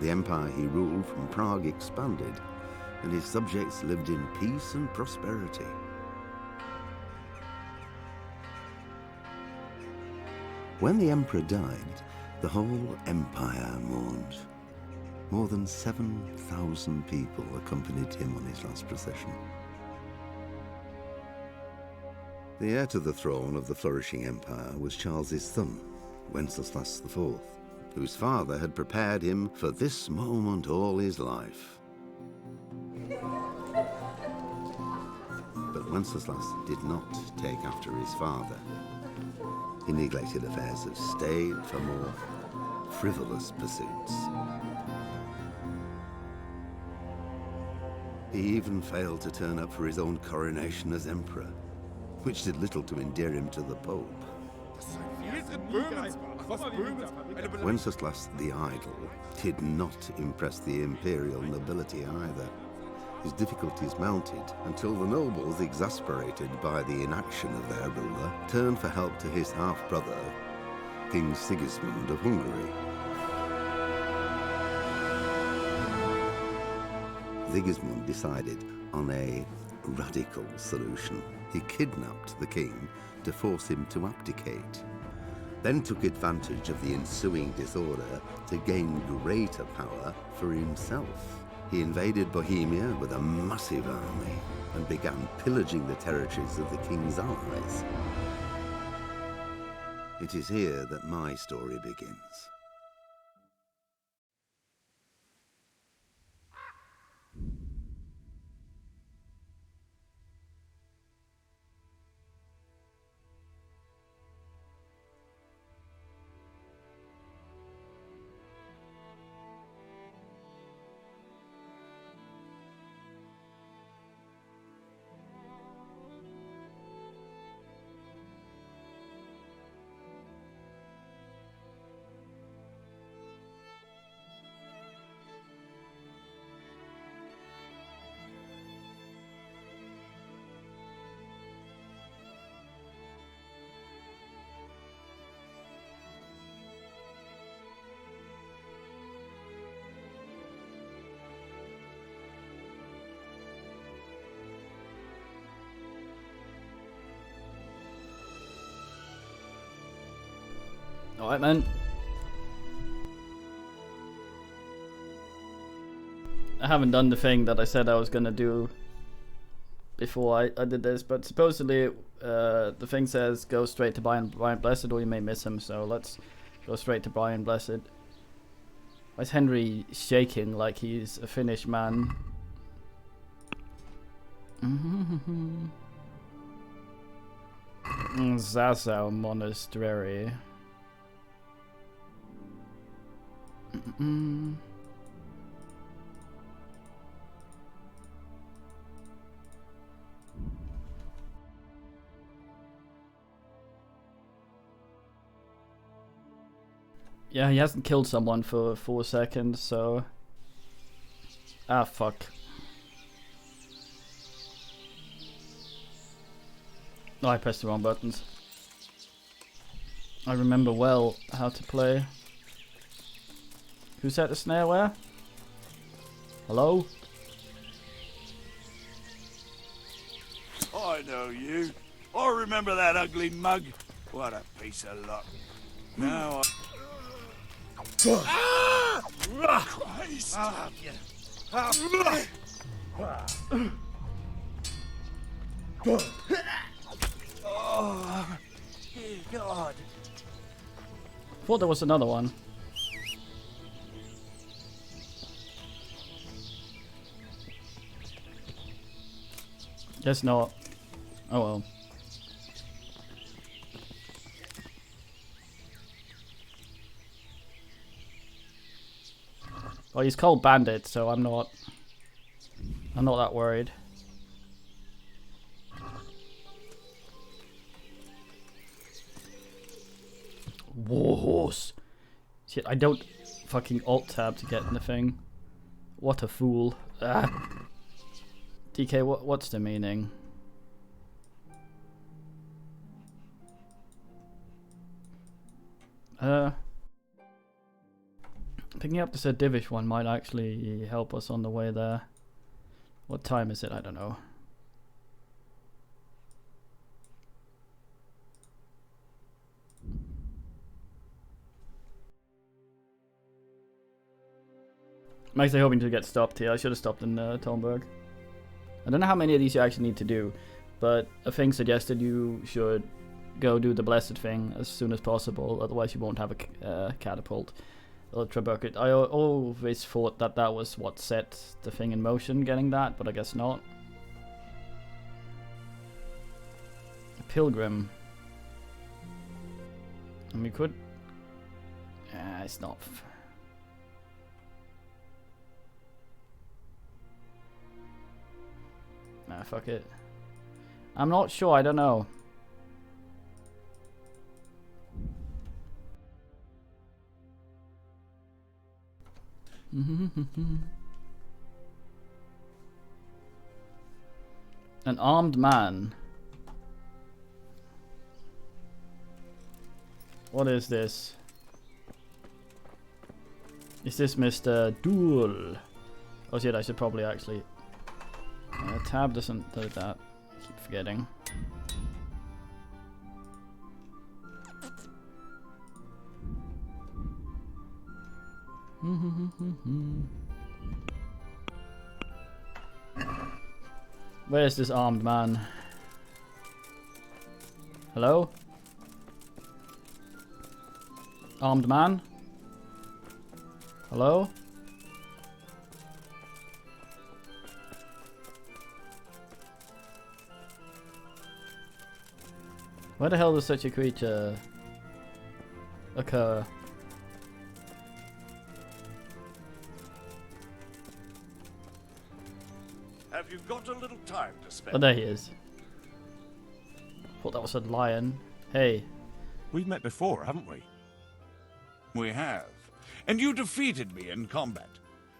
the empire he ruled from Prague expanded, and his subjects lived in peace and prosperity. When the emperor died, the whole empire mourned. More than 7,000 people accompanied him on his last procession. The heir to the throne of the flourishing empire was Charles's son, Wenceslas IV, whose father had prepared him for this moment all his life. But Wenceslas did not take after his father. He neglected affairs of state for more frivolous pursuits. He even failed to turn up for his own coronation as emperor, which did little to endear him to the Pope. Wenceslas the Idle did not impress the imperial nobility either. His difficulties mounted until the nobles, exasperated by the inaction of their ruler, turned for help to his half-brother, King Sigismund of Hungary. Sigismund decided on a radical solution. He kidnapped the king to force him to abdicate, then took advantage of the ensuing disorder to gain greater power for himself. He invaded Bohemia with a massive army and began pillaging the territories of the king's allies. It is here that my story begins. Alright, man. I haven't done the thing that I said I was gonna do before I did this, but supposedly the thing says go straight to Brian Blessed or you may miss him, so let's go straight to Brian Blessed. Why is Henry shaking like he's a Finnish man? Zasau Monastery. Yeah, he hasn't killed someone for 4 seconds, so... Ah, fuck. Oh, I pressed the wrong buttons. I remember well how to play. Who set the snare where? Hello? I know you. I remember that ugly mug. What a piece of luck. Now I... Christ! Oh, dear God. Thought there was another one. Guess not. Oh well. Well, he's called Bandit, so I'm not that worried. Whoos. Shit, I don't fucking alt tab to get in the thing. What a fool. Ah. DK, what's the meaning? Picking up the Sir Divish one might actually help us on the way there. What time is it? I don't know. I'm actually hoping to get stopped here. I should have stopped in Talmberg. I don't know how many of these you actually need to do, but a thing suggested you should go do the blessed thing as soon as possible, otherwise you won't have a catapult. Ultra bucket. I always thought that that was what set the thing in motion, getting that, but I guess not. A pilgrim. And we could... it's not... Nah, fuck it. I'm not sure, I don't know. An armed man. What is this? Is this Mr. Duel? Oh shit, I should probably actually... tab doesn't do that. I keep forgetting. Where is this armed man? Hello? Armed man? Hello? Where the hell does such a creature occur? Have you got a little time to spare? Oh, there he is. Thought that was a lion. Hey. We've met before, haven't we? We have. And you defeated me in combat.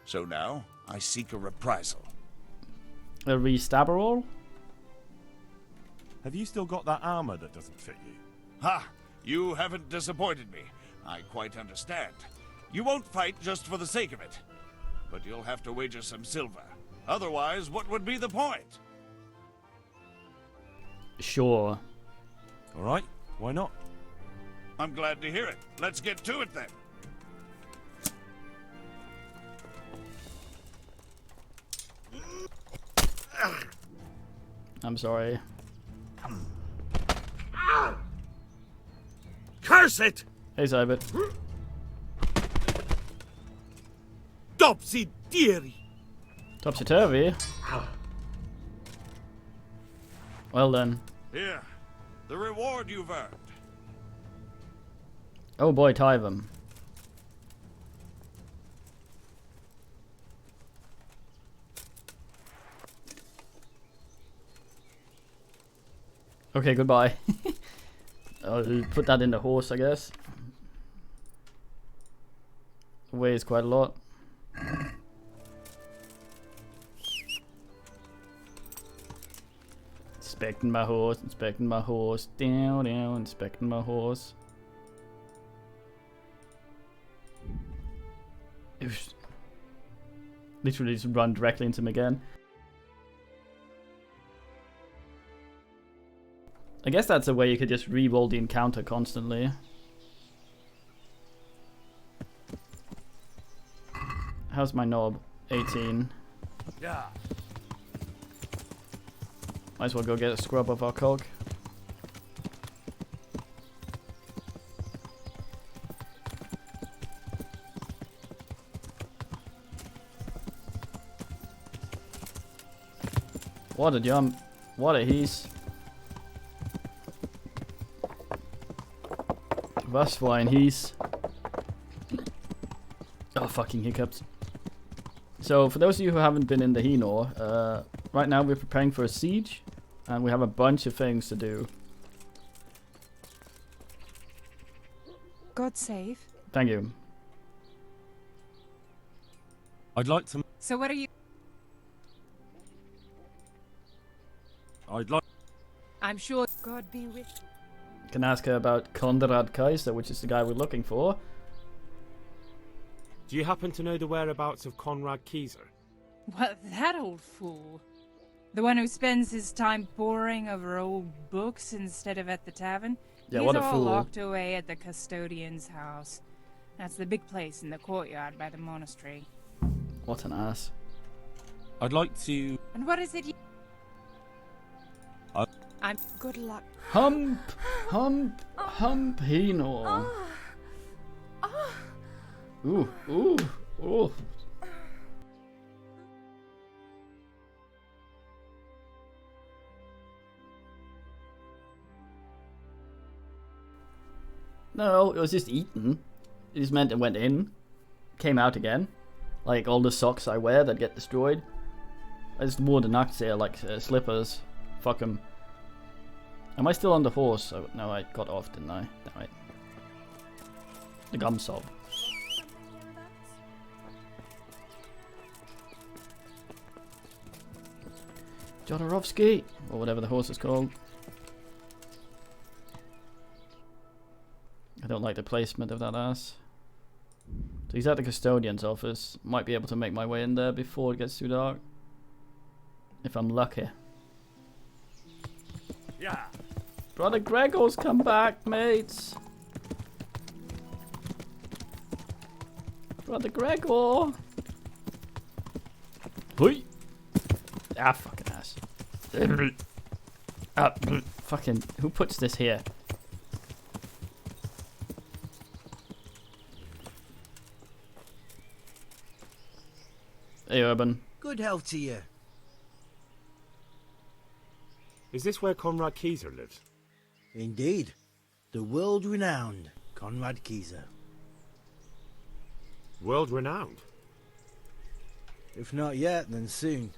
So now, I seek a reprisal. A re-stabberall? Have you still got that armor that doesn't fit you? Ha! You haven't disappointed me. I quite understand. You won't fight just for the sake of it. But you'll have to wager some silver. Otherwise, what would be the point? Sure. Alright, why not? I'm glad to hear it. Let's get to it then. I'm sorry. Curse it! Hey, Zybit. Topsy-turvy! Topsy-turvy? Well then. Here, the reward you've earned. Oh boy, Tyvum. Okay, goodbye. I'll put that in the horse, I guess. Weighs quite a lot. Inspecting my horse, inspecting my horse, down, down, inspecting my horse. Oof. Literally just run directly into him again. I guess that's a way you could just re-roll the encounter constantly. How's my knob? 18. Yeah. Might as well go get a scrub of our cog. What a jump. What a he's. Was für ein he's. Oh, fucking hiccups. So, for those of you who haven't been in the Hinor, right now we're preparing for a siege, and we have a bunch of things to do. God save. Thank you. I'd like to... So what are you? I'd like... I'm sure God be with you. Can ask her about Konrad Kaiser, which is the guy we're looking for. Do you happen to know the whereabouts of Conrad Keyser? What, that old fool? The one who spends his time poring over old books instead of at the tavern? Yeah, He's what a all fool. locked away at the custodian's house. That's the big place in the courtyard by the monastery. What an ass. I'd like to... And what is it you... I- I'm... Good luck. Humpino. Ooh. No, it was just eaten. It just meant it went in, came out again. Like all the socks I wear that get destroyed. I just wore the nachtseer like slippers. Fuck 'em. Am I still on the horse? Oh, no, I got off, didn't I? Alright. The gum sob. Jodorowsky! Or whatever the horse is called. I don't like the placement of that ass. So he's at the custodian's office. Might be able to make my way in there before it gets too dark. If I'm lucky. Yeah. Brother Gregor's come back, mates. Brother Gregor. Hoi. Ah, fucking ass. Fucking, who puts this here? Hey, Urban. Good health to you. Is this where Conrad Keyser lives? Indeed. The world-renowned Conrad Keyser. World renowned. If not yet, then soon.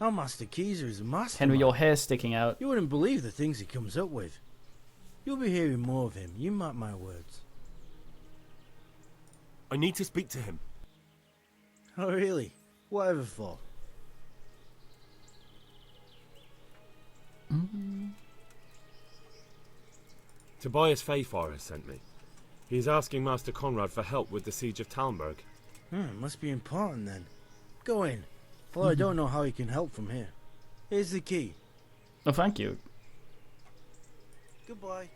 Our Master Keyser is a master. Henry, your hair's sticking out. You wouldn't believe the things he comes up with. You'll be hearing more of him, you mark my words. I need to speak to him. Oh, really? Whatever for? Tobias Fayfar has sent me. He's asking Master Conrad for help with the siege of Talmberg. It must be important then. Go in. Well, I don't know how he can help from here. Here's the key. Oh, thank you. Goodbye.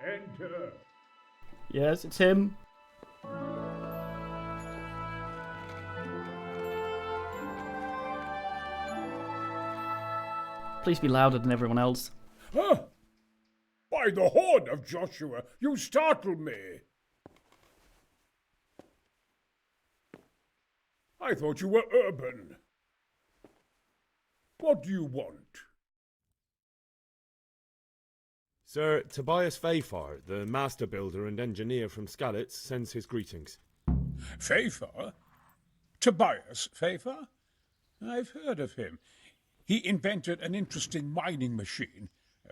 Enter. Yes, it's him. Please be louder than everyone else. Huh? By the horn of Joshua, you startle me. I thought you were Urban. What do you want? Sir Tobias Fayfar, the master builder and engineer from Skalitz, sends his greetings. Fayfar? Tobias Fayfar? I've heard of him. He invented an interesting mining machine.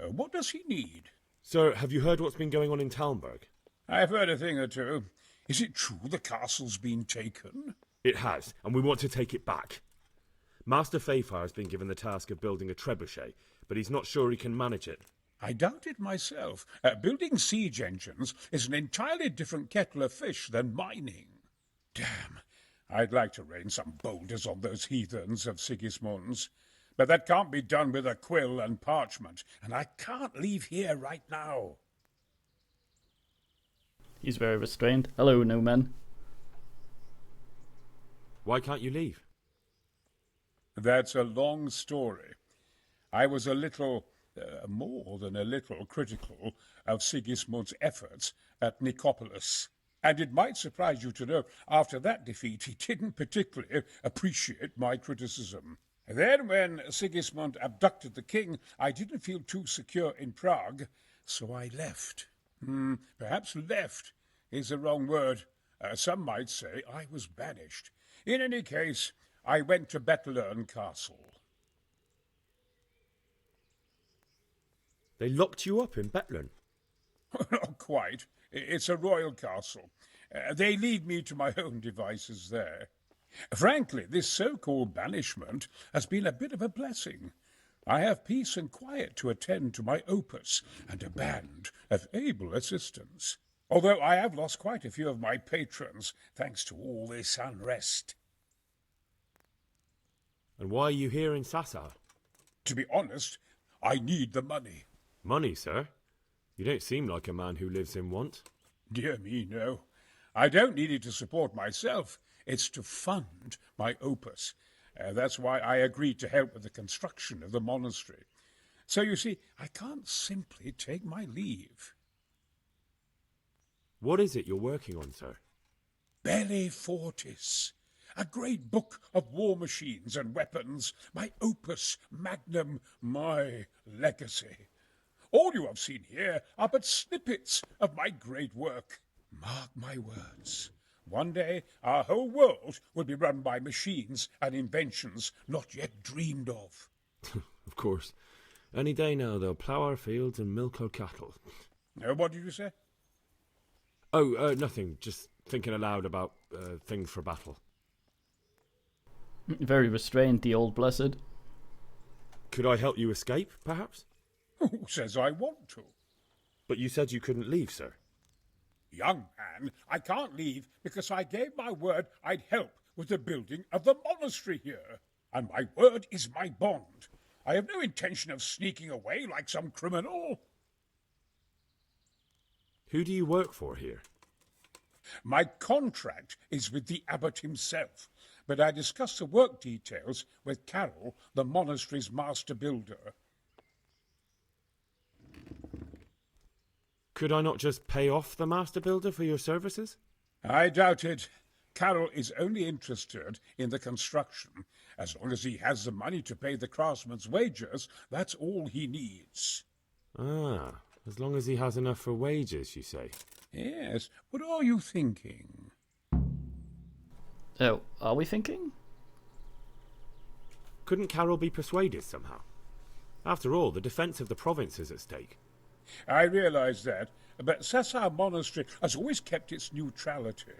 What does he need? Sir, have you heard what's been going on in Talmberg? I've heard a thing or two. Is it true the castle's been taken? It has, and we want to take it back. Master Fayfar has been given the task of building a trebuchet, but he's not sure he can manage it. I doubt it myself. Building siege engines is an entirely different kettle of fish than mining. Damn, I'd like to rain some boulders on those heathens of Sigismund's. But that can't be done with a quill and parchment, and I can't leave here right now. He's very restrained. Hello, Newman. Why can't you leave? That's a long story. I was a little, more than a little, critical of Sigismund's efforts at Nicopolis. And it might surprise you to know, after that defeat, he didn't particularly appreciate my criticism. Then, when Sigismund abducted the king, I didn't feel too secure in Prague, so I left. Perhaps left is the wrong word. Some might say I was banished. In any case, I went to Bettelern Castle. They locked you up in Bettelern? Not quite. It's a royal castle. They leave me to my own devices there. Frankly, this so-called banishment has been a bit of a blessing. I have peace and quiet to attend to my opus and a band of able assistants. Although I have lost quite a few of my patrons thanks to all this unrest. And why are you here in Sassar? To be honest, I need the money. Money, sir? You don't seem like a man who lives in want. Dear me, no. I don't need it to support myself. It's to fund my opus. That's why I agreed to help with the construction of the monastery. So you see, I can't simply take my leave. What is it you're working on, sir? Belli Fortis, a great book of war machines and weapons, my opus magnum, my legacy. All you have seen here are but snippets of my great work. Mark my words. One day, our whole world will be run by machines and inventions not yet dreamed of. Of course. Any day now they'll plough our fields and milk our cattle. What did you say? Oh, nothing. Just thinking aloud about things for battle. Very restrained, the old blessed. Could I help you escape, perhaps? Who says I want to? But you said you couldn't leave, sir. Young man, I can't leave because I gave my word I'd help with the building of the monastery here. And my word is my bond. I have no intention of sneaking away like some criminal. Who do you work for here? My contract is with the abbot himself, but I discussed the work details with Carol, the monastery's master builder. Could I not just pay off the master builder for your services? I doubt it. Carol is only interested in the construction. As long as he has the money to pay the craftsman's wages, that's all he needs. Ah, as long as he has enough for wages, you say? Yes. What are you thinking? Oh, are we thinking? Couldn't Carol be persuaded somehow? After all, the defence of the province is at stake. I realize that, but Sassar Monastery has always kept its neutrality.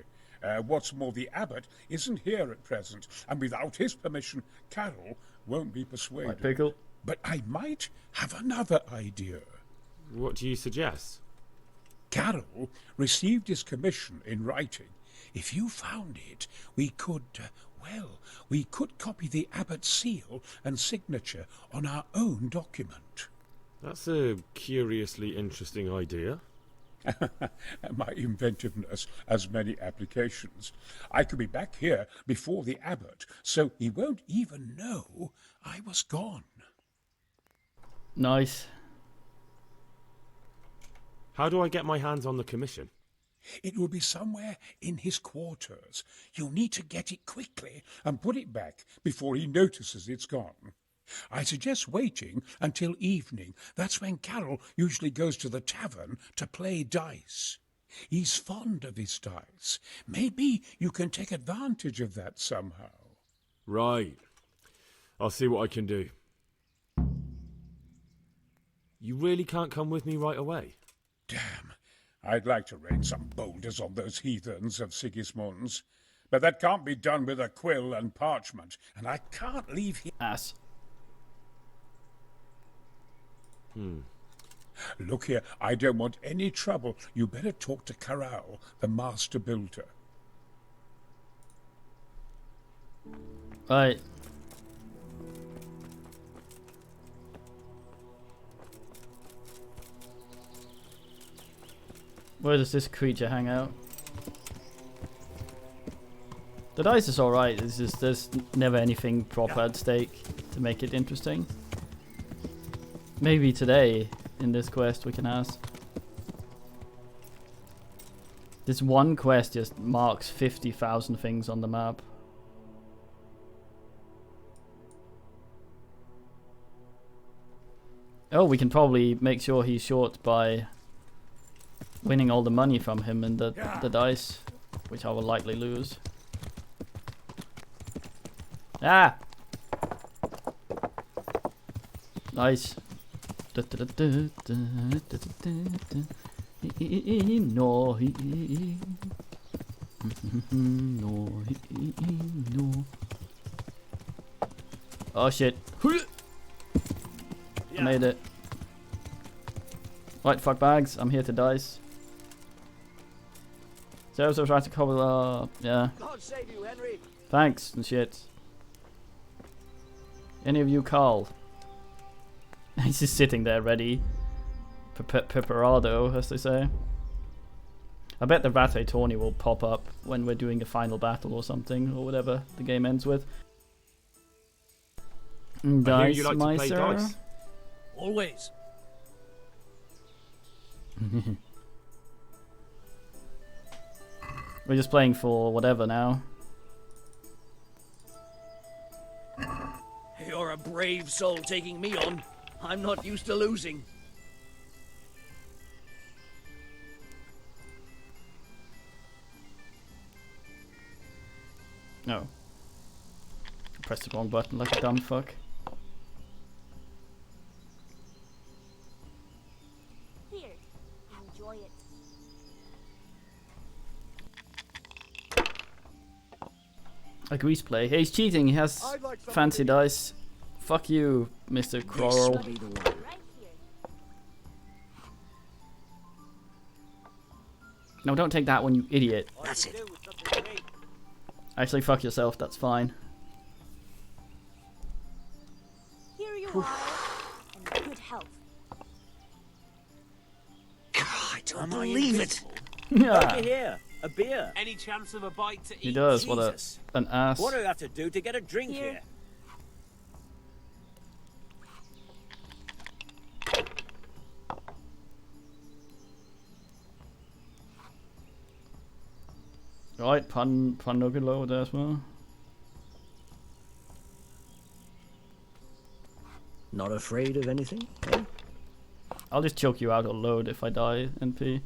What's more, the abbot isn't here at present, and without his permission, Carol won't be persuaded. Right, pickle. But I might have another idea. What do you suggest? Carol received his commission in writing. If you found it, we could copy the abbot's seal and signature on our own document. That's a curiously interesting idea. My inventiveness has many applications. I could be back here before the abbot, so he won't even know I was gone. Nice. How do I get my hands on the commission? It will be somewhere in his quarters. You'll need to get it quickly and put it back before he notices it's gone. I suggest waiting until evening. That's when Carol usually goes to the tavern to play dice. He's fond of his dice. Maybe you can take advantage of that somehow. Right. I'll see what I can do. You really can't come with me right away? Damn. I'd like to rain some boulders on those heathens of Sigismund's. But that can't be done with a quill and parchment, and I can't leave here. Ass. Look here, I don't want any trouble. You better talk to Carol, the master builder. Right. Where does this creature hang out? The dice is alright, it's just there's never anything proper at stake to make it interesting. Maybe today, in this quest, we can ask. This one quest just marks 50,000 things on the map. Oh, we can probably make sure he's short by winning all the money from him in the dice, which I will likely lose. Ah! Nice. No. No. No. Oh shit. I made it. Right, fuck bags. I'm here to dice. Serves us right to cover. Yeah. God save you, Henry. Thanks and shit. Any of you call? He's just sitting there ready. Preparado, as they say. I bet the Vate Tawny will pop up when we're doing a final battle or something, or whatever the game ends with. I hear Dice, you like to play Meister? dice. Always. We're just playing for whatever now. You're a brave soul taking me on. I'm not used to losing. No. Press the wrong button like a dumb fuck. Here, enjoy it. A grease play. Hey, he's cheating. He has fancy dice. Fuck you, Mr. Crowell. Right here. No, don't take that one, you idiot. That's it. Actually, fuck yourself. That's fine. Here you are, in good health. I don't believe it. Yeah, Here, a beer. Any chance of a bite to eat? he does. What an ass. What do I have to do to get a drink here? Right, pun nugget low there as well. Not afraid of anything? Eh? I'll just choke you out or load if I die, NP.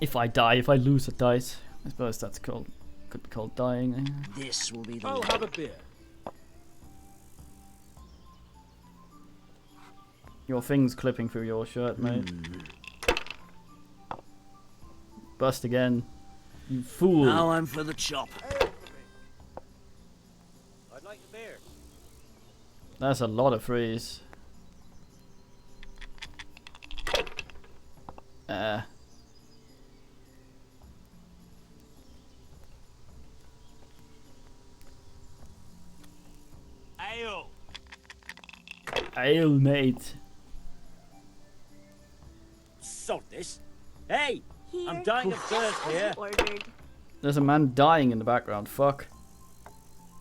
If I die, if I lose a dice. I suppose that's called, could be called dying. This will be the I'll have a beer. Your thing's clipping through your shirt, mate. Bust again. You fool. Now I'm for the chop. I'd like a beer. That's a lot of freeze. Ale. Ale, mate. Sod this. Hey, Here, I'm dying of thirst as here. you ordered. There's a man dying in the background. Fuck.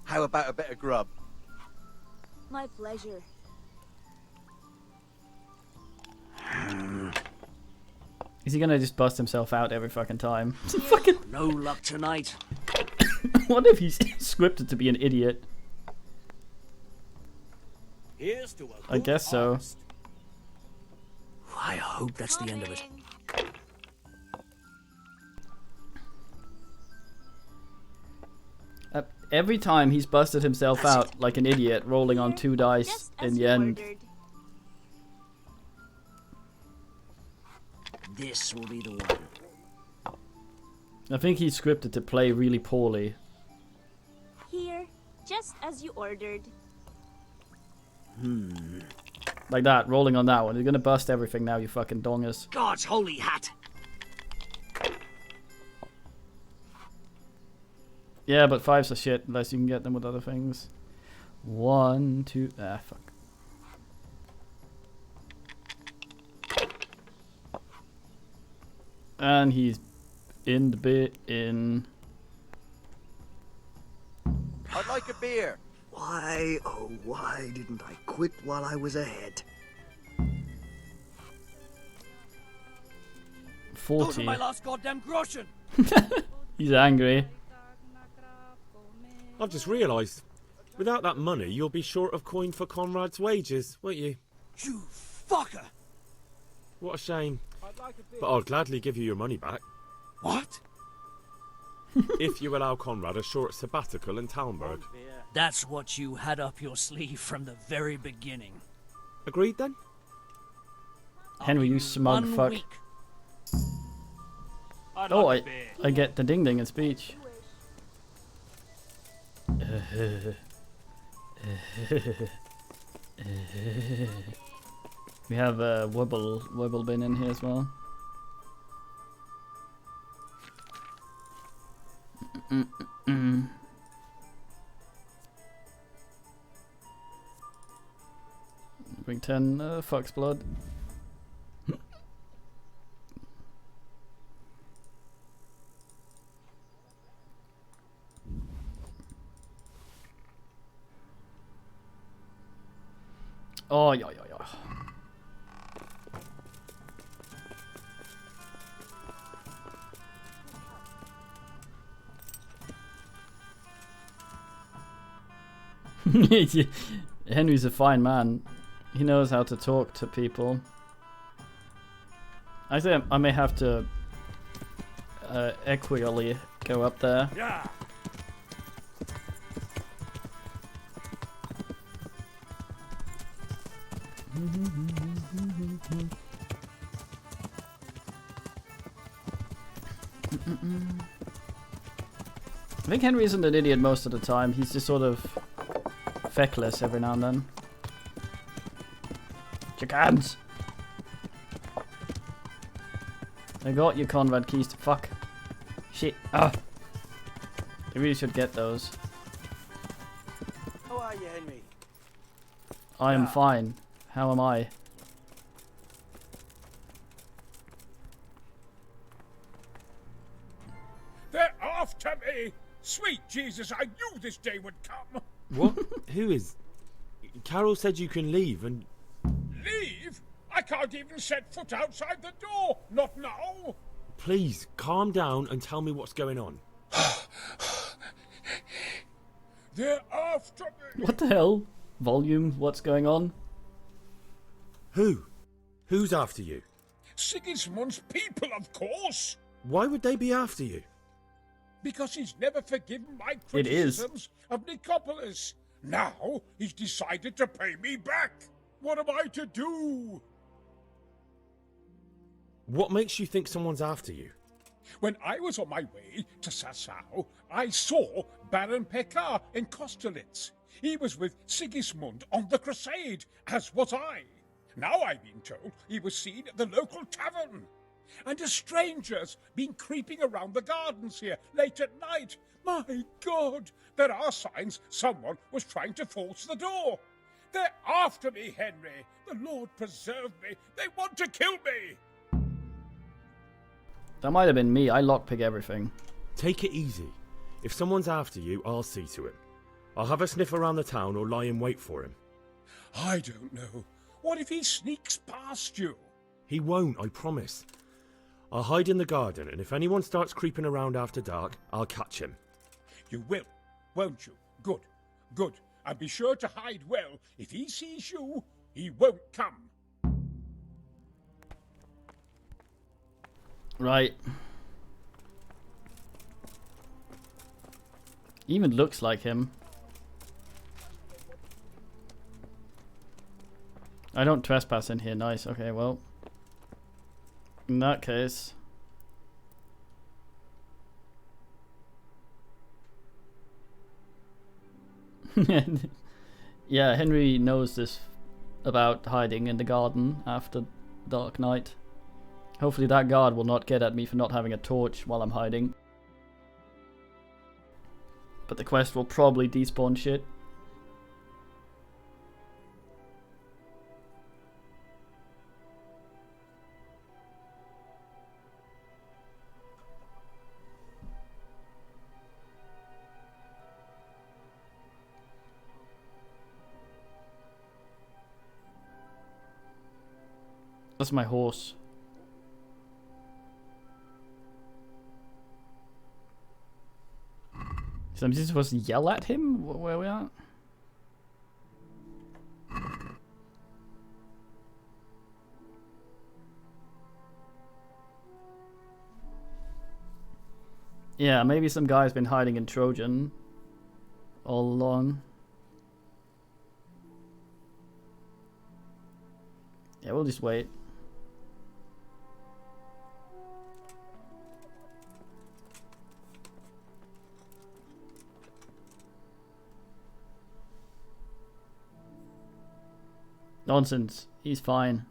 How about a bit of grub? My pleasure. Is he gonna just bust himself out every fucking time? Fucking no luck tonight. What if he's scripted to be an idiot? Here's to a I guess so. harvest. I hope that's the end of it. Every time he's busted himself out like an idiot, rolling on 2 dice Just in as the you end. ordered. This will be the one. I think he's scripted to play really poorly. Here, just as you ordered. Like that, rolling on that one. You're gonna bust everything now, you fucking dongers. God's holy hat. Yeah, but 5s are shit unless you can get them with other things. 1, 2... Ah, fuck. And he's in the bit in... I'd like a beer. Why, oh why didn't I quit while I was ahead? Those are 40. my last goddamn groschen. He's angry. I've just realised, without that money, you'll be short of coin for Conrad's wages, won't you? You fucker. What a shame. But I'll gladly give you your money back. What? If you allow Conrad a short sabbatical in Talmberg. That's what you had up your sleeve from the very beginning. Agreed then? Henry, you smug 1 fuck. week. I'd Oh, like a beer. I get the ding ding in speech. We have a wobble bin in here as well. Bring 10 fox blood. Oh, yeah. Henry's a fine man. He knows how to talk to people. I think I may have to equially go up there. Yeah. I think Henry isn't an idiot most of the time. He's just sort of feckless every now and then. Chickens! I got you, Conrad keys. Fuck. Shit. Ah. I really should get those. How are you, Henry? I am fine. How am I? They're after me! Sweet Jesus, I knew this day would come! What? Who is... Carol said you can leave and... Leave? I can't even set foot outside the door! Not now! Please, calm down and tell me what's going on. They're after me! What the hell? Volume? What's going on? Who? Who's after you? Sigismund's people, of course! Why would they be after you? Because he's never forgiven my It is. criticisms of Nicopolis. Now he's decided to pay me back. What am I to do? What makes you think someone's after you? When I was on my way to Sasau, I saw Baron Pekar in Kosterlitz. He was with Sigismund on the crusade, as was I. Now I've been told he was seen at the local tavern. And a stranger's been creeping around the gardens here late at night. My God, there are signs someone was trying to force the door. They're after me, Henry. The Lord preserve me. They want to kill me. That might have been me. I lockpick everything. Take it easy. If someone's after you, I'll see to it. I'll have a sniff around the town or lie in wait for him. I don't know. What if he sneaks past you? He won't, I promise. I'll hide in the garden, and if anyone starts creeping around after dark, I'll catch him. You will, won't you? Good, good. And be sure to hide well. If he sees you, he won't come. Right. Even looks like him. I don't trespass in here. Nice. Okay, well. In that case. Yeah, Henry knows this about hiding in the garden after dark night. Hopefully that guard will not get at me for not having a torch while I'm hiding. But the quest will probably despawn shit. That's my horse. So I'm just supposed to yell at him? Where are we at? Yeah, maybe some guy's been hiding in Trojan all along. Yeah, we'll just wait. Nonsense. He's fine.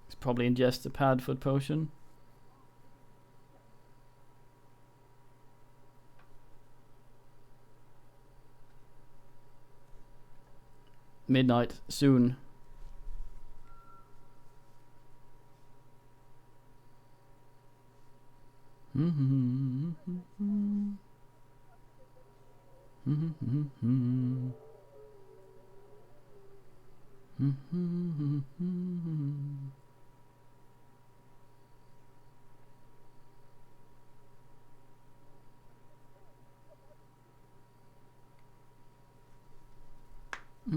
He's probably ingested a Padfoot potion. Midnight soon. The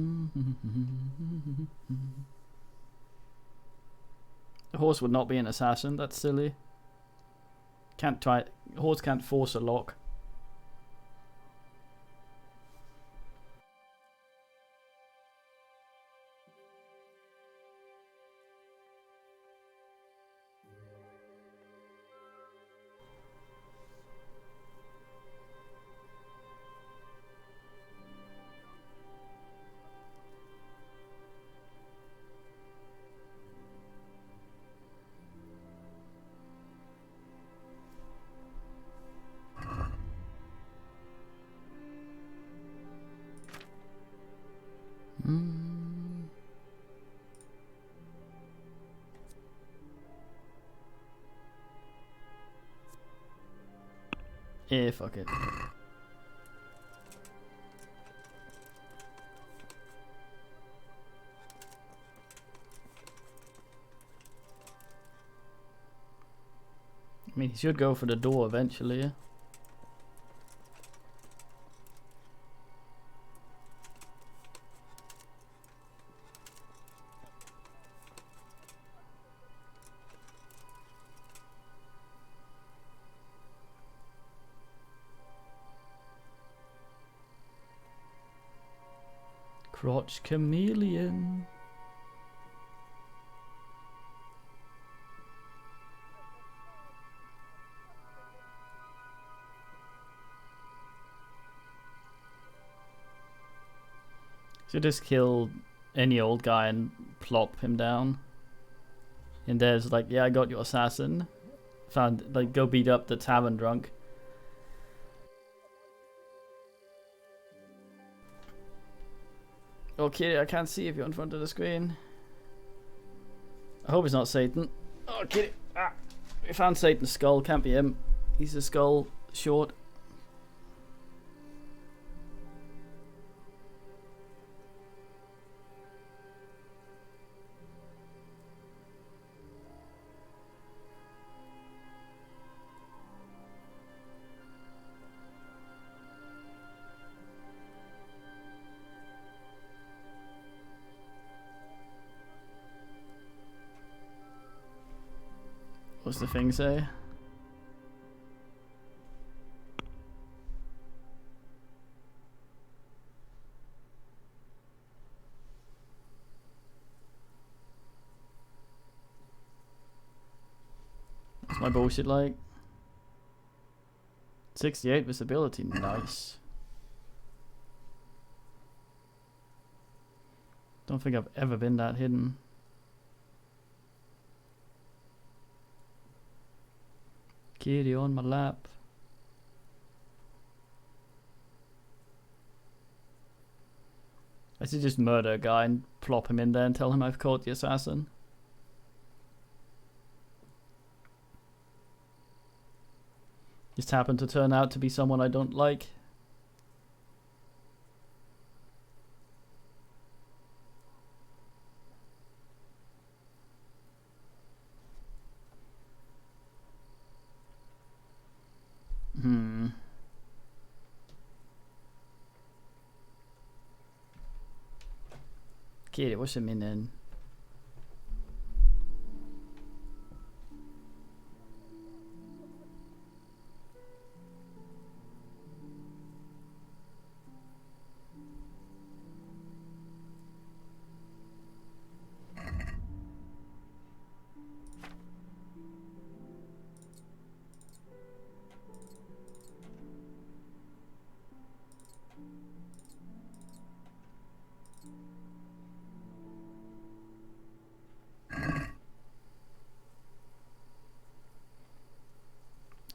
horse would not be an assassin. That's silly. Can't try. Horse can't force a lock. Yeah, fuck it. I mean, he should go for the door eventually, yeah? Crotch chameleon. Should just kill any old guy and plop him down. And there's like, yeah, I got your assassin. Found, like, go beat up the tavern drunk. Okay, I can't see if you're in front of the screen. I hope it's not Satan. Oh, kitty. Ah, we found Satan's skull. Can't be him. He's a skull short. What's the thing say? What's my bullshit like? 68 visibility, nice. Don't think I've ever been that hidden. Kitty on my lap. I should just murder a guy and plop him in there and tell him I've caught the assassin. Just happened to turn out to be someone I don't like. Kitty, what's a minute?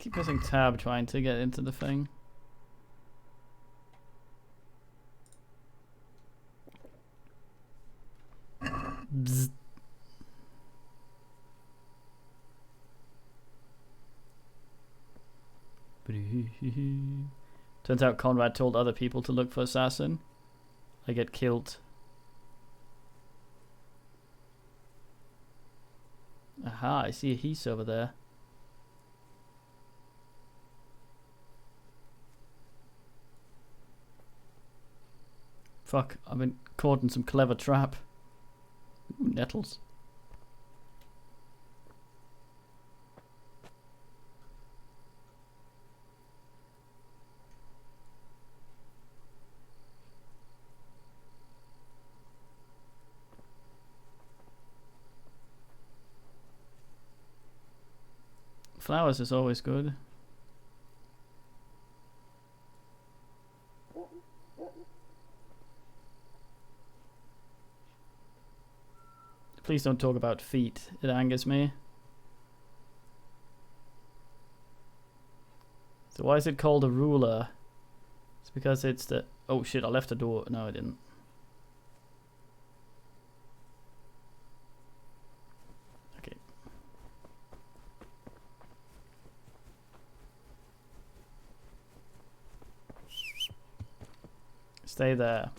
keep pressing tab trying to get into the thing. Bzz. Turns out Conrad told other people to look for assassin. I get killed. Aha, I see a heath over there. Fuck, I've been caught in some clever trap. Ooh, nettles. Flowers is always good. Please don't talk about feet. It angers me. So why is it called a ruler? It's because it's the... Oh shit, I left the door. No, I didn't. Okay. Stay there.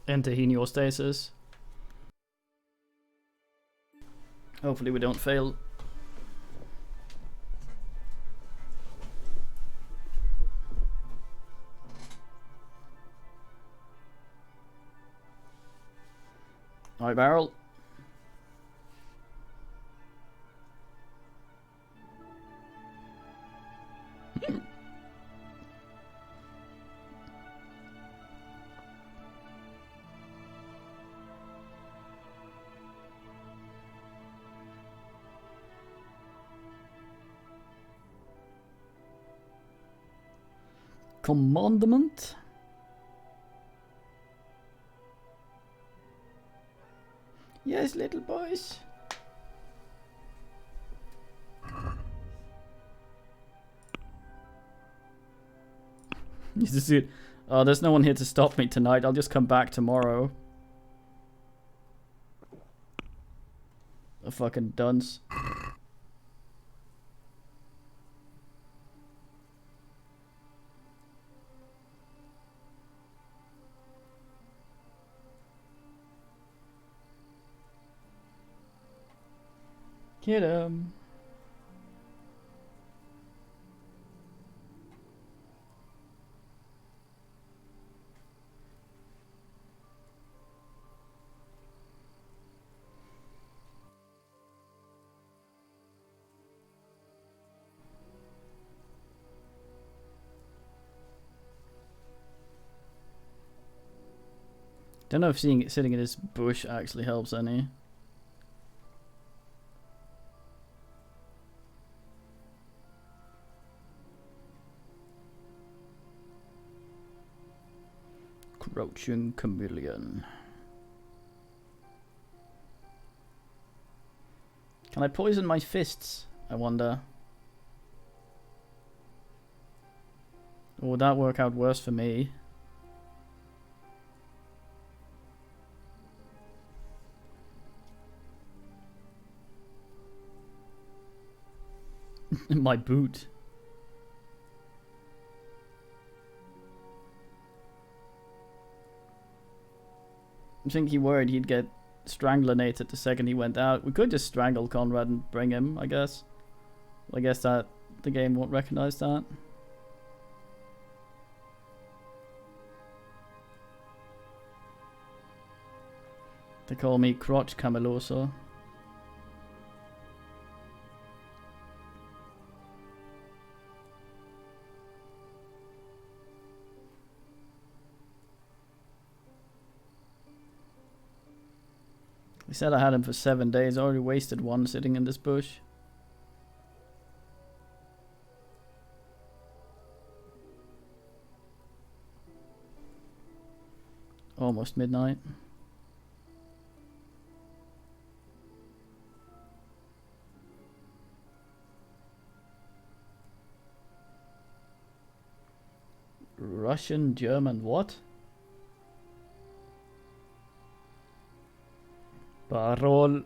Enter Henostasis. Hopefully we don't fail. Alright, barrel. Commandment. Yes, little boys. This is it. Oh, there's no one here to stop me tonight. I'll just come back tomorrow. A fucking dunce. Get him. Don't know if seeing it sitting in this bush actually helps any. Crouching chameleon. Can I poison my fists? I wonder. Or would that work out worse for me? My boot. I think he worried he'd get strangulinated the second he went out. We could just strangle Conrad and bring him, I guess. I guess that the game won't recognize that. They call me Crotch Cameloso. He said I had him for 7 days. I already wasted one sitting in this bush. Almost midnight. Russian, German, what? Parol.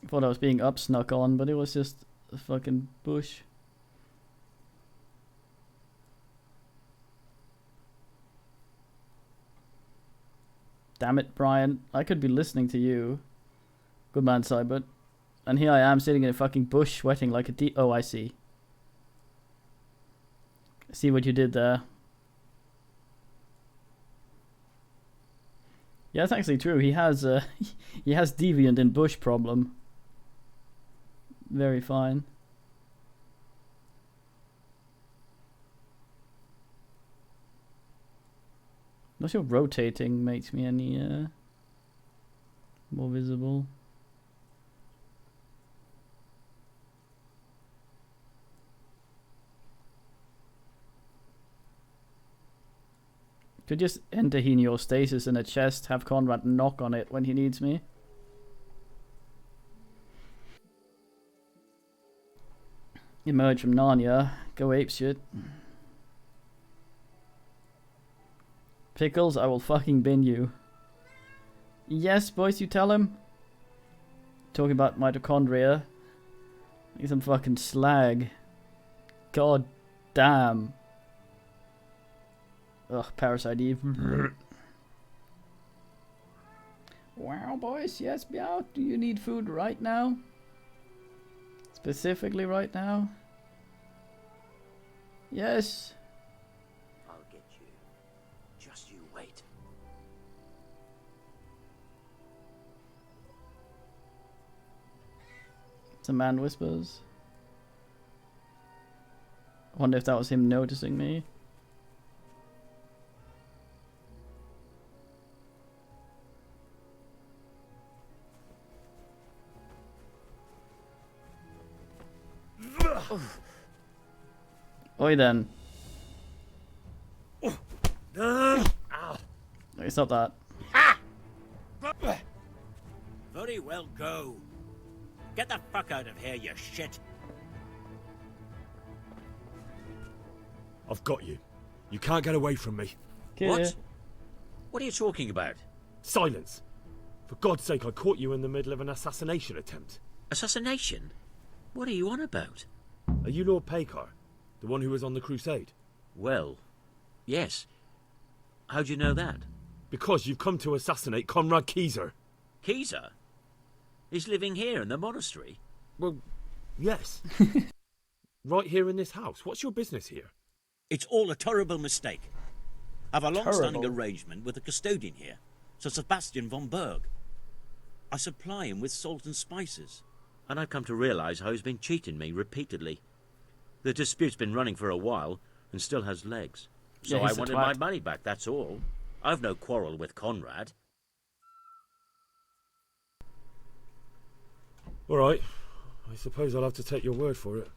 I thought I was being up snuck on, but it was just a fucking bush. Damn it, Brian. I could be listening to you. Good man, Cybert. And here I am sitting in a fucking bush sweating like a oh, I see. See what you did there. Yeah, that's actually true. He has he has deviant in bush problem. Very fine. Not sure rotating makes me any more visible. Could just enter Heliostasis in a chest, have Conrad knock on it when he needs me. Emerge from Narnia, go apeshit. Pickles, I will fucking bin you. Yes, boys, you tell him. Talking about mitochondria. Like some fucking slag. God damn. Ugh, Parasite Eve. Wow, boys, yes, Meow. Do you need food right now? Specifically right now? Yes. I'll get you. Just you wait. Some man whispers. I wonder if that was him noticing me. Oi then. Okay, stop that. Very well, go. Get the fuck out of here, you shit. I've got you. You can't get away from me. What? What are you talking about? Silence! For God's sake, I caught you in the middle of an assassination attempt. Assassination? What are you on about? Are you Lord Pekar? The one who was on the crusade? Well, yes. How'd you know that? Because you've come to assassinate Conrad Keyser. Keyser? He's living here in the monastery? Well, yes. Right here in this house. What's your business here? It's all a terrible mistake. I've a long-standing Terrible. arrangement with the custodian here, Sir Sebastian von Berg. I supply him with salt and spices, and I've come to realise how he's been cheating me repeatedly. The dispute's been running for a while and still has legs. So Yeah, I he's a wanted twat. my money back, that's all. I've no quarrel with Conrad. All right. I suppose I'll have to take your word for it.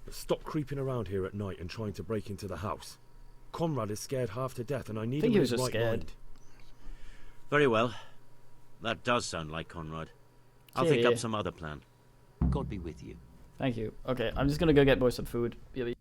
But stop creeping around here at night and trying to break into the house. Conrad is scared half to death, and I need think him he in was his just right scared. mind. Very well. That does sound like Conrad. I'll think Yeah. up some other plan. God be with you. Thank you. Okay, I'm just gonna go get boys some food. Yeah,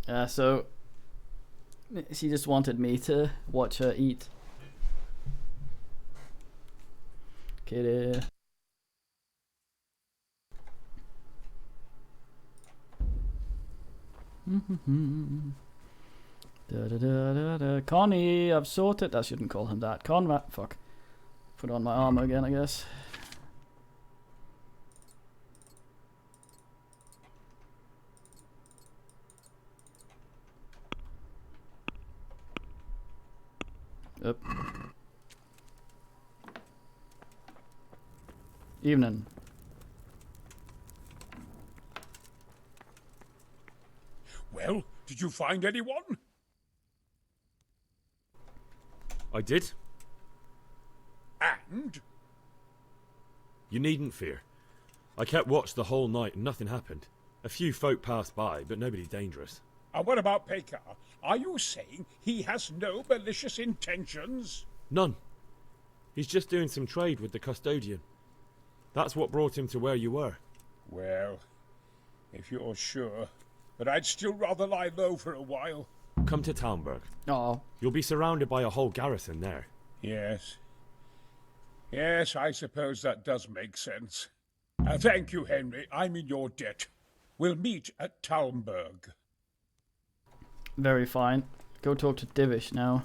So she just wanted me to watch her eat. Kitty. Connie, I've sorted. I shouldn't call him that. Conrad. Fuck. Put on my armor again, I guess. Up. Evening. Well, did you find anyone? I did. And? You needn't fear. I kept watch the whole night and nothing happened. A few folk passed by, but nobody dangerous. And what about Pekar? Are you saying he has no malicious intentions? None. He's just doing some trade with the custodian. That's what brought him to where you were. Well, if you're sure. But I'd still rather lie low for a while. Come to Talmberg. Oh. You'll be surrounded by a whole garrison there. Yes. Yes, I suppose that does make sense. Thank you, Henry. I'm in your debt. We'll meet at Talmberg. Very fine. Go talk to Divish now.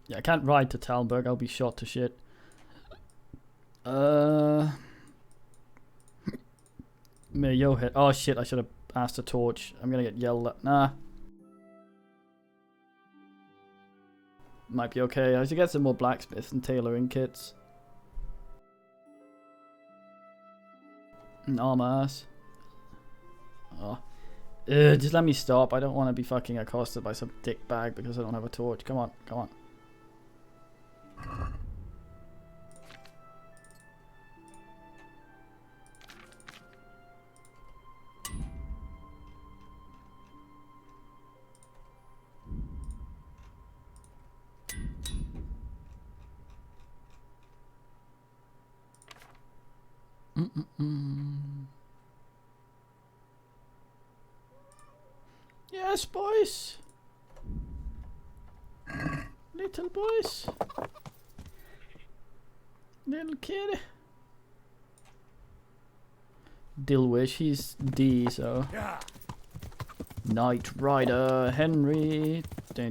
Yeah, I can't ride to Talmberg. I'll be shot to shit. May yo hit. Oh shit! I should have asked a torch. I'm gonna get yelled at. Nah. Might be okay. I should get some more blacksmith and tailoring kits. And armor ass. Oh. Just let me stop. I don't want to be fucking accosted by some dick bag because I don't have a torch. Come on, come on. Yes, boys. Little boys. Little kid. Dilwish, he's D, so. Knight Rider Henry. I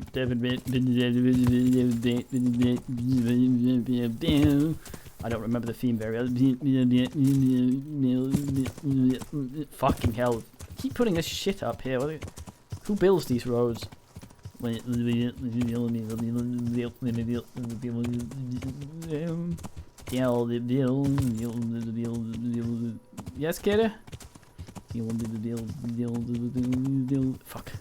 don't remember the theme very well. Fucking hell. Keep putting this shit up here. Who builds these roads? Yes, kid? Fuck.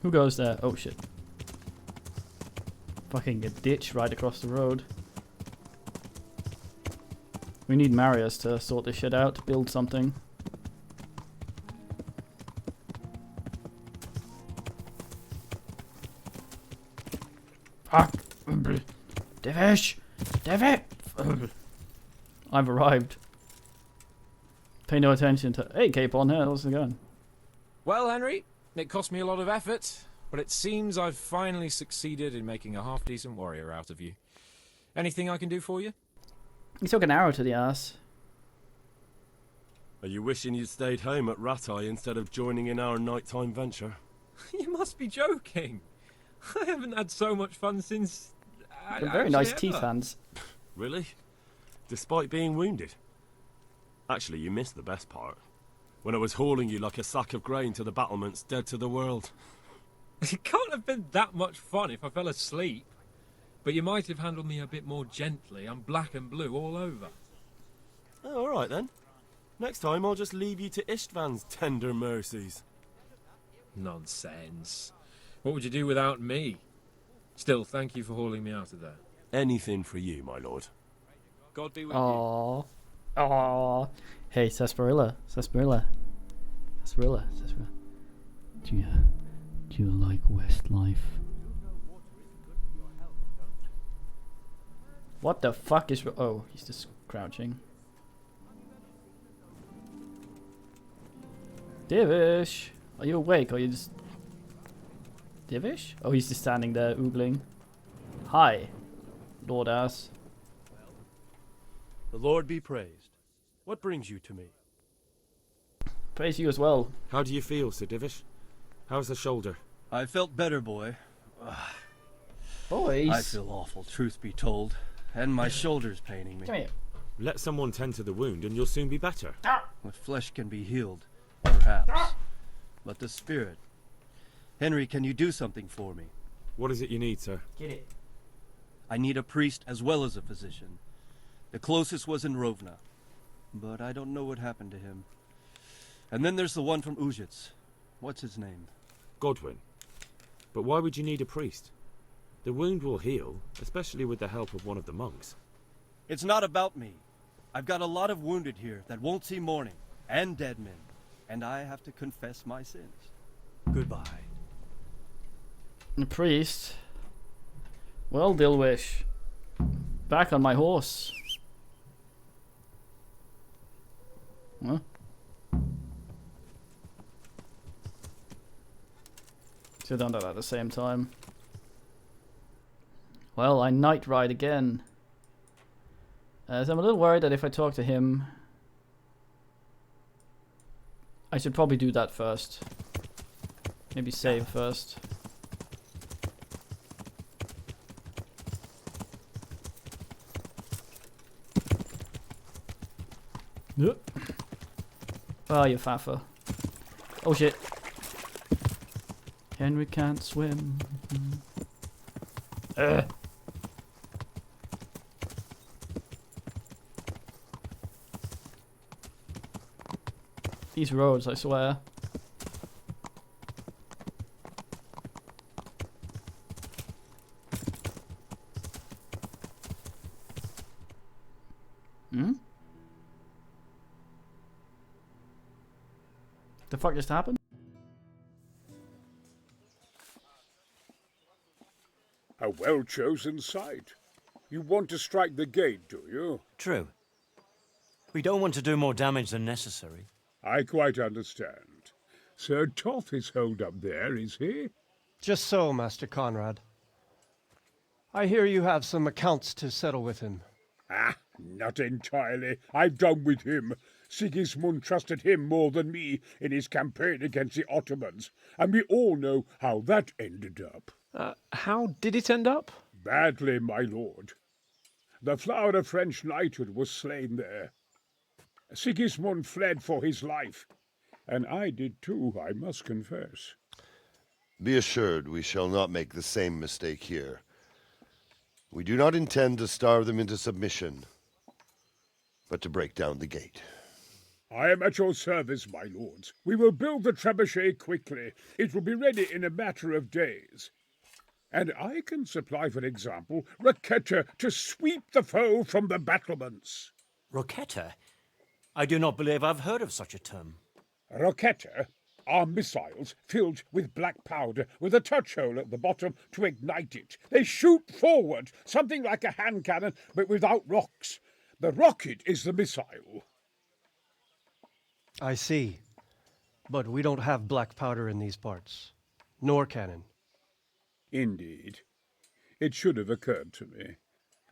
Who goes there? Oh shit. Fucking a ditch right across the road. We need Marius to sort this shit out, build something. Fuck! Divish! Divish! I've arrived. Pay no attention to... Hey, Capon here, how's it going? Well, Henry, it cost me a lot of effort, but it seems I've finally succeeded in making a half-decent warrior out of you. Anything I can do for you? He took an arrow to the ass. Are you wishing you'd stayed home at Rattay instead of joining in our nighttime venture? You must be joking. I haven't had so much fun since... Very nice teeth hands. Really? Despite being wounded? Actually, you missed the best part. When I was hauling you like a sack of grain to the battlements, dead to the world. It can't have been that much fun if I fell asleep. But you might have handled me a bit more gently. I'm black and blue all over. Oh, all right then. Next time I'll just leave you to Istvan's tender mercies. Nonsense. What would you do without me? Still, thank you for hauling me out of there. Anything for you, my lord. God be with Aww. Aww. Hey, Sarsaparilla. Sarsaparilla. Sarsaparilla. Sarsaparilla. Do you like Westlife? What the fuck is... Oh, he's just crouching. Divish! Are you awake or are you just... Divish? Oh, he's just standing there, oogling. Hi, Lord Ass. The Lord be praised. What brings you to me? Praise you as well. How do you feel, Sir Divish? How's the shoulder? I felt better, boy. Boys. I feel awful, truth be told. And my shoulder's paining me. Come here. Let someone tend to the wound and you'll soon be better. The flesh can be healed, perhaps. But the spirit... Henry, can you do something for me? What is it you need, sir? Get it. I need a priest as well as a physician. The closest was in Rovna, but I don't know what happened to him. And then there's the one from Uzhitz. What's his name? Godwin. But why would you need a priest? The wound will heal, especially with the help of one of the monks. It's not about me. I've got a lot of wounded here that won't see morning, and dead men, and I have to confess my sins. Goodbye. The priest. Well, Dilwish. Back on my horse. Huh? Should have done that at the same time. Well, I night ride again. So I'm a little worried that if I talk to him, I should probably do that first. Maybe save first. Yep. Oh, you faffer. Oh shit. Henry can't swim. These roads, I swear. Hmm? The fuck just happened? A well-chosen site. You want to strike the gate, do you? True. We don't want to do more damage than necessary. I quite understand. Sir Toth is holed up there, is he? Just so, Master Conrad. I hear you have some accounts to settle with him. Ah, not entirely. I've done with him. Sigismund trusted him more than me in his campaign against the Ottomans, and we all know how that ended up. How did it end up? Badly, my lord. The flower of French knighthood was slain there. Sigismund fled for his life, and I did too, I must confess. Be assured we shall not make the same mistake here. We do not intend to starve them into submission, but to break down the gate. I am at your service, my lords. We will build the trebuchet quickly. It will be ready in a matter of days. And I can supply, for example, Roketa to sweep the foe from the battlements. Roketa? I do not believe I've heard of such a term. Roketa are missiles filled with black powder with a touch hole at the bottom to ignite it. They shoot forward, something like a hand cannon, but without rocks. The rocket is the missile. I see. But we don't have black powder in these parts. Nor cannon. Indeed. It should have occurred to me.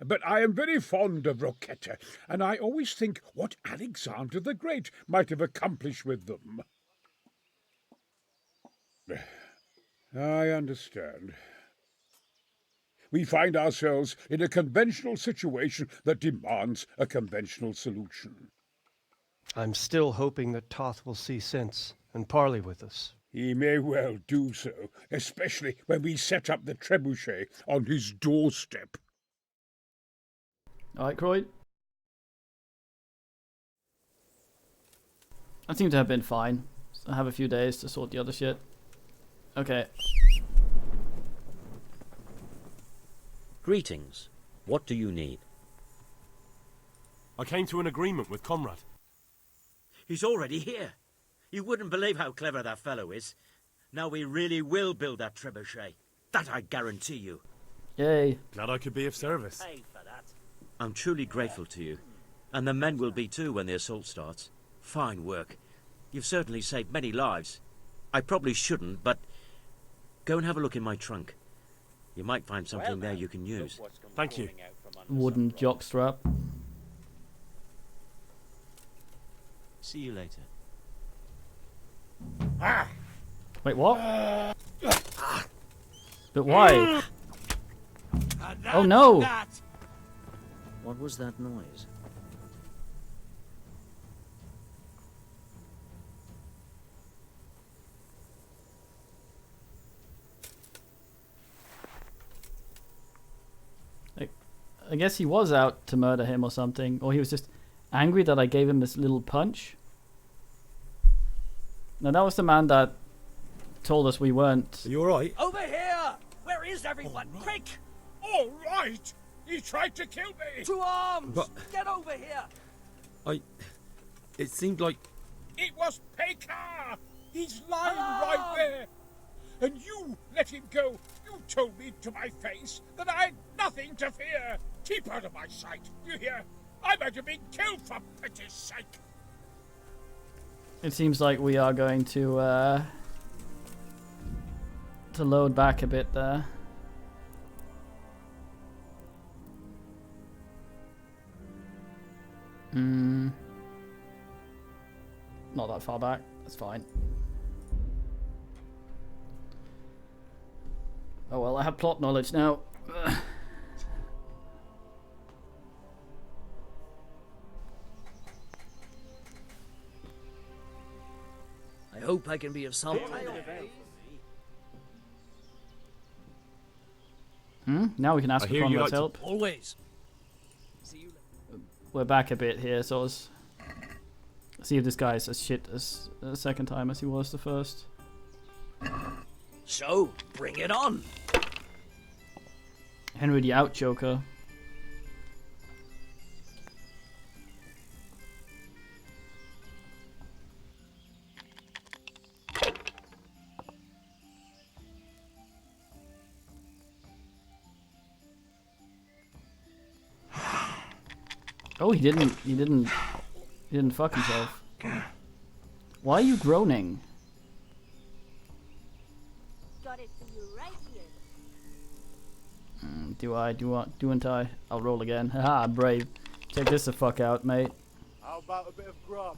But I am very fond of Roketa, and I always think what Alexander the Great might have accomplished with them. I understand. We find ourselves in a conventional situation that demands a conventional solution. I'm still hoping that Toth will see sense and parley with us. He may well do so, especially when we set up the trebuchet on his doorstep. Alright, Croyd. I seem to have been fine. I have a few days to sort the other shit. Okay. Greetings. What do you need? I came to an agreement with Conrad. He's already here. You wouldn't believe how clever that fellow is. Now we really will build that trebuchet. That I guarantee you. Yay. Glad I could be of service. Pay for that. I'm truly grateful to you. And the men will be too when the assault starts. Fine work. You've certainly saved many lives. I probably shouldn't, but go and have a look in my trunk. You might find something there you can use. Thank you. Wooden jockstrap. See you later. Wait, what? But why? Oh no! What was that noise? I guess he was out to murder him or something, or he was just angry that I gave him this little punch. Now that was the man that told us we weren't. Are you alright? Over here! Where is everyone? Quick! All right! He tried to kill me! To arms! But- Get over here! It seemed like... It was Pekar! He's lying right there! And you let him go! You told me to my face that I had nothing to fear! Keep out of my sight, you hear? I might have been killed for pity's sake! It seems like we are going to load back a bit there. Not that far back. That's fine. Oh well, I have plot knowledge now. I hope I can be of some help. Now we can ask for Conrad's help. Always. We're back a bit here, so let's see if this guy is as shit as the second time as he was the first. So, bring it on. Henry the Out Joker. Oh, he didn't fuck himself. Why are you groaning? Got it for you right here. Don't I? I'll roll again. Haha, brave. Check this the fuck out, mate. How about a bit of grub?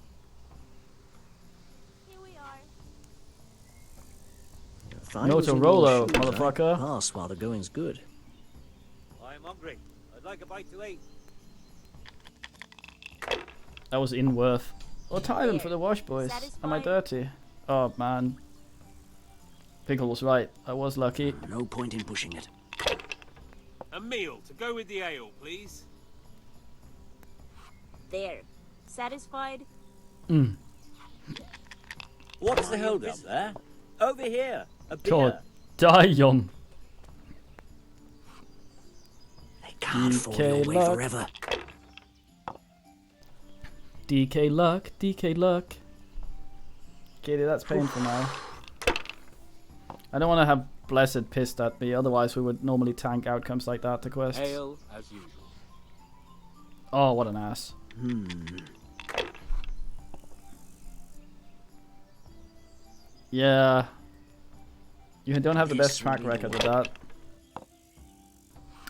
Here we are. If I No was to in your Rolo, shoes, I'd motherfucker. pass while the going's good. I'm hungry. I'd like a bite to eat. That was in worth. Or tie them for the wash, boys. Am I dirty? Oh man. Pickle was right. I was lucky. No point in pushing it. A meal to go with the ale, please. There. Satisfied? What's the hold up there? Over here. A beer. God, die, young. They can't fall your way forever. DK luck, DK luck. Katie, that's painful now. I don't want to have Blessed pissed at me, otherwise we would normally tank outcomes like that to quests. Ale as usual. Oh, what an ass. Yeah. You don't have the best track record with that.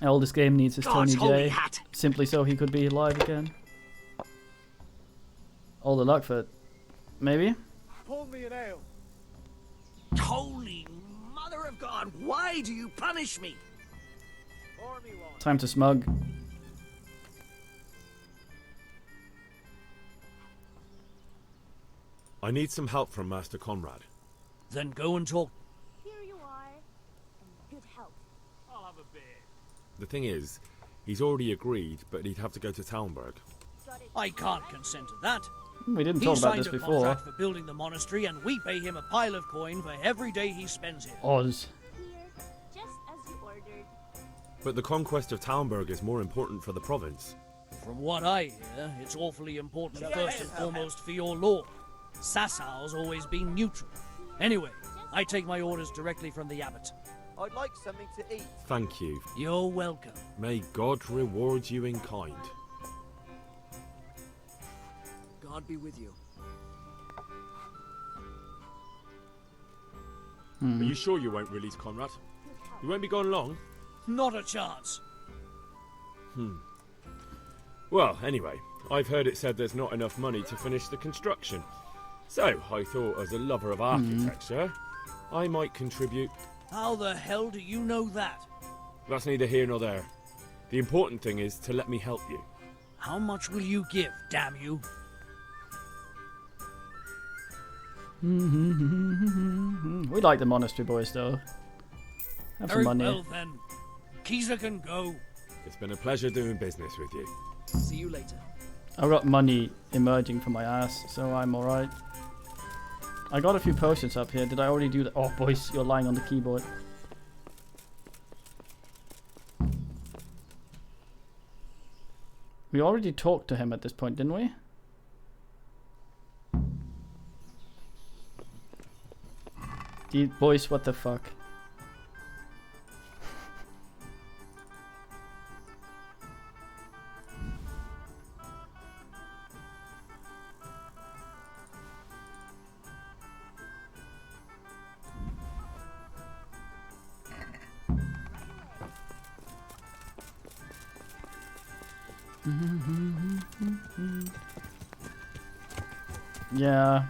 All this game needs is Tony J. Simply so he could be alive again. All the luck for it. Maybe? Pour me an ale. Holy mother of God, why do you punish me? Pour me one. Time to smug. I need some help from Master Conrad. Then go and talk. Here you are, and good health. I'll have a beer. The thing is, he's already agreed, but he'd have to go to Talmberg. I can't consent to that. We didn't He talk about signed this a before. contract for building the monastery, and we pay him a pile of coin for every day he spends here. Oz. Just as you ordered. But the conquest of Talmberg is more important for the province. From what I hear, it's awfully important first and foremost for your lord. Sassau's always been neutral. Anyway, I take my orders directly from the abbot. I'd like something to eat. Thank you. You're welcome. May God reward you in kind. God be with you. Are you sure you won't release Conrad? You won't be gone long? Not a chance. Well, anyway, I've heard it said there's not enough money to finish the construction. So, I thought as a lover of architecture, I might contribute. How the hell do you know that? That's neither here nor there. The important thing is to let me help you. How much will you give, damn you? We like the monastery boys though. Have some Very money. well then. Kisa can go. It's been a pleasure doing business with you. See you later. I got money emerging from my ass, so I'm alright. I got a few potions up here. Did I already do that? Oh, boys, you're lying on the keyboard. We already talked to him at this point, didn't we? Boys, what the fuck? Yeah,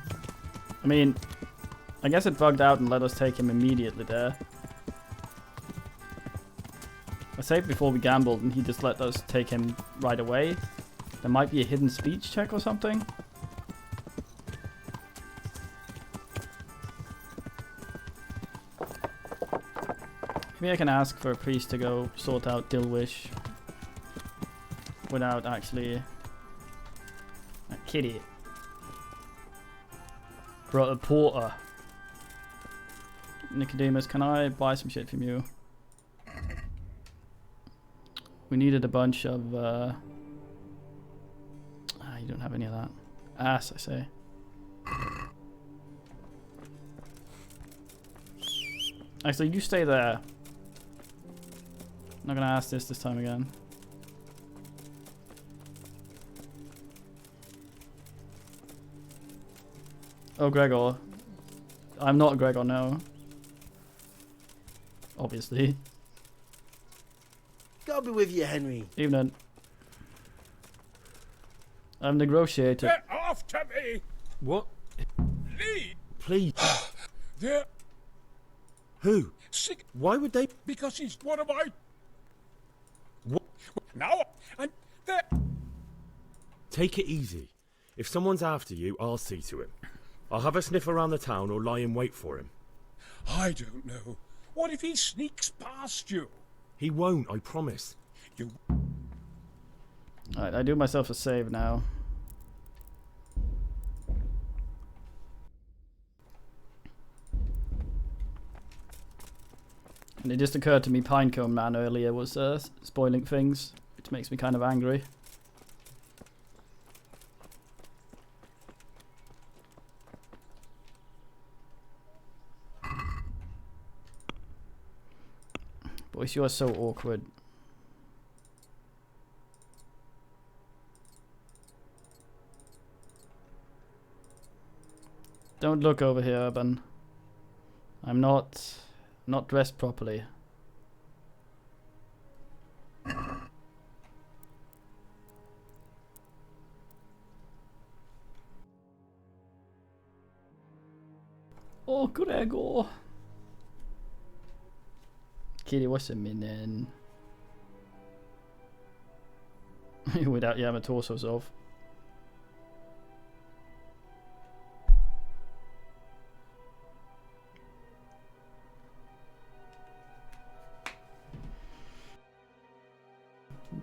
I mean, I guess it bugged out and let us take him immediately there. I saved before we gambled and he just let us take him right away. There might be a hidden speech check or something. Maybe I can ask for a priest to go sort out Dilwish without actually... a kitty. Brother Porter. Nicodemus, can I buy some shit from you? We needed a bunch of... you don't have any of that. Ass, I say. Actually, you stay there. I'm not gonna ask this time again. Oh, Gregor. I'm not Gregor, no. Obviously. God be with you, Henry. Evening. I've negotiated. Get after me! What? Leave! Please. They're Who? sick Why would they... because he's one of my... What? Now, and they're... Take it easy. If someone's after you, I'll see to him. I'll have a sniff around the town or lie in wait for him. I don't know. What if he sneaks past you? He won't, I promise. You... Alright, I do myself a save now. And it just occurred to me Pinecone Man earlier was spoiling things, which makes me kind of angry. Boys, you are so awkward. Don't look over here, Urban. I'm not dressed properly. Oh, Gregor. Kitty, what's a minute? Without Yamatorso's off.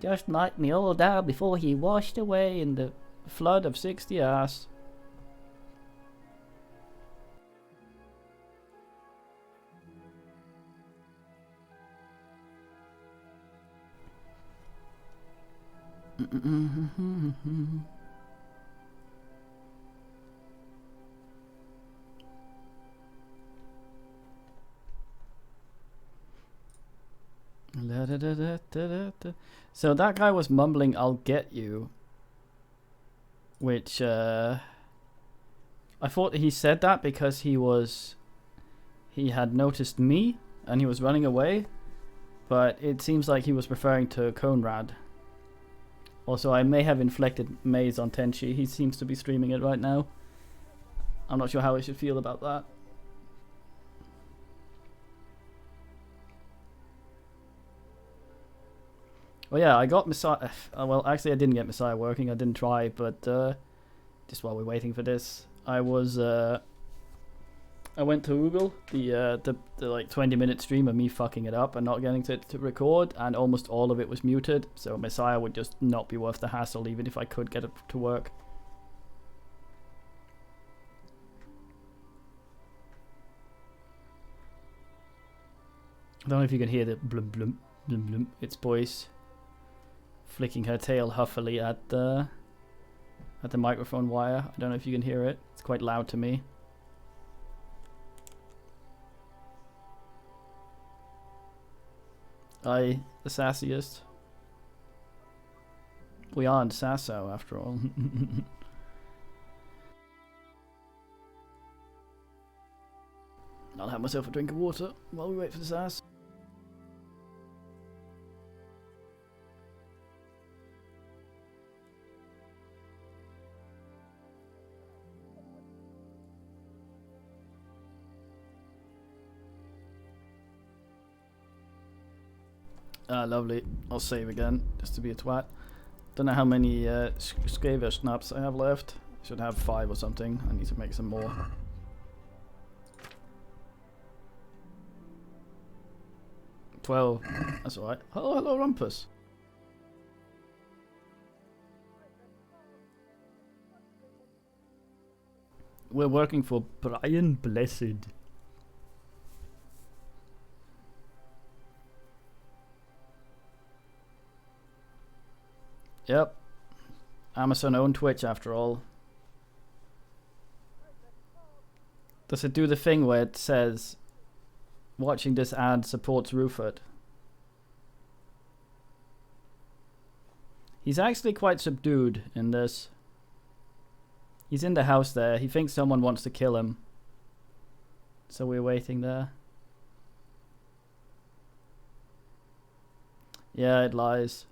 Just like the old dad before he washed away in the flood of 60 years. So that guy was mumbling, "I'll get you," which I thought he said that because he had noticed me and he was running away, but it seems like he was referring to Conrad. Also, I may have inflected Maze on Tenchi. He seems to be streaming it right now. I'm not sure how I should feel about that. Well, yeah, I got Messiah. Well, actually, I didn't get Messiah working. I didn't try, but just while we're waiting for this, I went to Google the like 20-minute stream of me fucking it up and not getting to record, and almost all of it was muted. So Messiah would just not be worth the hassle, even if I could get it to work. I don't know if you can hear the blum blum blum blum. It's Boyce flicking her tail huffily at the microphone wire. I don't know if you can hear it. It's quite loud to me. The sassiest. We aren't Sasso after all. I'll have myself a drink of water while we wait for the sass. Lovely. I'll save again, just to be a twat. Don't know how many Skaver snaps I have left. Should have 5 or something. I need to make some more. $12. That's alright. Oh, hello, Rumpus. We're working for Brian Blessed. Yep. Amazon owned Twitch after all. Does it do the thing where it says watching this ad supports Ruford? He's actually quite subdued in this. He's in the house there. He thinks someone wants to kill him. So we're waiting there. Yeah, it lies.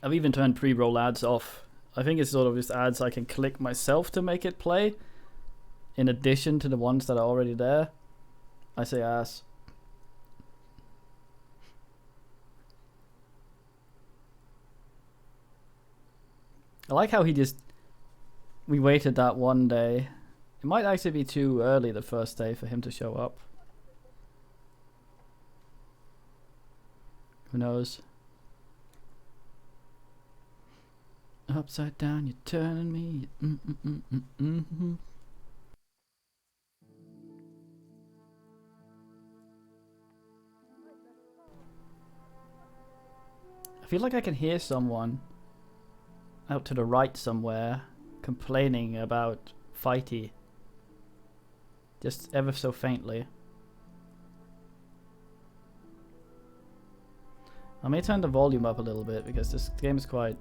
I've even turned pre-roll ads off. I think it's sort of just ads I can click myself to make it play, in addition to the ones that are already there. I say ass. I like how we waited that one day. It might actually be too early the first day for him to show up. Who knows? Upside down, you're turning me. I feel like I can hear someone out to the right somewhere complaining about Fighty. Just ever so faintly. I may turn the volume up a little bit because this game is quite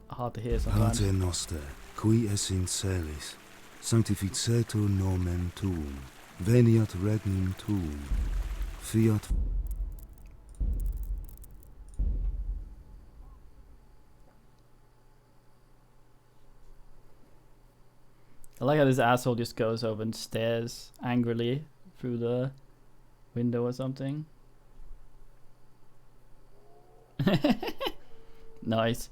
hard to hear sometimes. Pater noster, qui es in celis, sanctificetur nomen tuum, veniat regnum tuum, fiat... I like how this asshole just goes over and stares angrily through the window or something. Nice.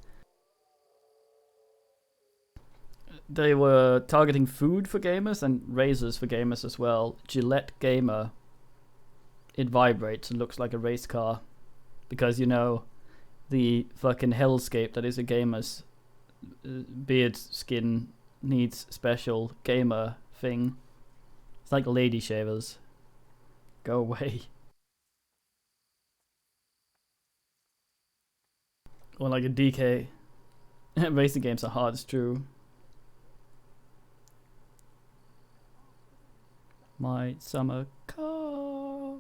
they were targeting food for gamers and razors for gamers as well. Gillette Gamer. It vibrates and looks like a race car. Because, you know, the fucking hellscape that is a gamer's beard skin needs special gamer thing. It's like lady shavers. Go away. Or like a DK. Racing games are hard, it's true. My summer car.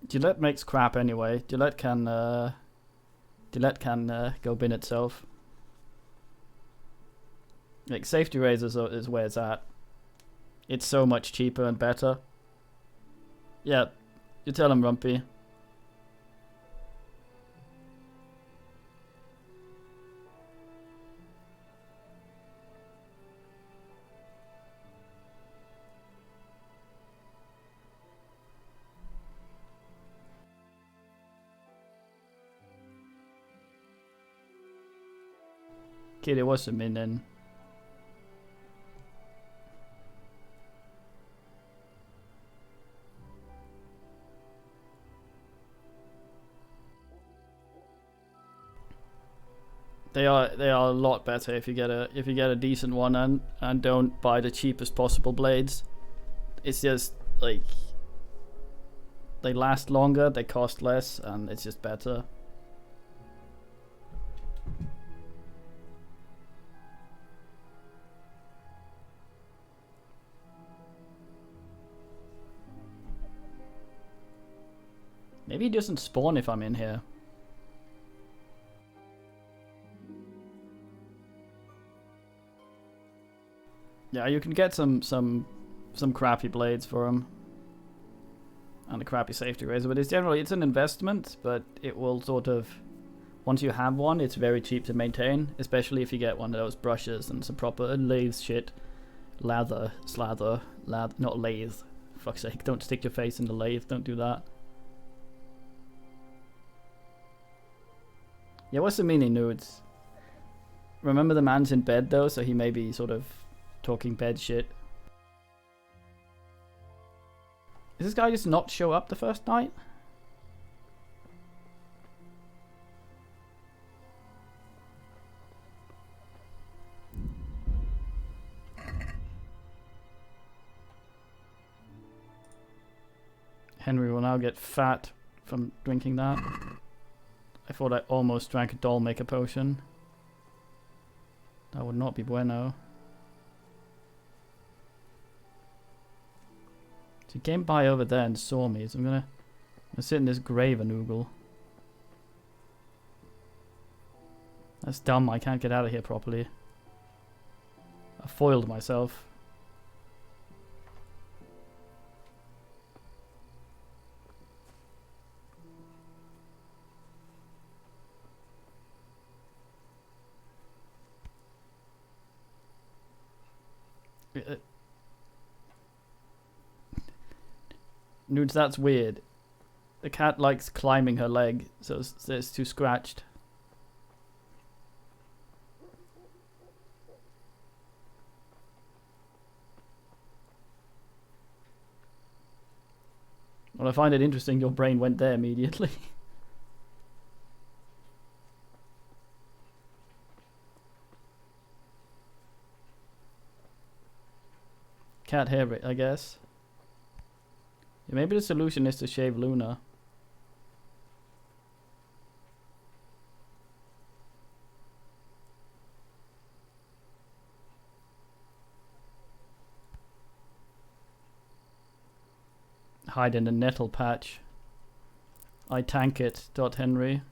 Gillette makes crap anyway. Gillette can go bin itself. Like safety razors is where it's at. It's so much cheaper and better. Yeah, you tell him, Rumpy. Kid, it was a minute. They are a lot better if you get a decent one and don't buy the cheapest possible blades. It's just like they last longer, they cost less, and it's just better. Maybe he doesn't spawn if I'm in here. Yeah, you can get some crappy blades for him. And a crappy safety razor, but it's an investment, but it will sort of, once you have one, it's very cheap to maintain, especially if you get one of those brushes and some proper lathe shit. Not lathe. For fuck's sake, don't stick your face in the lathe, don't do that. Yeah, what's the meaning, nudes? Remember the man's in bed though, so he may be sort of talking bed shit. Does this guy just not show up the first night? Henry will now get fat from drinking that. I thought I almost drank a doll maker potion. That would not be bueno. So he came by over there and saw me, so I'm gonna sit in this grave and oogle. That's dumb, I can't get out of here properly. I foiled myself. Nudes, that's weird. The cat likes climbing her leg, so it's too scratched. Well, I find it interesting your brain went there immediately. Cat hair, I guess. Yeah, maybe the solution is to shave Luna. Hide in the nettle patch. I tank it. Henry.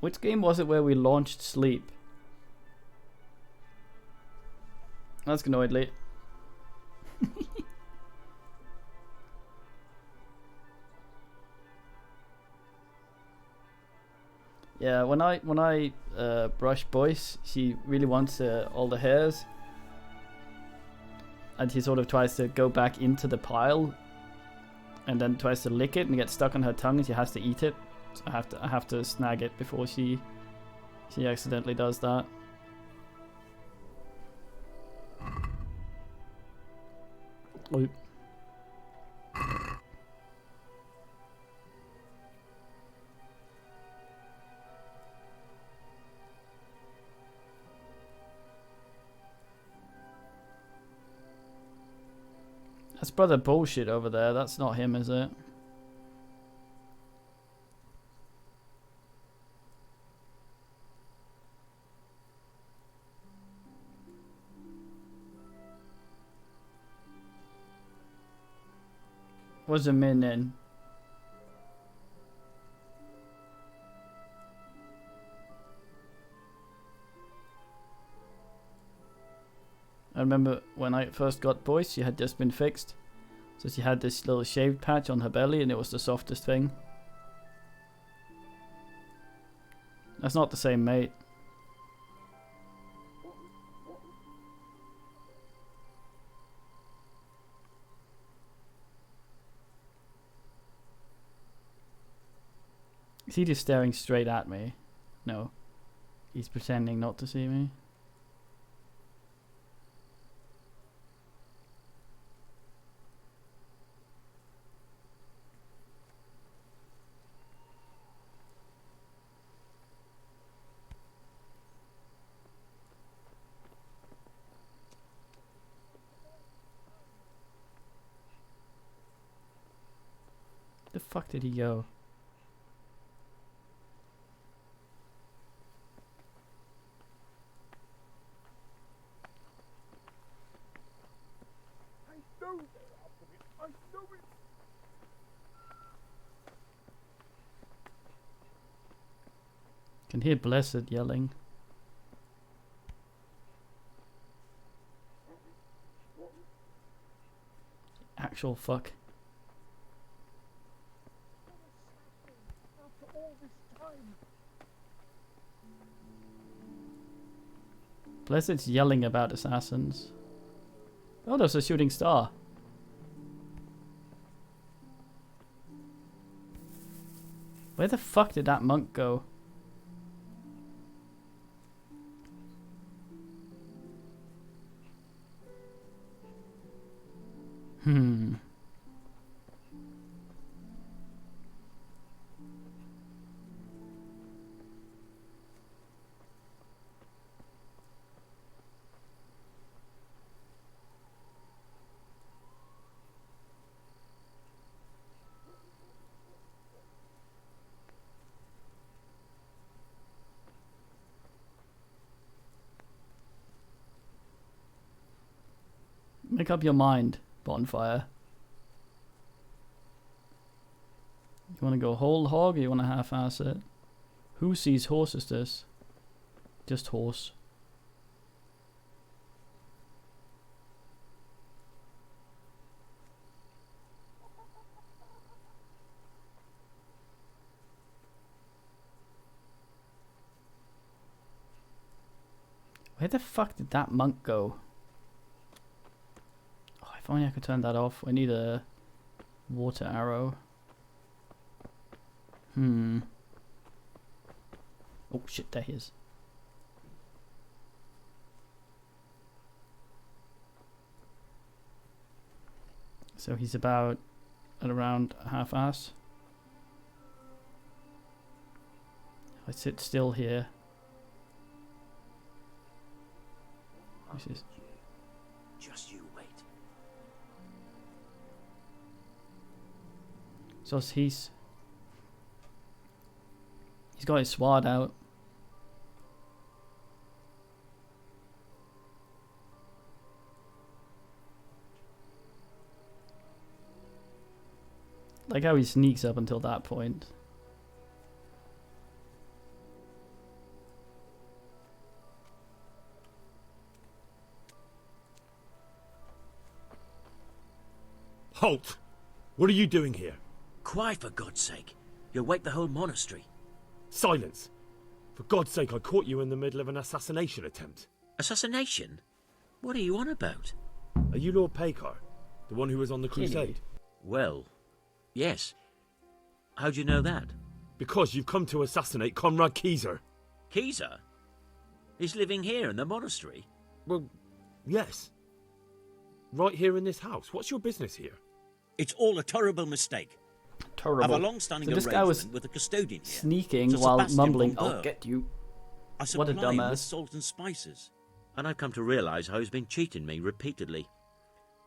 Which game was it where we launched sleep? That's Gnoidly. Yeah, when I brush Boyce, she really wants all the hairs. and he sort of tries to go back into the pile, and then tries to lick it and gets stuck on her tongue, and she has to eat it. So I have to snag it before she accidentally does that. Oop. That's brother bullshit over there. That's not him, is it? Was a min in? I remember when I first got Boyce, she had just been fixed. So she had this little shaved patch on her belly and it was the softest thing. That's not the same mate. Is he just staring straight at me? No. He's pretending not to see me. The fuck did he go? Can hear Blessed yelling. Actual fuck. Blessed's yelling about assassins. Oh, there's a shooting star. Where the fuck did that monk go? Make up your mind, Bonfire. You want to go whole hog or you want to half-ass it? Who sees horse is this? Just horse. Where the fuck did that monk go? If only I could turn that off. I need a water arrow. Oh shit, there he is. So he's about at around half-ass. I sit still here. This is... Just you wait. So he's got his sword out. Like how he sneaks up until that point. Halt! What are you doing here? Quiet, for God's sake. You'll wake the whole monastery. Silence! For God's sake, I caught you in the middle of an assassination attempt. Assassination? What are you on about? Are you Lord Pekar? The one who was on the crusade? Well, yes. How'd you know that? Because you've come to assassinate Conrad Keyser. Keyser? He's living here in the monastery? Well, yes. Right here in this house. What's your business here? It's all a terrible mistake. Terrible. I've a long-standing So this guy was arrangement with the custodian here. sneaking Sir while Sebastian mumbling, von "I'll Berg. get you." I What a supply him with dumbass. salt and spices. And I've come to realise how he's been cheating me repeatedly.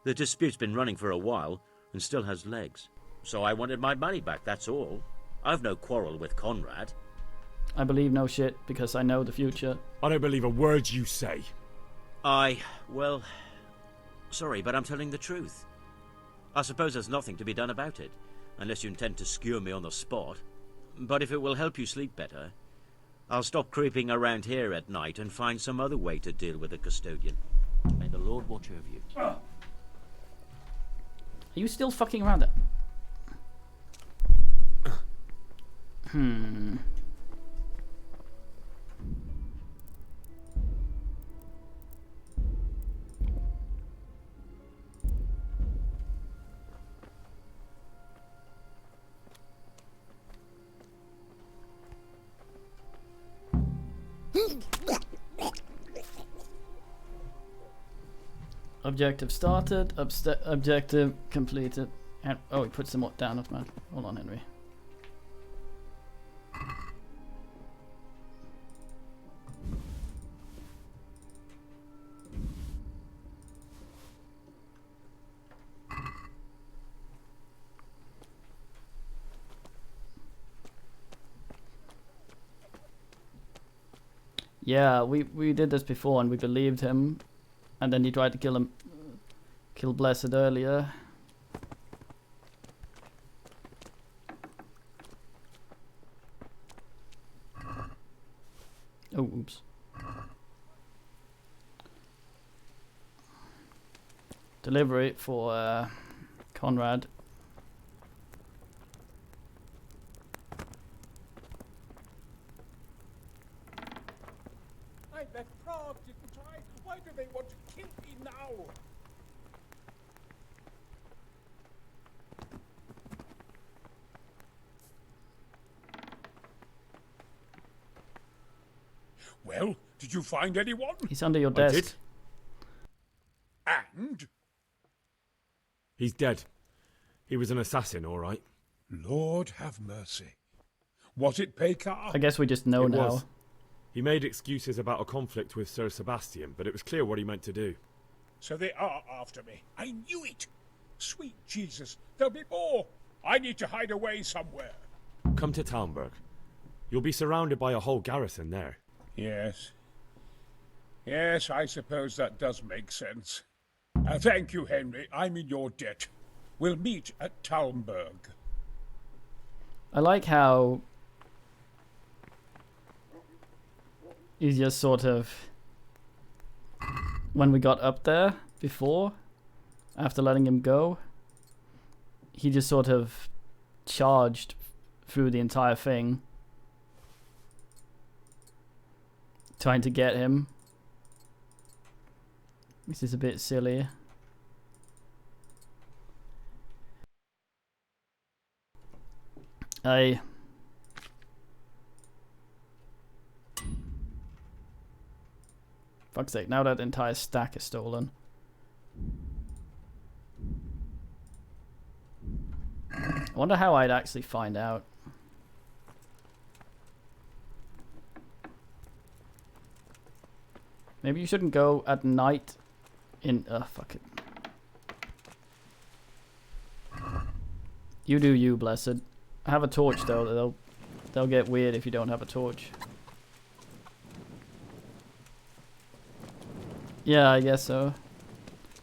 The dispute's been running for a while and still has legs. So I wanted my money back, that's all. I've no quarrel with Conrad. I believe no shit because I know the future. I don't believe a word you say. Well, sorry, but I'm telling the truth. I suppose there's nothing to be done about it, unless you intend to skewer me on the spot. But if it will help you sleep better, I'll stop creeping around here at night and find some other way to deal with the custodian. May the Lord watch over you. Are you still fucking around there? Objective started, objective completed. And oh, he put some more down of man. Hold on, Henry. Yeah, we did this before and we believed him, and then he tried to kill Blessed earlier. Oh, oops. Delivery for Conrad. I bet Prague didn't try. Why do they want to kill me now? Well, did you find anyone? He's under your desk. And? He's dead. He was an assassin, all right. Lord have mercy. Was it Pekar? I guess we just know It now. was. He made excuses about a conflict with Sir Sebastian, but it was clear what he meant to do. So they are after me. I knew it. Sweet Jesus, there'll be more. I need to hide away somewhere. Come to Talmberg. You'll be surrounded by a whole garrison there. Yes. Yes, I suppose that does make sense. Thank you, Henry. I'm in your debt. We'll meet at Talmberg. I like how he's just sort of, when we got up there before, after letting him go, he just sort of charged through the entire thing, trying to get him. This is a bit silly. Fuck's sake, now that entire stack is stolen. I wonder how I'd actually find out. Maybe you shouldn't go at night in... fuck it. You do you, Blessed. I have a torch though, they'll get weird if you don't have a torch. Yeah, I guess so.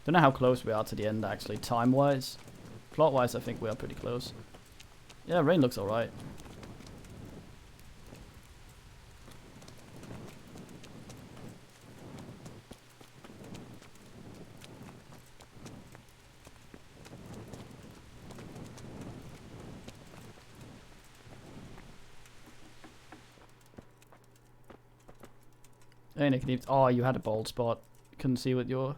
Don't know how close we are to the end actually, time-wise. Plot-wise, I think we are pretty close. Yeah, rain looks alright. Hey, Nick, oh, you had a bold spot. Couldn't see with your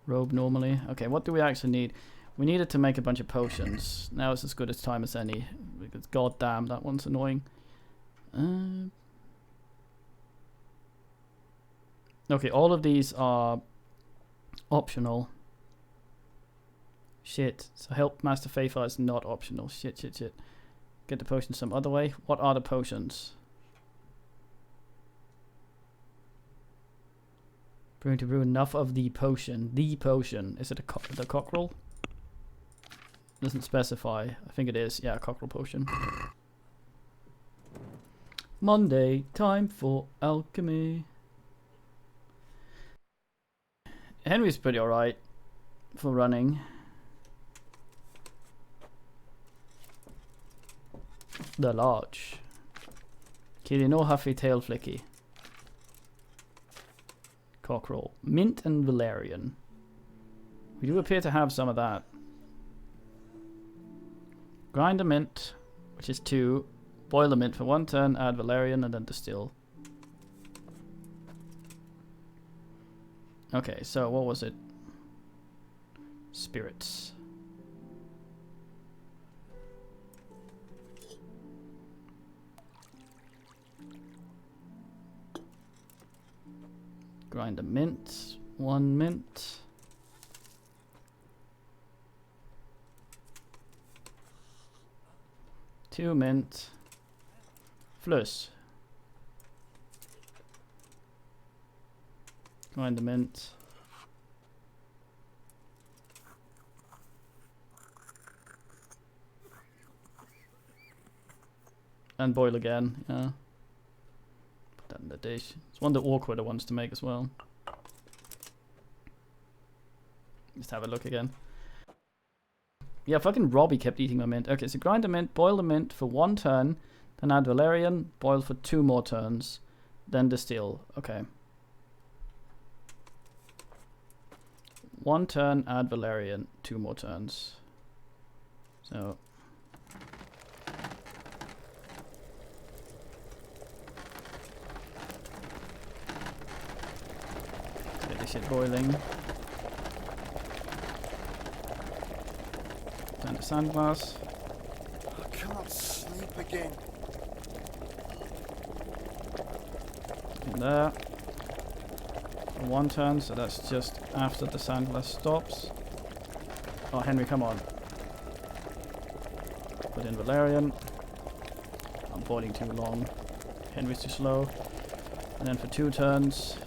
robe normally. Okay, what do we actually need? We needed to make a bunch of potions. Now it's as good a time as any. Because goddamn, that one's annoying. Okay, all of these are optional. Shit. So help Master Faithful is not optional. Shit. Get the potions some other way. What are the potions? Brewing to brew enough of the potion. The potion. Is it the cockerel? Doesn't specify. I think it is. Yeah, cockerel potion. Monday, time for alchemy. Henry's pretty alright for running. The large. Kitty, no huffy tail flicky. Cockerel. Mint and valerian. We do appear to have some of that. Grind a mint, which is 2. Boil a mint for 1 turn, add valerian, and then distill. Okay, so what was it? Spirits. Grind a mint. 1 mint. Two mint. Fluss. Grind the mint. And boil again, yeah. Put that in the dish. It's one of the awkwarder ones to make as well. Just have a look again. Yeah, fucking Robbie kept eating my mint. Okay, so grind the mint, boil the mint for 1 turn, then add valerian, boil for 2 more turns, then distill. Okay. 1 turn, add valerian, 2 more turns. So. Get this shit boiling. Turn to sandglass. I cannot sleep again. In there. 1 turn, so that's just after the sandglass stops. Oh, Henry, come on. Put in valerian. I'm boiling too long. Henry's too slow. And then for 2 turns.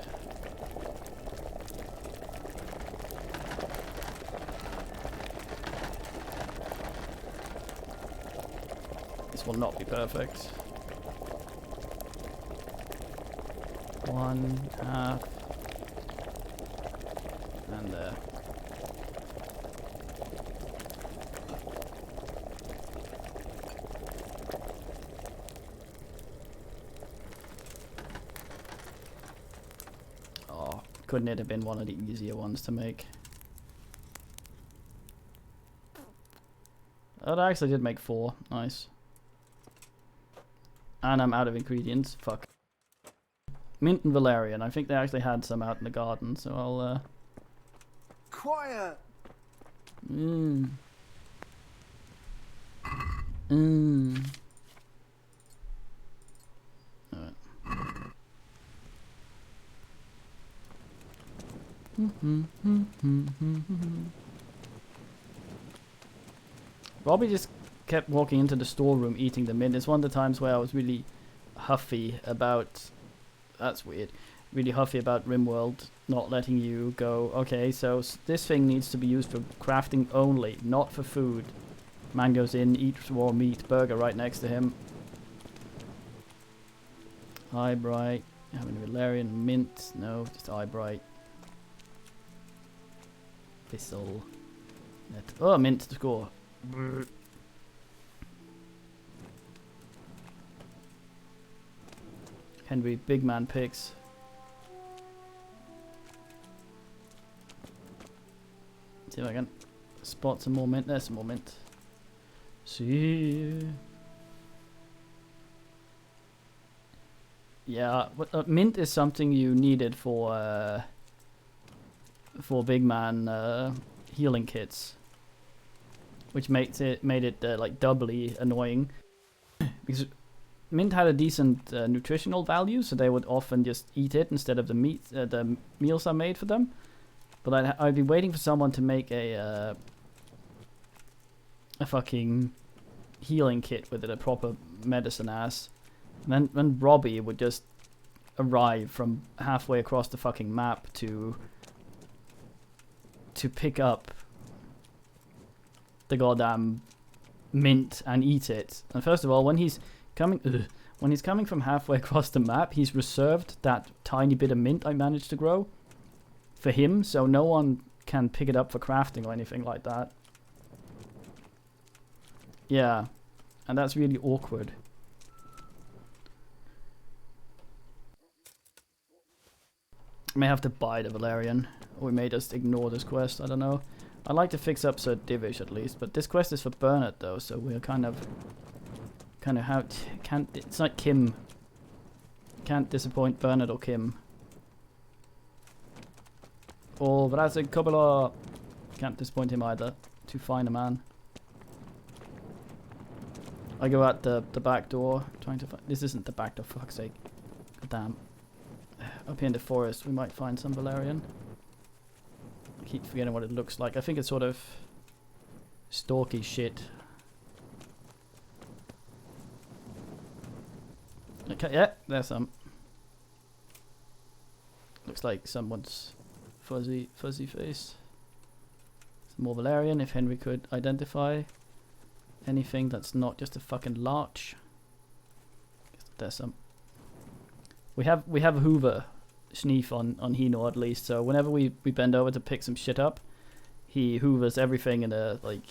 This will not be perfect. 1/2. And there. Oh, couldn't it have been one of the easier ones to make? Oh, I actually did make 4. Nice. And I'm out of ingredients. Fuck. Mint and valerian. I think they actually had some out in the garden, so I'll Quiet! Alright. Robbie just kept walking into the storeroom eating the mint. It's one of the times where I was really huffy about... That's weird. Really huffy about RimWorld not letting you go, okay, so this thing needs to be used for crafting only, not for food. Man goes in, eats raw meat, burger right next to him. Eyebright. Having valerian, mint, no, just eyebright. Thistle. Oh, mint to score. Brr. Henry, big man picks. See if I can spot some more mint. There's some more mint. See. Yeah, mint is something you needed for for big man healing kits, which made it like doubly annoying because mint had a decent nutritional value, so they would often just eat it instead of the meals I made for them. But I'd be waiting for someone to make a fucking healing kit with it, a proper medicine ass. And then Robbie would just arrive from halfway across the fucking map to pick up the goddamn mint and eat it. And first of all, when he's coming from halfway across the map, he's reserved that tiny bit of mint I managed to grow for him, so no one can pick it up for crafting or anything like that. Yeah, and that's really awkward. I may have to buy the Valerian, or we may just ignore this quest, I don't know. I'd like to fix up Sir Divish at least, but this quest is for Bernard though, so we're kind of it's like Kim. Can't disappoint Bernard or Kim. Or Vrasig Kobala. Can't disappoint him either. Too fine a man. I go out the back door, trying to find... This isn't the back door, for fuck's sake. God damn. Up here in the forest, we might find some Valerian. I keep forgetting what it looks like. I think it's sort of... stalky shit. Okay, yeah, there's some. Looks like someone's fuzzy face. Some more Valerian, if Henry could identify anything that's not just a fucking larch. There's some. We have Hoover Sneef on Hino at least, so whenever we bend over to pick some shit up, he hoovers everything in a like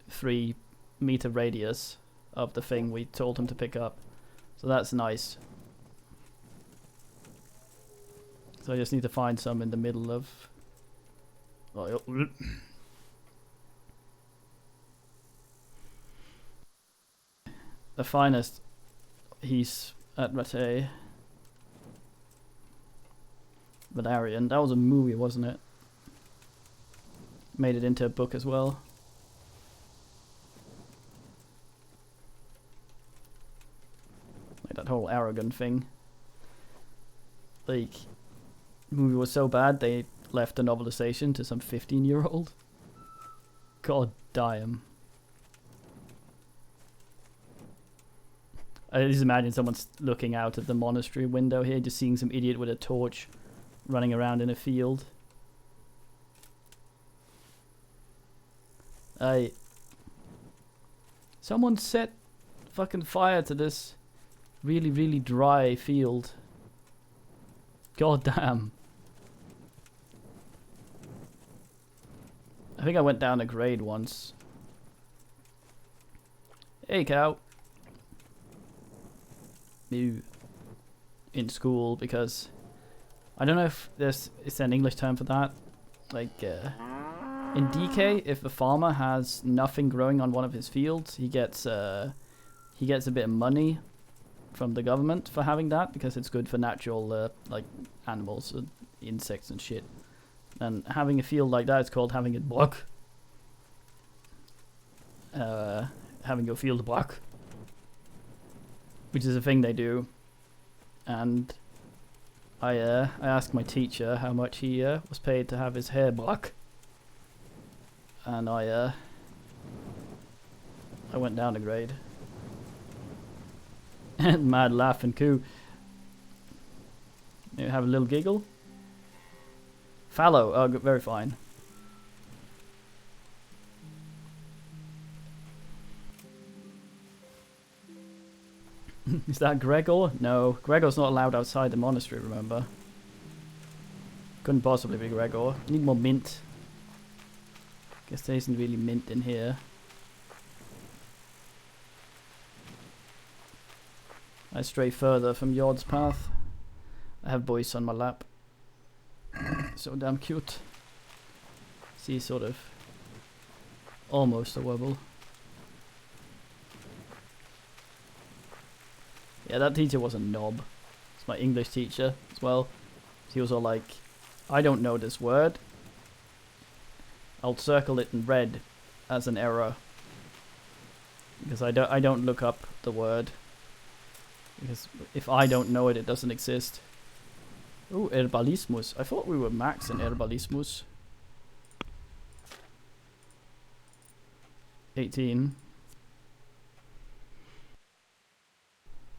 3 meter radius of the thing we told him to pick up. So that's nice. So I just need to find some in the middle of... The finest he's at Rattay. Valerian. That was a movie, wasn't it? Made it into a book as well. Like that whole Aragon thing. Like, the movie was so bad they left the novelization to some 15-year-old. God damn. I just imagine someone's looking out at the monastery window here, just seeing some idiot with a torch running around in a field. Someone set fucking fire to this really, really dry field. God damn. I think I went down a grade once. Hey, cow. Moo. In school, because I don't know if it's an English term for that. Like, in DK, if a farmer has nothing growing on one of his fields, he gets a bit of money from the government for having that, because it's good for natural like animals and insects and shit. And having a field like that is called having it block. Having your field block, which is a thing they do. And I asked my teacher how much he was paid to have his hair block, and I went down a grade. And mad laugh and coo. You have a little giggle. Fallow, oh, very fine. Is that Gregor? No, Gregor's not allowed outside the monastery, remember? Couldn't possibly be Gregor. Need more mint. Guess there isn't really mint in here. I stray further from Yord's path. I have Boyce on my lap. So damn cute. See, sort of almost a wobble. Yeah, that teacher was a knob. It's my English teacher as well. He was all like, I don't know this word. I'll circle it in red as an error. Because I don't look up the word. Because if I don't know it, it doesn't exist. Oh, Herbalismus. I thought we were max in Herbalismus. 18.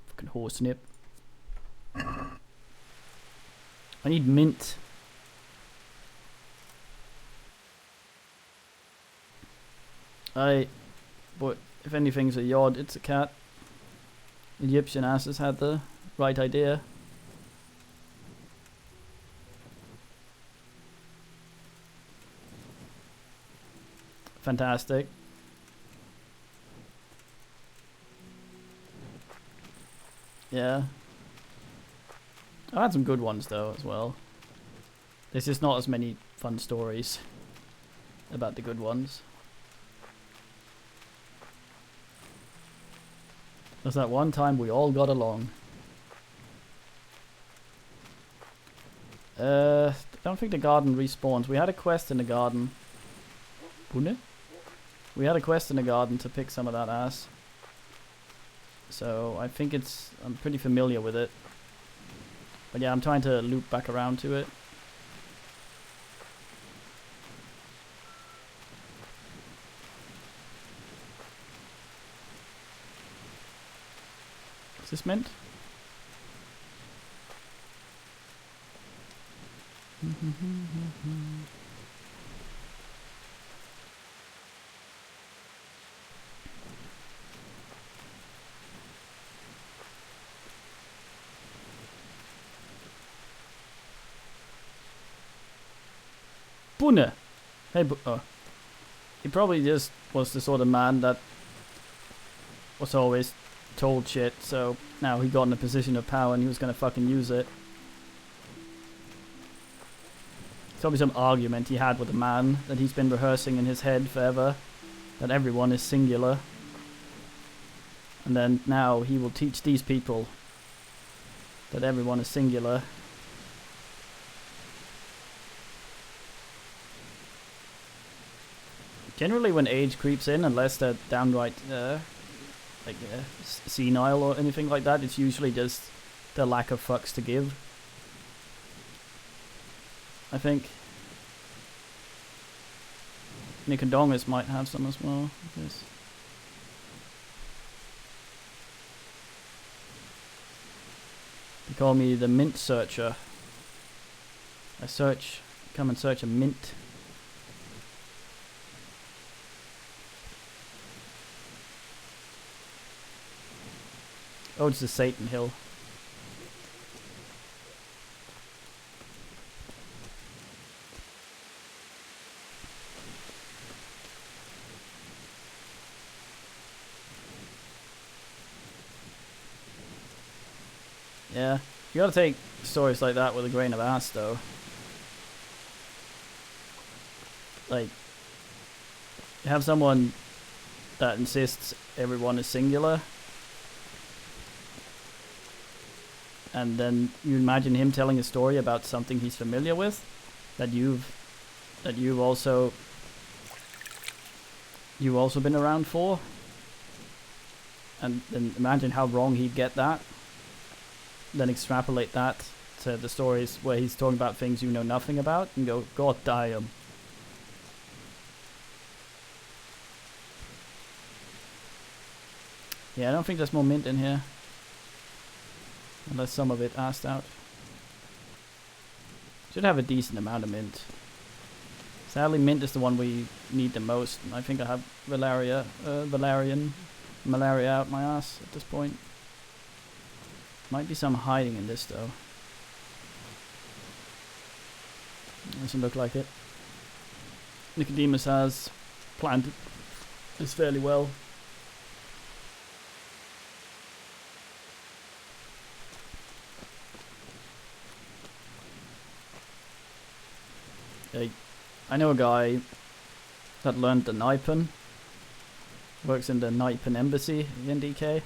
Fucking horsnip. I need mint. But if anything's a yod, it's a cat. Egyptian asses had the right idea. Fantastic. Yeah. I had some good ones though as well. There's just not as many fun stories about the good ones. There's that one time we all got along. I don't think the garden respawns. We had a quest in the garden. Bune? We had a quest in the garden to pick some of that ass. So I think I'm pretty familiar with it. But yeah, I'm trying to loop back around to it. Is this mint? Bune! Hey, oh. He probably just was the sort of man that was always told shit, so now he got in a position of power and he was gonna fucking use it. It's probably some argument he had with a man that he's been rehearsing in his head forever, that everyone is singular. And then now he will teach these people that everyone is singular. Generally when age creeps in, unless they're downright senile or anything like that, it's usually just the lack of fucks to give. I think Nicodongus might have some as well. Yes. They call me the mint searcher. Come and search a mint. Oh, it's the Satan Hill. Yeah, you gotta take stories like that with a grain of ass, though. Like, you have someone that insists everyone is singular, and then you imagine him telling a story about something he's familiar with, that you've also been around for, and then imagine how wrong he'd get that. Then extrapolate that to the stories where he's talking about things you know nothing about, and go, God damn. Yeah, I don't think there's more mint in here. Unless some of it asked out. Should have a decent amount of mint. Sadly, mint is the one we need the most. And I think I have malaria out my ass at this point. Might be some hiding in this though. Doesn't look like it. Nicodemus has planned this fairly well. I know a guy that learned the Naipan. Works in the Naipan embassy in DK.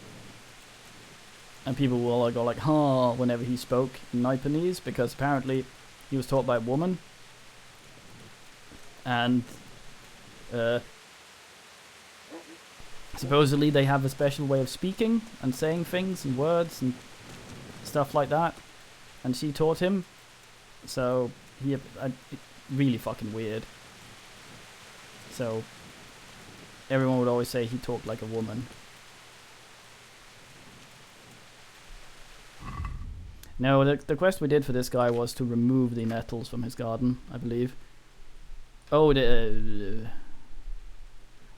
And people will all go like, huh, whenever he spoke in Naipanese, because apparently he was taught by a woman. And Supposedly they have a special way of speaking and saying things and words and stuff like that, and she taught him. So he really fucking weird. So everyone would always say he talked like a woman. No, the quest we did for this guy was to remove the nettles from his garden, I believe. Oh,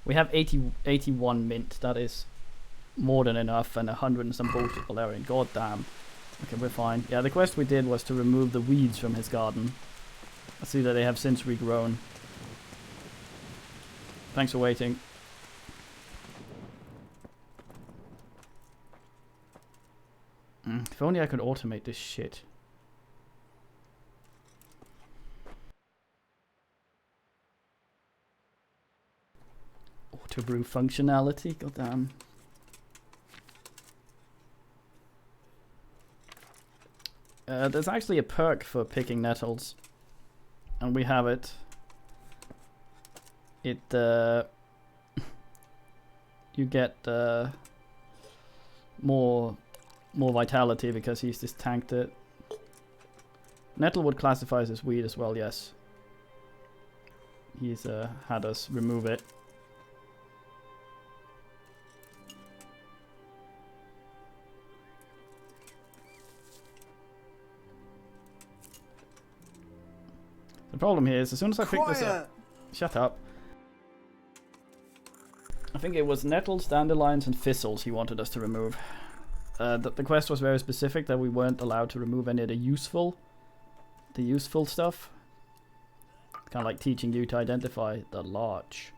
we have 81 mint. That is more than enough, and 100 and some bullshit Valerian. God damn. Okay, we're fine. Yeah, the quest we did was to remove the weeds from his garden. I see that they have since regrown. Thanks for waiting. If only I could automate this shit. Auto brew functionality, goddamn. There's actually a perk for picking nettles, and we have it. It you get more vitality because he's just tanked it. Nettlewood classifies as weed as well, yes. He's had us remove it. The problem here is as soon as I pick this up... Shut up. I think it was nettles, dandelions and thistles he wanted us to remove. The quest was very specific that we weren't allowed to remove any of the useful stuff. Kind of like teaching you to identify the larch.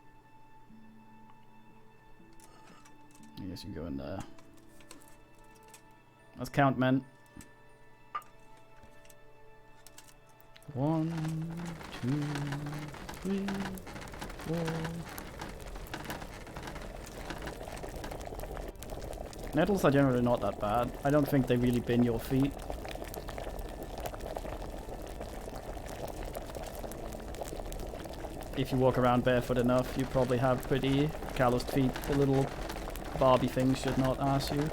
I guess you go in there. Let's count, men. 1, 2, 3, 4. Nettles are generally not that bad. I don't think they really bin your feet. If you walk around barefoot enough, you probably have pretty calloused feet. The little Barbie things should not ask you.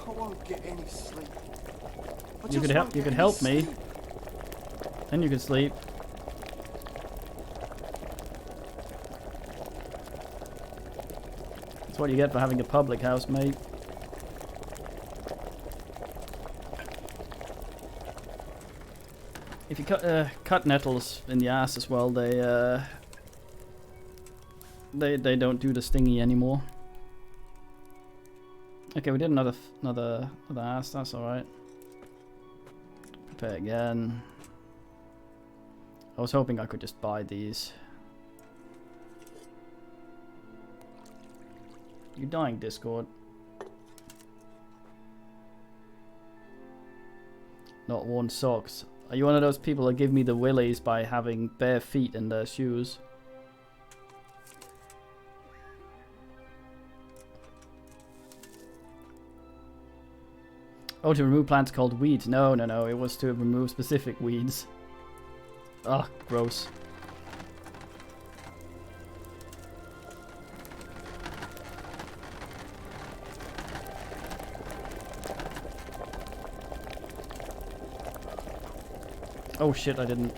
I won't get any sleep. You could help me. Then you could sleep. That's what you get for having a public house, mate. If you cut nettles in the ass as well, they don't do the stingy anymore. Okay, we did another ass. That's all right. Prepare again. I was hoping I could just buy these. You dying, Discord? Not worn socks. Are you one of those people that give me the willies by having bare feet in their shoes? Oh, to remove plants called weeds. No, it was to remove specific weeds. Ugh, gross. Oh shit, I didn't.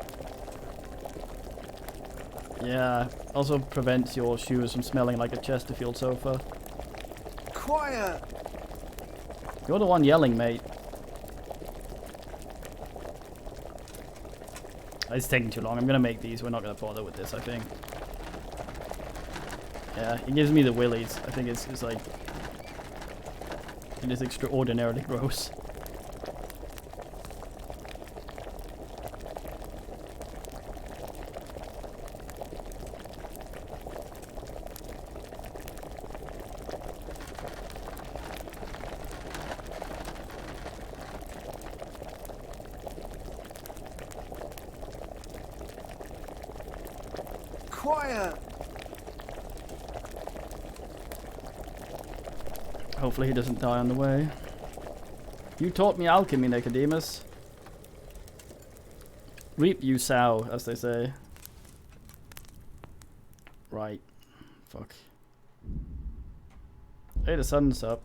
Yeah, also prevents your shoes from smelling like a Chesterfield sofa. Quiet! You're the one yelling, mate. It's taking too long. I'm gonna make these. We're not gonna bother with this, I think. Yeah, it gives me the willies. I think it's like... It is extraordinarily gross. Quiet! Hopefully he doesn't die on the way. You taught me alchemy, Nicodemus. Reap you sow, as they say. Right. Fuck. Hey, the sun's up.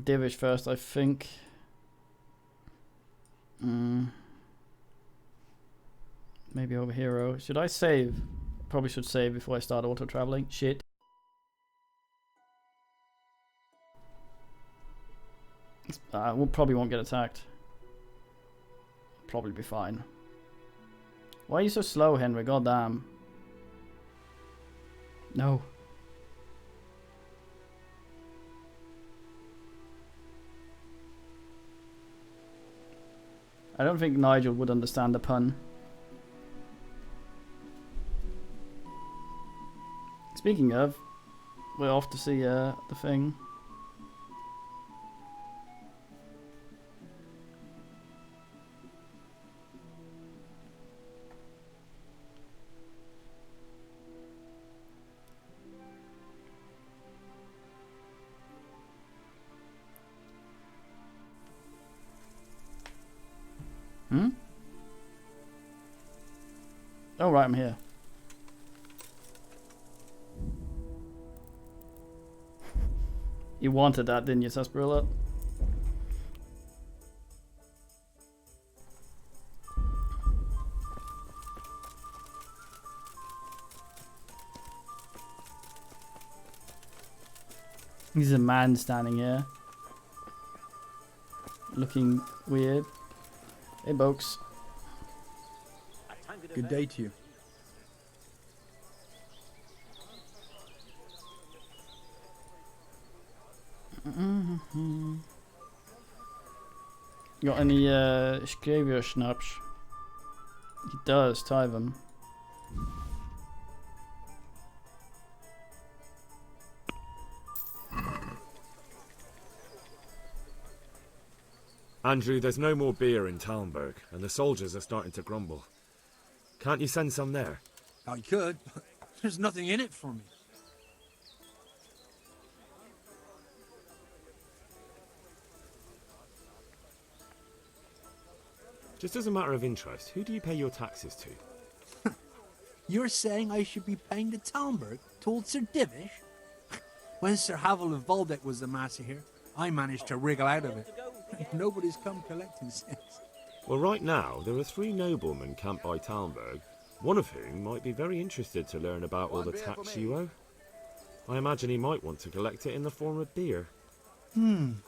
Divish first, I think. Maybe over hero. Should I save? Probably should save before I start auto traveling. Shit. We probably won't get attacked. Probably be fine. Why are you so slow, Henry? Goddamn. No. I don't think Nigel would understand the pun. Speaking of, we're off to see the thing. Oh right, I'm here. You wanted that, didn't you, Sarsaparilla? There's a man standing here. Looking weird. Hey, Bokes. Good day to you. Got any Scravier snaps? He does, Tyvum. Andrew, there's no more beer in Talmberg, and the soldiers are starting to grumble. Can't you send some there? I could, but there's nothing in it for me. Just as a matter of interest, who do you pay your taxes to? You're saying I should be paying to Talmberg, told Sir Divish? When Sir Havel of Waldeck was the master here, I managed to wriggle out of it. Nobody's come collecting since. Well, right now, there are 3 noblemen camped by Talmberg, one of whom might be very interested to learn about all the tax you owe. I imagine he might want to collect it in the form of beer. When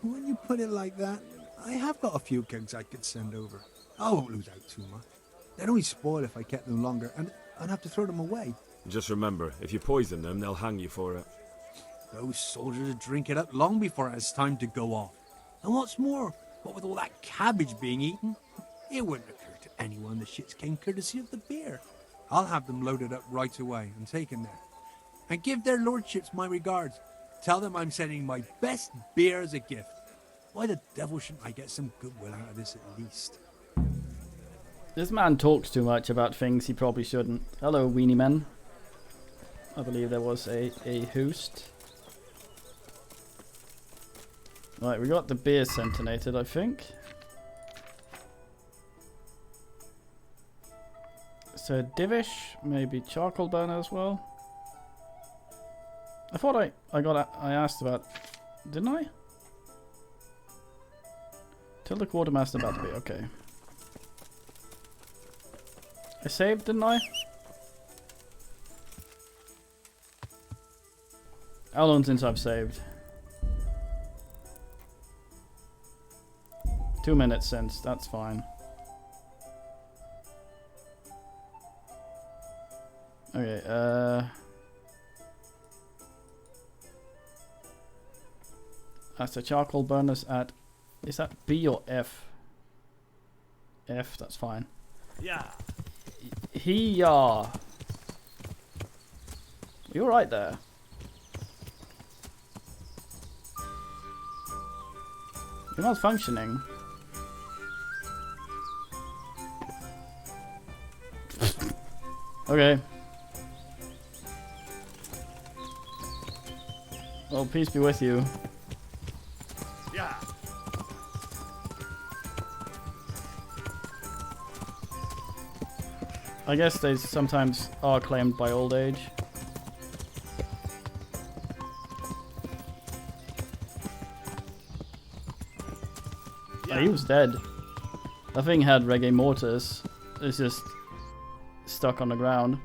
you put it like that, I have got a few kegs I could send over. I won't lose out too much. They'd only spoil if I kept them longer, and I'd have to throw them away. Just remember, if you poison them, they'll hang you for it. Those soldiers would drink it up long before it's time to go off. And what's more, what with all that cabbage being eaten, it wouldn't occur to anyone the shits came courtesy of the beer. I'll have them loaded up right away and taken there. And give their lordships my regards. Tell them I'm sending my best beer as a gift. Why the devil shouldn't I get some goodwill out of this at least? This man talks too much about things he probably shouldn't. Hello, weenie man. I believe there was a host. Right, we got the beer centenated, I think. So Divish, maybe charcoal burner as well. I thought I asked about, didn't I? Tell the quartermaster about the beer, okay. I saved, didn't I? How long since I've saved? 2 minutes since, that's fine. Okay, that's the charcoal burners at, is that B or F? F, that's fine. Yeah. He-ya. You're right there. You're not functioning. Okay. Well, peace be with you. Yeah. I guess they sometimes are claimed by old age. Oh, he was dead. That thing had Reggae Mortis. It's just stuck on the ground.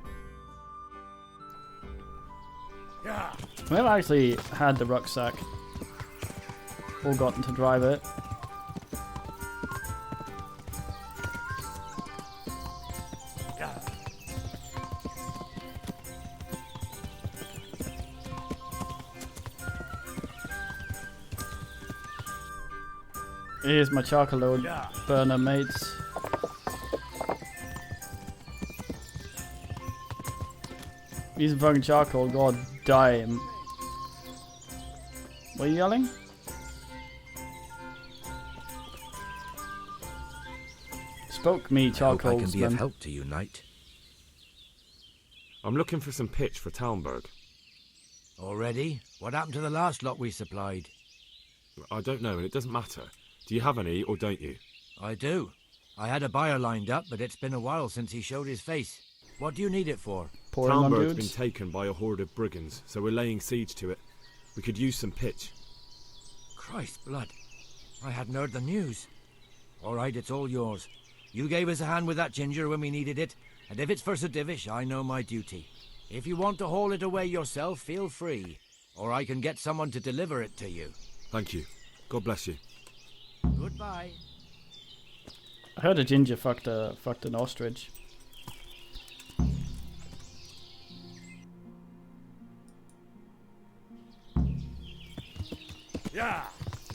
Yeah. We never actually had the rucksack or gotten to drive it. Here's my charcoal burner, mates. Use fucking charcoal, god damn. What are you yelling? Spoke me, charcoal. I can be of help to you, knight. I'm looking for some pitch for Talmberg. Already? What happened to the last lot we supplied? I don't know, and it doesn't matter. Do you have any, or don't you? I do. I had a buyer lined up, but it's been a while since he showed his face. What do you need it for? Talmberg's been taken by a horde of brigands, so we're laying siege to it. We could use some pitch. Christ blood. I hadn't heard the news. All right, it's all yours. You gave us a hand with that ginger when we needed it, and if it's for Sir Divish, I know my duty. If you want to haul it away yourself, feel free, or I can get someone to deliver it to you. Thank you. God bless you. Goodbye. I heard a ginger fucked an ostrich. Yeah.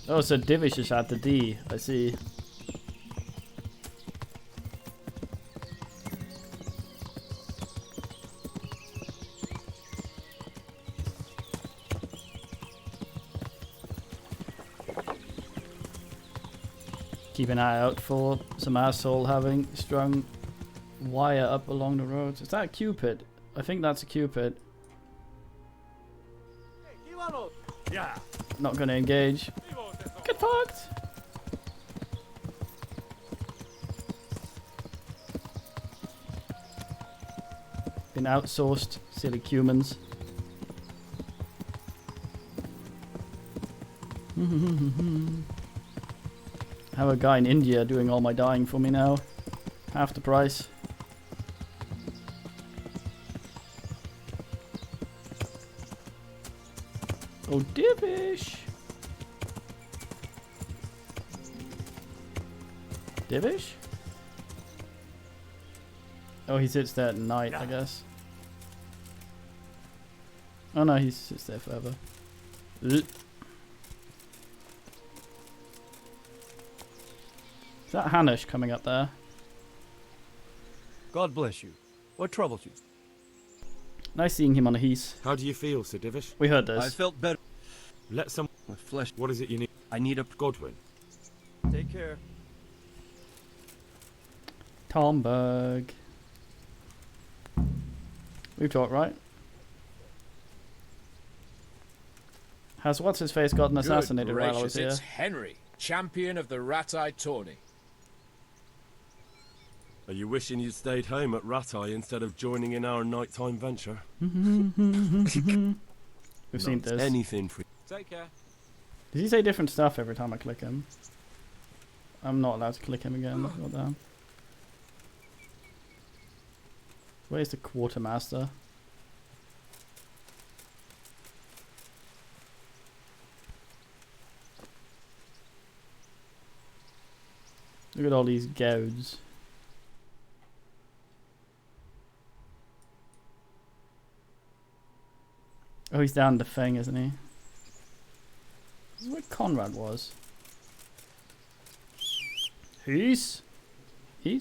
Oh, so Divish is at the D. I see. Keep an eye out for some asshole having strung wire up along the roads. Is that a Cupid? I think that's a Cupid. Yeah. Not gonna engage. Get fucked! Been outsourced, silly humans. I have a guy in India doing all my dying for me now. Half the price. Oh, Divish! Divish? Oh, he sits there at night, I guess. Oh no, he sits there forever. Ugh. Is that Hanush coming up there? God bless you. What troubles you? Nice seeing him on a heath. How do you feel, Sir Divish? We heard this. I felt better. Let some... My flesh... What is it you need? I need a... Godwin. Take care. Talmberg. We've talked, right? Has what's-his-face gotten assassinated while I was here? It's Henry, champion of the Rattay tourney. Are you wishing you'd stayed home at Rattay instead of joining in our nighttime venture? We've seen this. Anything for... Take care. Does he say different stuff every time I click him? I'm not allowed to click him again. What the hell? Where's the quartermaster? Look at all these gouds. Oh, he's down the thing, isn't he? This is where Conrad was. He's? I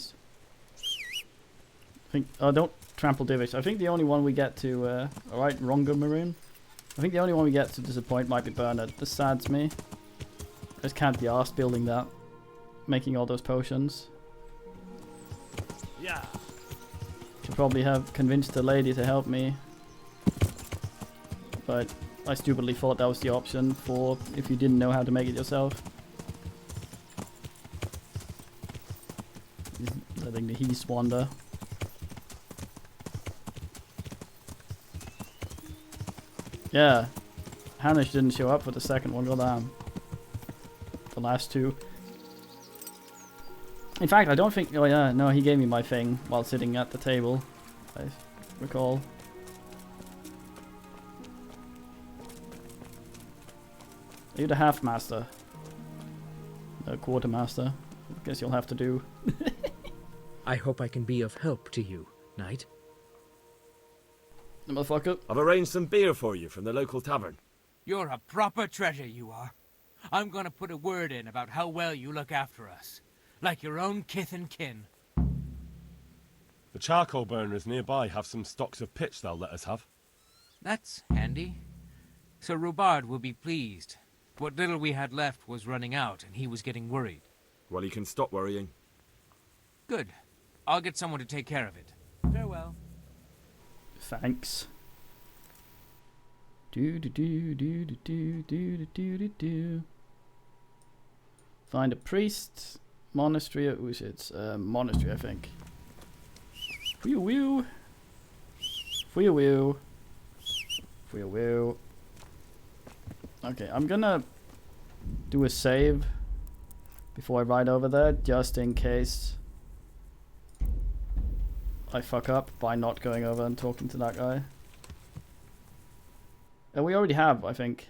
think... Oh, don't trample Divish. I think the only one we get to... Alright, Ronga Maroon. I think the only one we get to disappoint might be Bernard. This sads me. I just can't be arsed building that. Making all those potions. Yeah. Should probably have convinced the lady to help me. But I stupidly thought that was the option for if you didn't know how to make it yourself. Letting the heath wander. Yeah. Hanish didn't show up for the second one, goddamn. The last two. In fact, I don't think... Oh yeah, no, he gave me my thing while sitting at the table. I recall. Are you the half master? The quartermaster? I guess you'll have to do. I hope I can be of help to you, Knight. Motherfucker. I've arranged some beer for you from the local tavern. You're a proper treasure, you are. I'm gonna put a word in about how well you look after us. Like your own kith and kin. The charcoal burners nearby have some stocks of pitch they'll let us have. That's handy. Sir Rubard will be pleased. What little we had left was running out, and he was getting worried. Well, you can stop worrying. Good. I'll get someone to take care of it. Farewell. Thanks. Do do do do do do do do do do. Find a priest. Monastery or Ushit's? Monastery, I think. Whew whew. Whew whew. Whew whew. Okay, I'm gonna do a save before I ride over there, just in case I fuck up by not going over and talking to that guy. We already have, I think.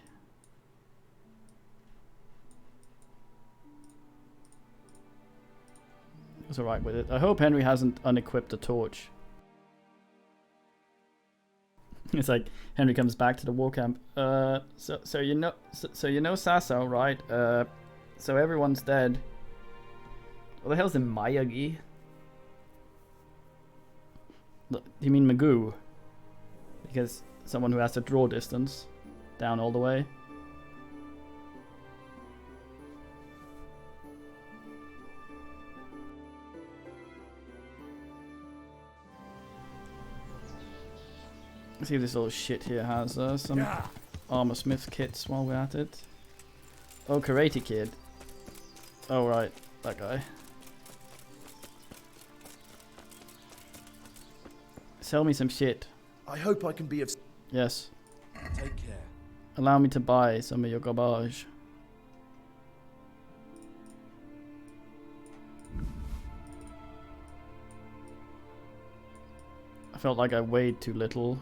I was alright with it. I hope Henry hasn't unequipped a torch. It's like Henry comes back to the war camp. So you know Sasau, right? So everyone's dead. What the hell's the Mayagi? You mean Magoo? Because someone who has to draw distance down all the way. Let's see if this little shit here has some armor smith kits while we're at it. Oh, Karate Kid. Oh right, that guy. Sell me some shit. I hope I can be of... Yes. Take care. Allow me to buy some of your garbage. I felt like I weighed too little.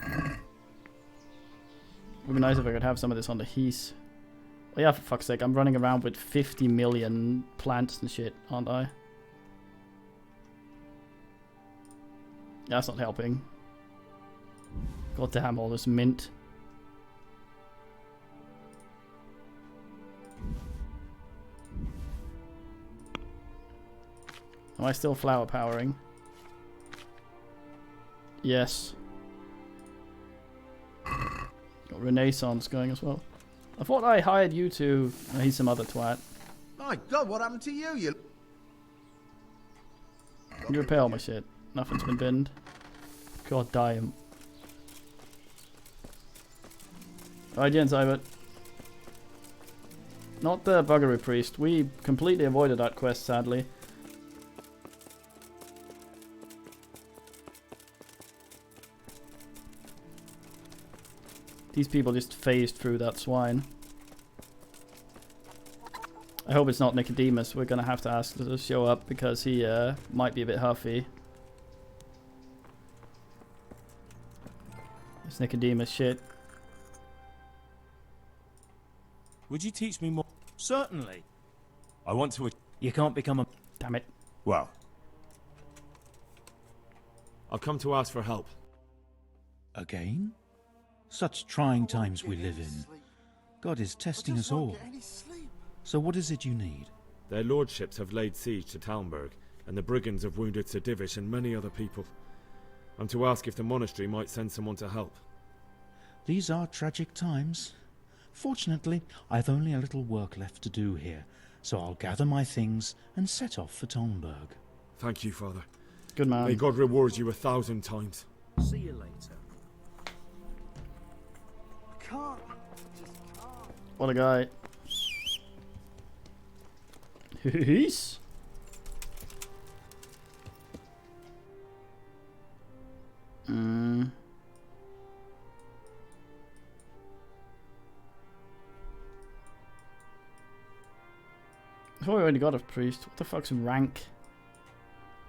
It would be nice if I could have some of this on the heath. Oh yeah, for fuck's sake, I'm running around with 50 million plants and shit, aren't I? That's not helping. God damn, all this mint. Am I still flower powering? Yes. Got Renaissance going as well. I thought I hired you to... Oh, he's some other twat. My God, what happened to you? You repair all my shit. Nothing's been binned. God damn. Alright, Jens Ibert. Not the Buggery Priest. We completely avoided that quest, sadly. These people just phased through that swine. I hope it's not Nicodemus. We're gonna have to ask to show up because he might be a bit huffy. It's Nicodemus shit. Would you teach me more? Certainly. I want to... You can't become a... Damn it. Well. I've come to ask for help. Again? Such trying times we live in. God is testing us all. So what is it you need? Their lordships have laid siege to Talmberg, and the brigands have wounded Sir Divish and many other people. I'm to ask if the monastery might send someone to help. These are tragic times. Fortunately, I've only a little work left to do here, so I'll gather my things and set off for Tolnberg. Thank you, Father. Good man. May God reward you 1,000 times. See you later. Can't. What a guy. Peace. I thought we already got a priest. What the fuck's rank?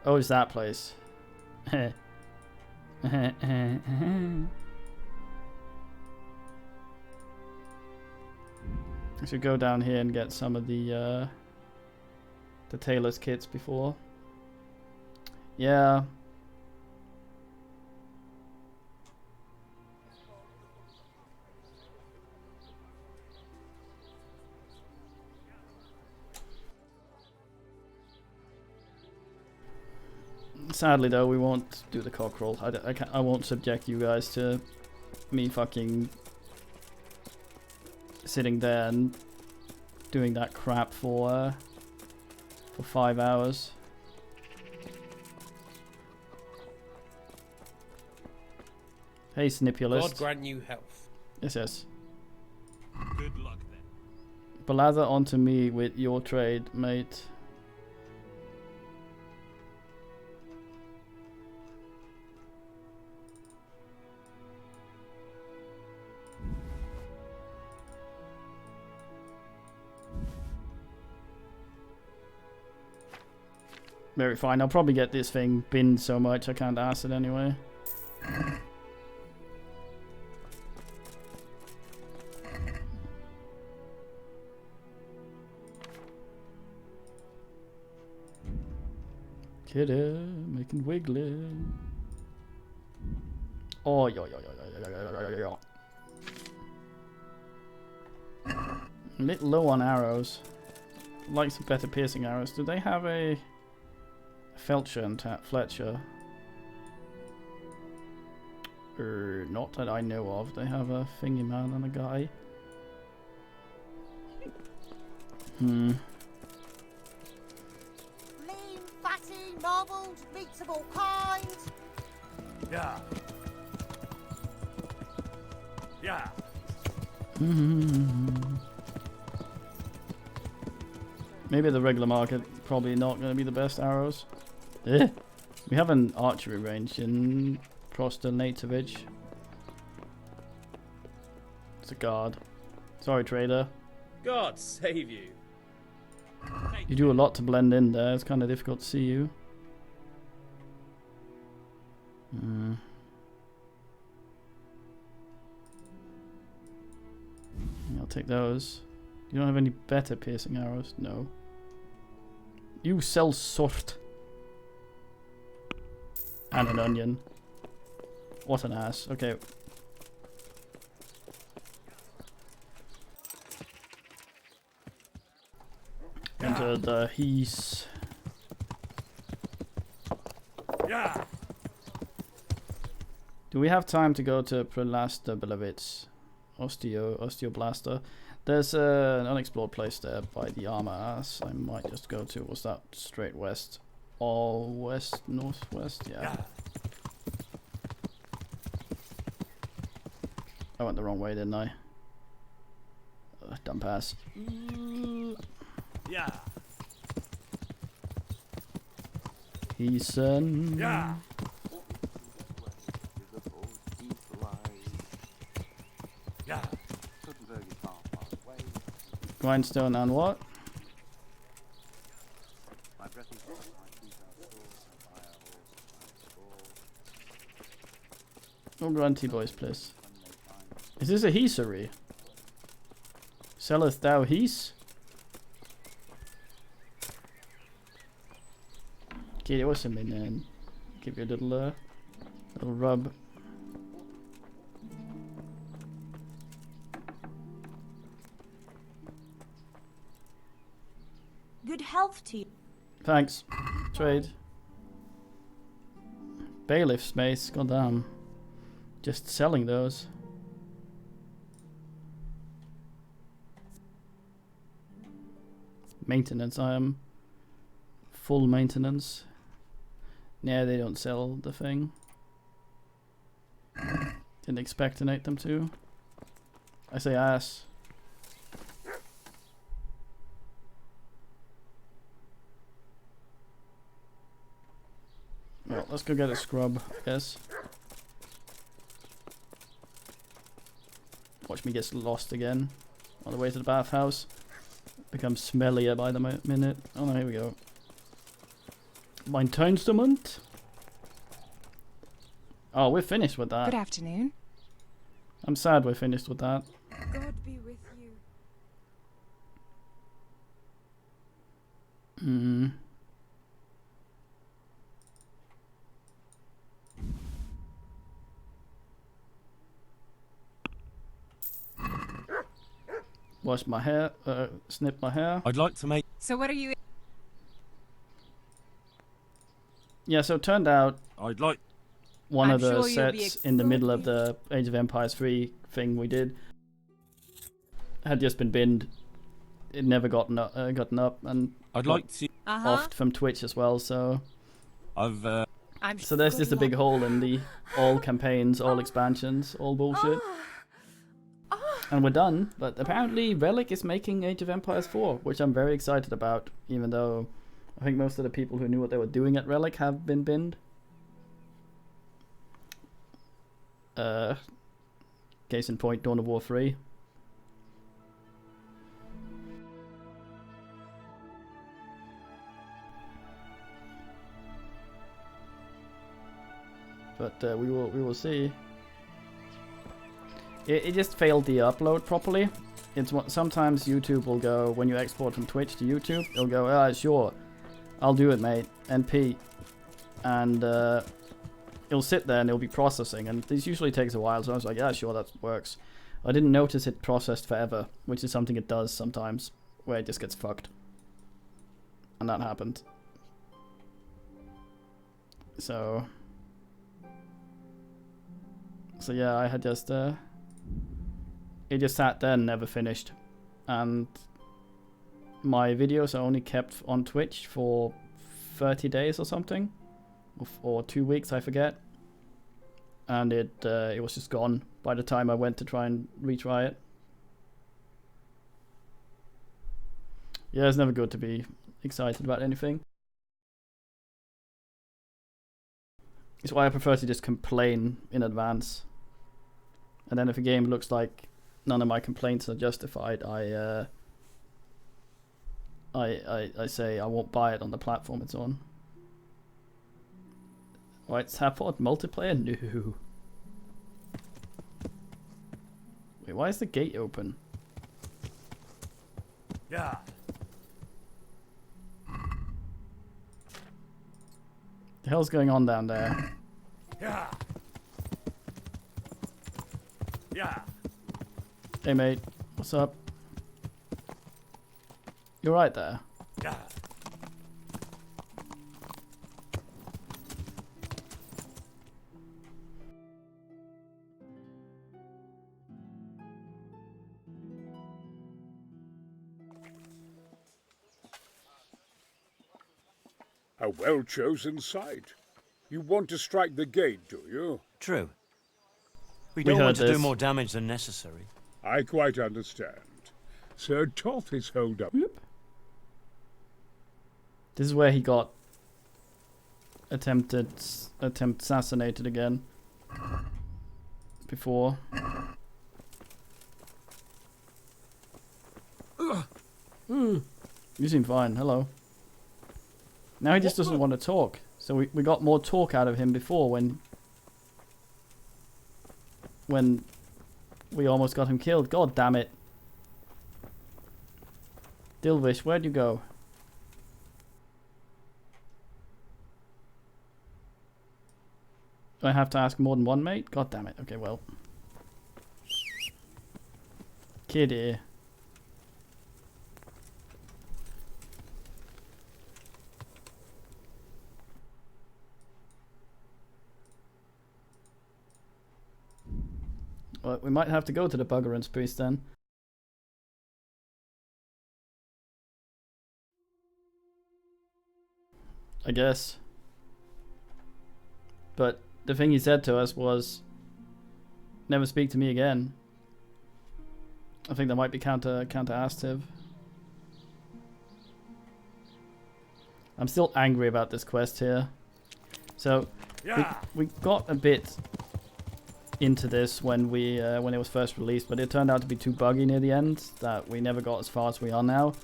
Oh, it's that place. I should go down here and get some of the tailor's kits before. Yeah. Sadly though, we won't do the cockerel. I won't subject you guys to me fucking sitting there and doing that crap for 5 hours. Hey, Snipulist. God grant you health. Yes, yes. Good luck then. Blather onto me with your trade, mate. Very fine. I'll probably get this thing binned so much I can't ask it anyway. Kidder, making wiggling. Oh, yo. A little low on arrows. Like some better piercing arrows. Do they have a Felcher and Fletcher? Not that I know of. They have a thingy man and a guy. Lean, fatty, marbled, meats of all kinds. Yeah. Yeah. Maybe the regular market probably not going to be the best arrows. Eh. We have an archery range in Prosternatovic. It's a guard. Sorry, trader. God save you. You do a lot to blend in there. It's kind of difficult to see you. I'll take those. You don't have any better piercing arrows? No. You sell sort. And an onion. What an ass. Okay. Enter the Heath. Yeah. Do we have time to go to Prelaster Belovitz? Osteoblaster. There's an unexplored place there by the armor ass. I might just go to. Was that straight west? All west, northwest? Yeah. I went the wrong way, didn't I? Dumb pass. Yeah. Heason. Yeah. Yeah. Grindstone and what? Oh, grunty boys, please. Is this a heasery? Selleth thou heath? Get awesome in and give you a little rub. Good health to you. Thanks. Trade. Bailiff's mace, goddamn. Just selling those. maintenance. I am full maintenance. Yeah, they don't sell the thing. Didn't expect them to. I say ass. Well, let's go get a scrub, I guess. Watch me get lost again on the way to the bathhouse. Becomes smellier by the minute. Oh no, here we go. Mein Teinstermund. Oh, we're finished with that. Good afternoon. I'm sad we're finished with that. God be with you. Hmm. Wash my hair, snip my hair. I'd like to make... So what are you... Yeah, so it turned out I'd like... one I'm of the sure you'll be sets in the middle of the Age of Empires 3 thing we did had just been binned. It never gotten up, and I'd like to... offed from Twitch as well, so... I've, So there's just a big hole in the all campaigns, all expansions, all bullshit. And we're done, but apparently Relic is making Age of Empires 4, which I'm very excited about, even though I think most of the people who knew what they were doing at Relic have been binned. Case in point, Dawn of War 3. But we will see. It just failed the upload properly. It's what sometimes YouTube will go, when you export from Twitch to YouTube, it'll go, ah, sure, I'll do it, mate, NP, and it'll sit there and it'll be processing, and this usually takes a while. So I was like, yeah, sure, that works. I didn't notice it processed forever, which is something it does sometimes, where it just gets fucked, and that happened. So yeah, I had just it just sat there and never finished, and my videos are only kept on Twitch for 30 days or something, or 2 weeks, I forget, and it was just gone by the time I went to try and retry it. Yeah, it's never good to be excited about anything. It's why I prefer to just complain in advance. And then if a game looks like none of my complaints are justified, I say I won't buy it on the platform it's on. Right, support multiplayer? No. Wait, why is the gate open? Yeah. The hell's going on down there? Yeah. Yeah. Hey mate, what's up? You're right there. Yeah. A well-chosen site. You want to strike the gate, do you? True. We don't want to do more damage than necessary. I quite understand. Sir Toth is holed up. This is where he got attempt assassinated again. Before. You seem fine. Hello. Now he just doesn't want to talk. So we got more talk out of him before when we almost got him killed. God damn it. Dilvish, where'd you go? Do I have to ask more than one mate? God damn it. Okay, well. Kid here. Well, we might have to go to the Buggerance priest then. I guess. But the thing he said to us was, never speak to me again. I think that might be counter-astive. I'm still angry about this quest here. So we got a bit into this when it was first released, but it turned out to be too buggy near the end that we never got as far as we are now.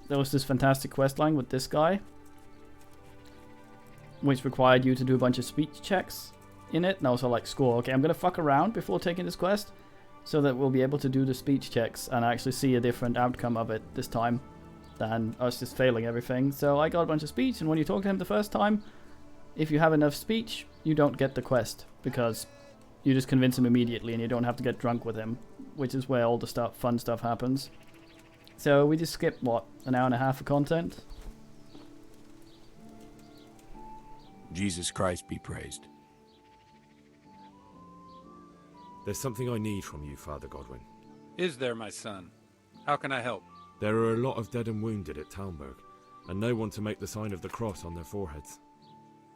There was this fantastic quest line with this guy, which required you to do a bunch of speech checks in it, and I was all like, score, okay, I'm gonna fuck around before taking this quest so that we'll be able to do the speech checks and actually see a different outcome of it this time than us just failing everything. So I got a bunch of speech, and when you talk to him the first time, if you have enough speech, you don't get the quest, because you just convince him immediately and you don't have to get drunk with him, which is where all the fun stuff happens. So we just skipped, what, an hour and a half of content? Jesus Christ be praised. There's something I need from you, Father Godwin. Is there, my son? How can I help? There are a lot of dead and wounded at Talmberg, and no one to make the sign of the cross on their foreheads.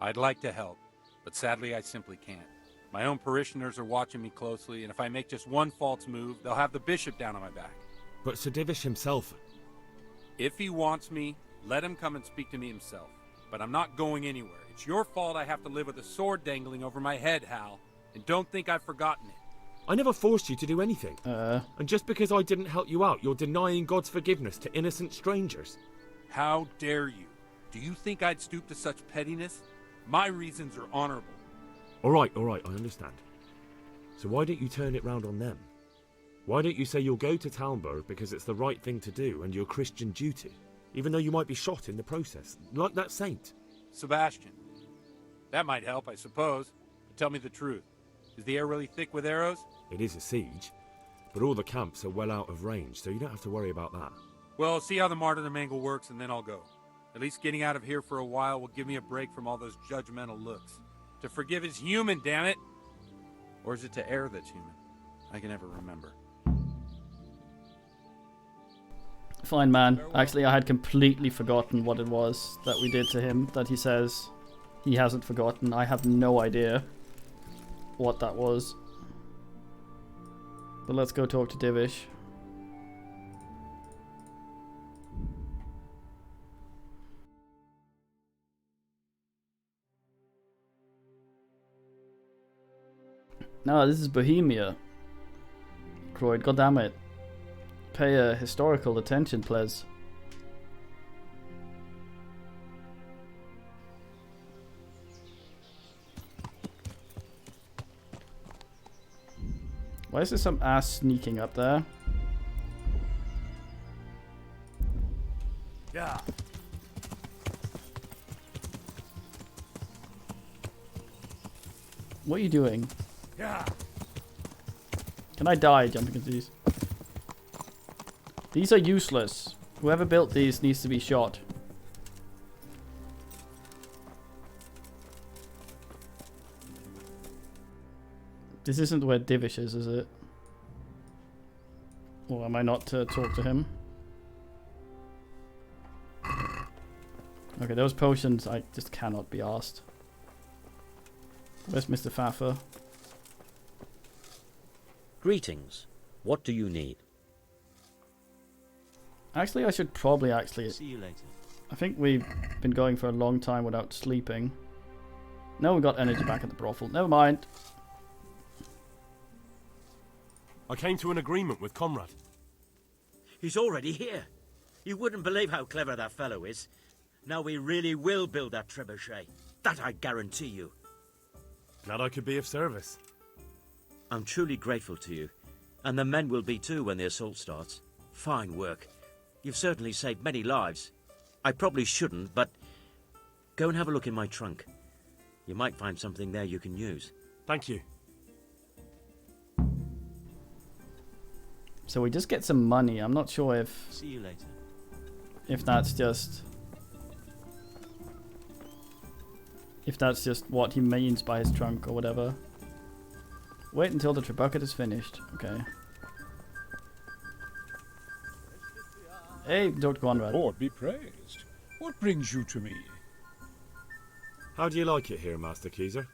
I'd like to help, but sadly I simply can't. My own parishioners are watching me closely, and if I make just one false move, they'll have the bishop down on my back. But Sir Divish himself... If he wants me, let him come and speak to me himself. But I'm not going anywhere. It's your fault I have to live with a sword dangling over my head, Hal. And don't think I've forgotten it. I never forced you to do anything. And just because I didn't help you out, you're denying God's forgiveness to innocent strangers. How dare you? Do you think I'd stoop to such pettiness? My reasons are honorable. All right, I understand. So why don't you turn it round on them? Why don't you say you'll go to Talmberg because it's the right thing to do and your Christian duty, even though you might be shot in the process, like that saint? Sebastian. That might help, I suppose. But tell me the truth. Is the air really thick with arrows? It is a siege, but all the camps are well out of range, so you don't have to worry about that. Well, see how the martyrdom angle works and then I'll go. At least getting out of here for a while will give me a break from all those judgmental looks. To forgive is human, damn it! Or is it to err that's human? I can never remember. Fine, man. Actually, I had completely forgotten what it was that we did to him, that he says he hasn't forgotten. I have no idea what that was. But let's go talk to Divish. No, this is Bohemia. Croyd, goddammit. Pay a historical attention, please. Why is there some ass sneaking up there? Yeah. What are you doing? Yeah. Can I die jumping into these? These are useless. Whoever built these needs to be shot. This isn't where Divish is it? Or am I not to talk to him? Okay, those potions I just cannot be asked. Where's Mr. Faffer? Greetings. What do you need? Actually, I should probably See you later. I think we've been going for a long time without sleeping. No, we got energy back at the brothel. Never mind. I came to an agreement with Conrad. He's already here. You wouldn't believe how clever that fellow is. Now we really will build that trebuchet. That I guarantee you. Glad I could be of service. I'm truly grateful to you. And the men will be too when the assault starts. Fine work. You've certainly saved many lives. I probably shouldn't, but go and have a look in my trunk. You might find something there you can use. Thank you. So we just get some money. I'm not sure if... See you later. If that's just... If that's just what he means by his trunk or whatever. Wait until the trebuchet is finished. Okay. Hey, Dr. Conrad. Lord be praised. What brings you to me? How do you like it here, Master Keezer?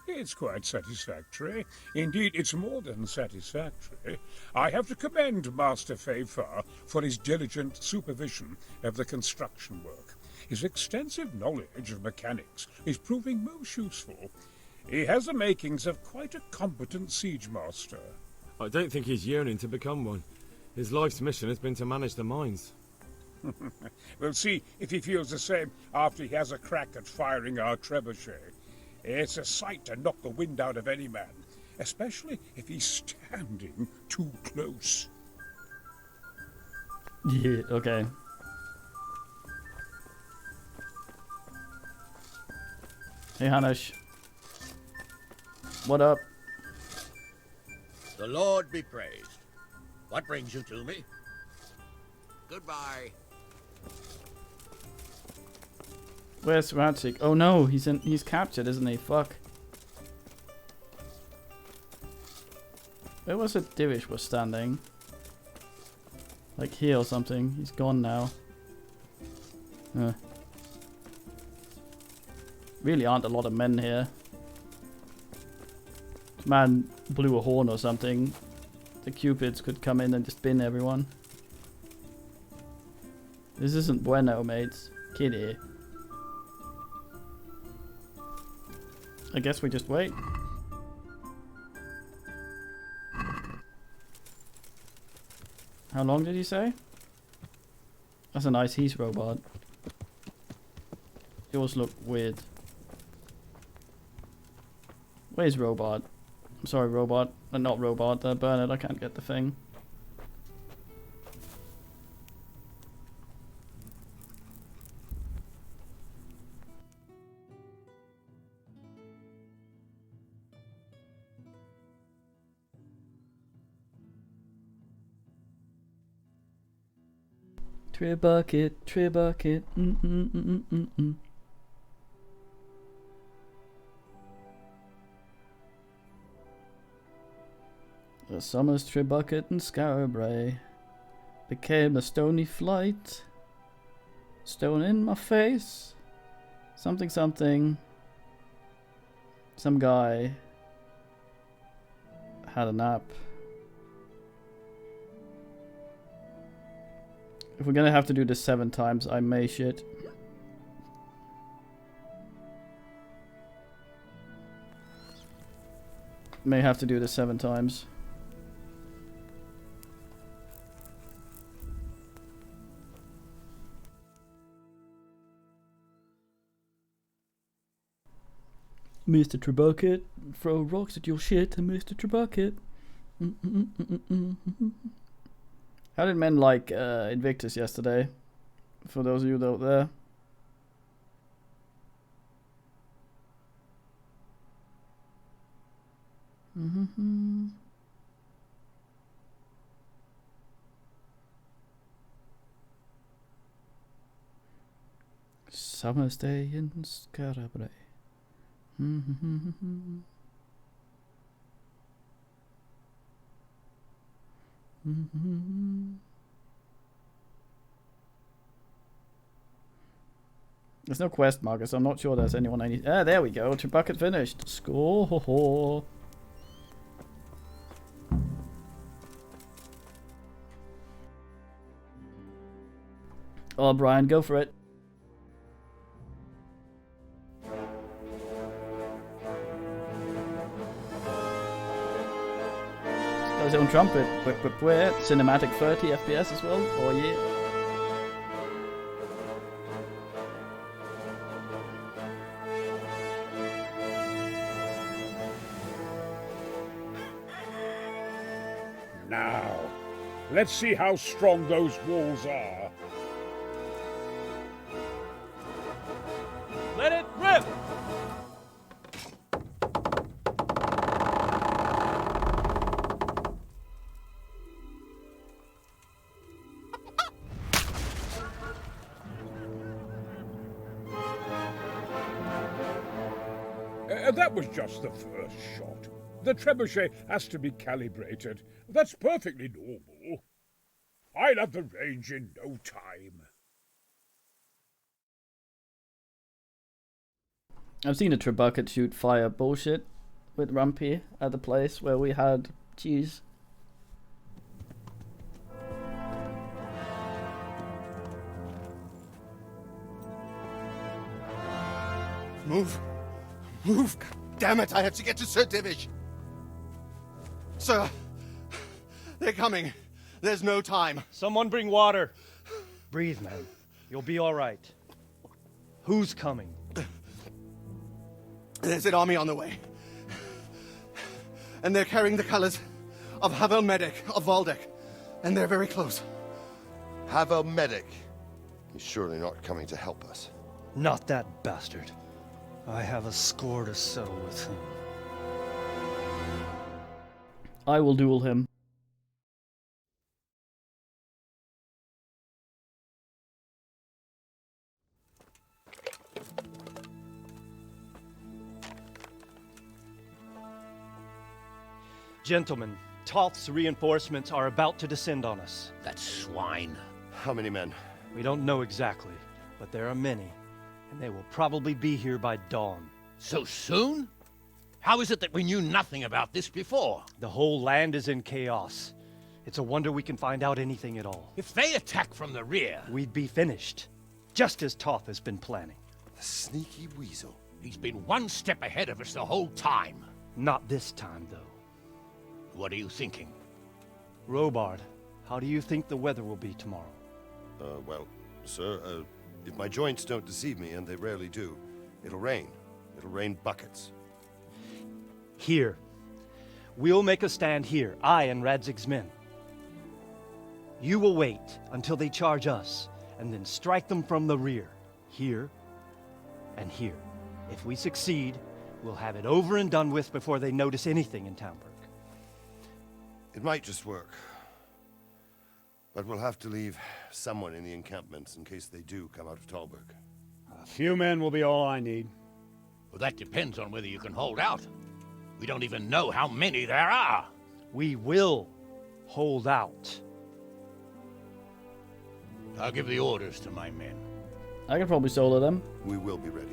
It's quite satisfactory. Indeed, it's more than satisfactory. I have to commend Master Fayfar for his diligent supervision of the construction work. His extensive knowledge of mechanics is proving most useful. He has the makings of quite a competent siege master. I don't think he's yearning to become one. His life's mission has been to manage the mines. We'll see if he feels the same after he has a crack at firing our trebuchet. It's a sight to knock the wind out of any man, especially if he's standing too close. Yeah, okay. Hey, Hanish. What up? The Lord be praised. What brings you to me? Goodbye. Where's Radzik? Oh no, he's captured, isn't he? Fuck. Where was it Divish was standing? Like here or something. He's gone now. Really aren't a lot of men here. This man blew a horn or something. The Cupids could come in and just bin everyone. This isn't bueno, mates. Kitty. I guess we just wait. How long did you say? That's a nice heat robot. Yours look weird. Where's Robot? I'm sorry, Robot. Not Robot, Bernard, I can't get the thing. Tribucket, Tribucket, The summer's Tribucket and Scarabray became a stony flight. Stone in my face. Something something. Some guy had a nap. If we're gonna have to do this 7 times, I may shit. May have to do this 7 times. Mr. Tribucket, throw rocks at your shit, Mr. Tribucket. How did men like Invictus yesterday? For those of you out there. Summer's day in Scarabray. There's no quest marker, so I'm not sure there's anyone I need. Ah, there we go. Tribucket finished. Score. Oh, Brian, go for it. His own trumpet. Cinematic 30 FPS as well. Oh yeah. Now, let's see how strong those walls are. Let it rip! That was just the first shot. The trebuchet has to be calibrated. That's perfectly normal. I'll have the range in no time. I've seen a Trebuchet shoot fire bullshit with Rumpy at the place where we had cheese. Move. Move. God damn it, I have to get to Sir Divish. Sir, they're coming. There's no time. Someone bring water. Breathe, man. You'll be all right. Who's coming? There's an army on the way. And they're carrying the colors of Havel Medic of Valdek. And they're very close. Havel Medic? He's surely not coming to help us. Not that bastard. I have a score to settle with him. I will duel him. Gentlemen, Toth's reinforcements are about to descend on us. That swine. How many men? We don't know exactly, but there are many, and they will probably be here by dawn. So soon? How is it that we knew nothing about this before? The whole land is in chaos. It's a wonder we can find out anything at all. If they attack from the rear... We'd be finished, just as Toth has been planning. The sneaky weasel. He's been one step ahead of us the whole time. Not this time, though. What are you thinking? Robard, how do you think the weather will be tomorrow? Well, sir, if my joints don't deceive me, and they rarely do, it'll rain. It'll rain buckets. Here. We'll make a stand here, I and Radzig's men. You will wait until they charge us, and then strike them from the rear. Here and here. If we succeed, we'll have it over and done with before they notice anything in Talmberg. It might just work. But we'll have to leave someone in the encampments in case they do come out of Talberg. A few men will be all I need. Well, that depends on whether you can hold out. We don't even know how many there are. We will hold out. I'll give the orders to my men. I can probably solo them. We will be ready.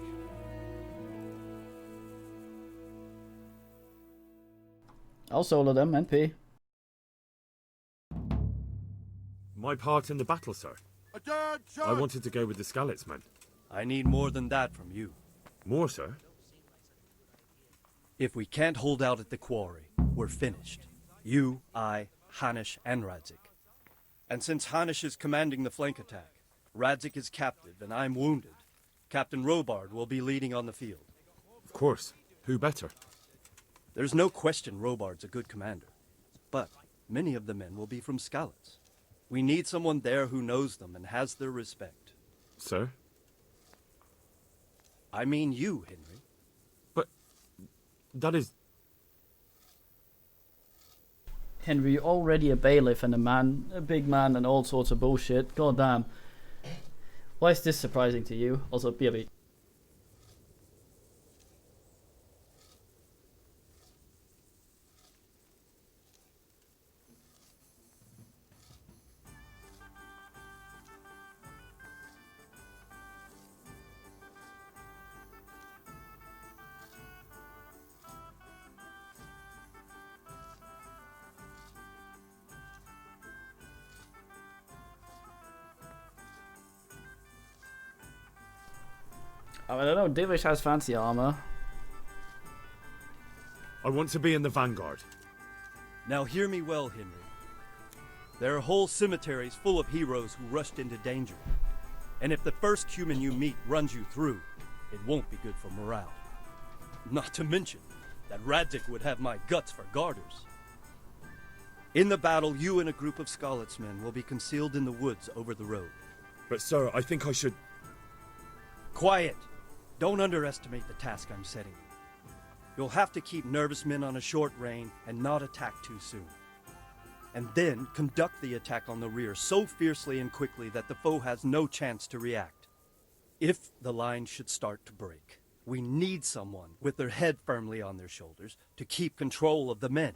I'll solo them, NP. My part in the battle, sir. I wanted to go with the Skalitz men. I need more than that from you. More, sir? If we can't hold out at the quarry, we're finished. You, I, Hanush, and Radzig. And since Hanush is commanding the flank attack, Radzig is captive and I'm wounded, Captain Robard will be leading on the field. Of course. Who better? There's no question Robard's a good commander. But many of the men will be from Skalitz. We need someone there who knows them and has their respect. Sir? I mean you, Henry. But that is... Henry, you're already a bailiff and a big man and all sorts of bullshit. God damn. Why is this surprising to you? Also, BRB. I don't know, Divish has fancy armor. I want to be in the vanguard. Now hear me well, Henry. There are whole cemeteries full of heroes who rushed into danger. And if the first human you meet runs you through, it won't be good for morale. Not to mention that Radzig would have my guts for garters. In the battle, you and a group of Skalitz men will be concealed in the woods over the road. But sir, I think I should... Quiet! Don't underestimate the task I'm setting you. You'll have to keep nervous men on a short rein and not attack too soon. And then conduct the attack on the rear so fiercely and quickly that the foe has no chance to react. If the line should start to break, we need someone with their head firmly on their shoulders to keep control of the men.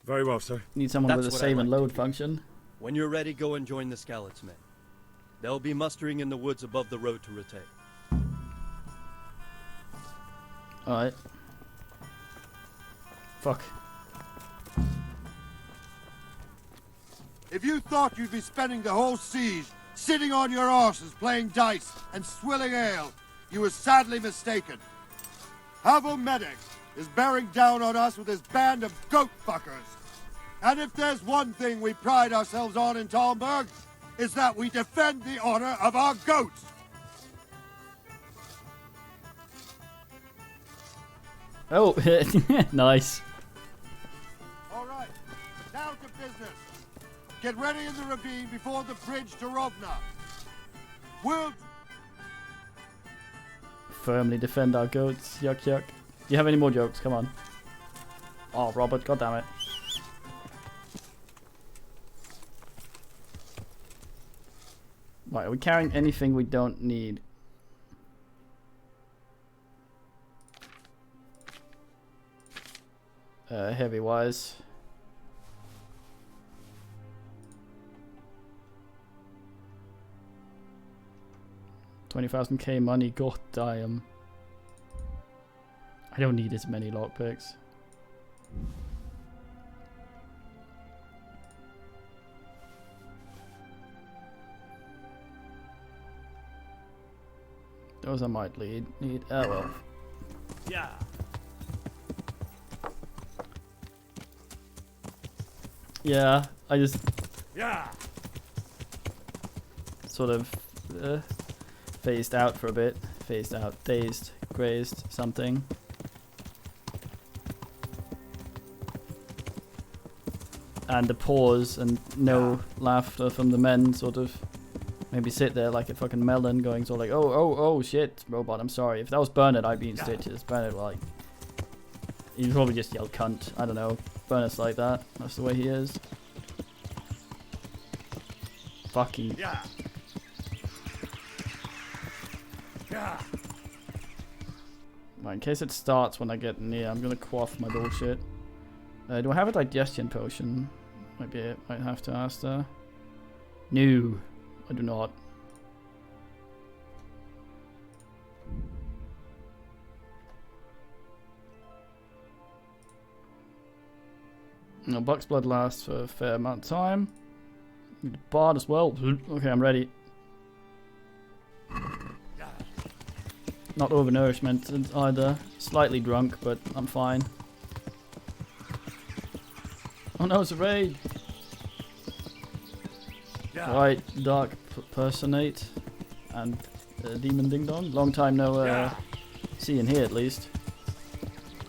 Very well, sir. Need someone with a save and load function. When you're ready, go and join the Skalitz men. They'll be mustering in the woods above the road to Rattay. Alright. Fuck. If you thought you'd be spending the whole siege sitting on your arses playing dice and swilling ale, you were sadly mistaken. Havo Medic is bearing down on us with his band of goat fuckers. And if there's one thing we pride ourselves on in Talmberg, it's that we defend the honor of our goats. Oh, nice. All right, now to business. Get ready in the ravine before the bridge to Rovna. We'll Firmly defend our goats. Yuck, yuck. Do you have any more jokes? Come on. Oh, Robert, goddammit. Right, are we carrying anything we don't need? Heavy wise. $20,000k money, god damn. I don't need as many lockpicks. Those I might need. Oh well. Yeah. Yeah, I just Yeah. sort of phased out for a bit. Phased out, dazed, grazed, something. And the pause and no laughter from the men sort of maybe sit there like a fucking melon going sort of like, oh shit, robot, I'm sorry. If that was Bernard, I'd be in stitches. Bernard, like, he'd probably just yell cunt. I don't know. Bernard's like that. That's the way he is. Fucking. Yeah. Yeah. Right, in case it starts when I get near, I'm gonna quaff my bullshit. Do I have a digestion potion? Might be it. Might have to ask her. No, I do not. No, Buck's blood lasts for a fair amount of time. Need a bard as well. Okay, I'm ready. Not overnourishment either. Slightly drunk, but I'm fine. Oh no, it's a raid! Right, Dark Personate and Demon Ding Dong. Long time no see in here at least.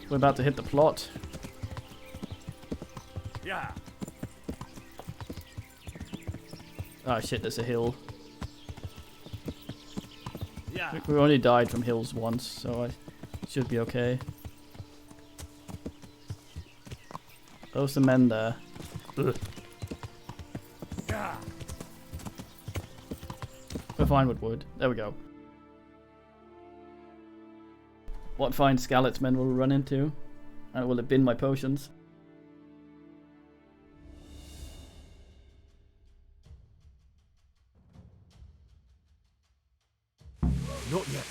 We're about to hit the plot. Yeah. Oh shit, there's a hill. Yeah. We only died from hills once, so I should be okay. Those the men there. Ugh. Yeah. We're fine with wood. There we go. What fine skeleton will we run into? And will it bin my potions? Not yet.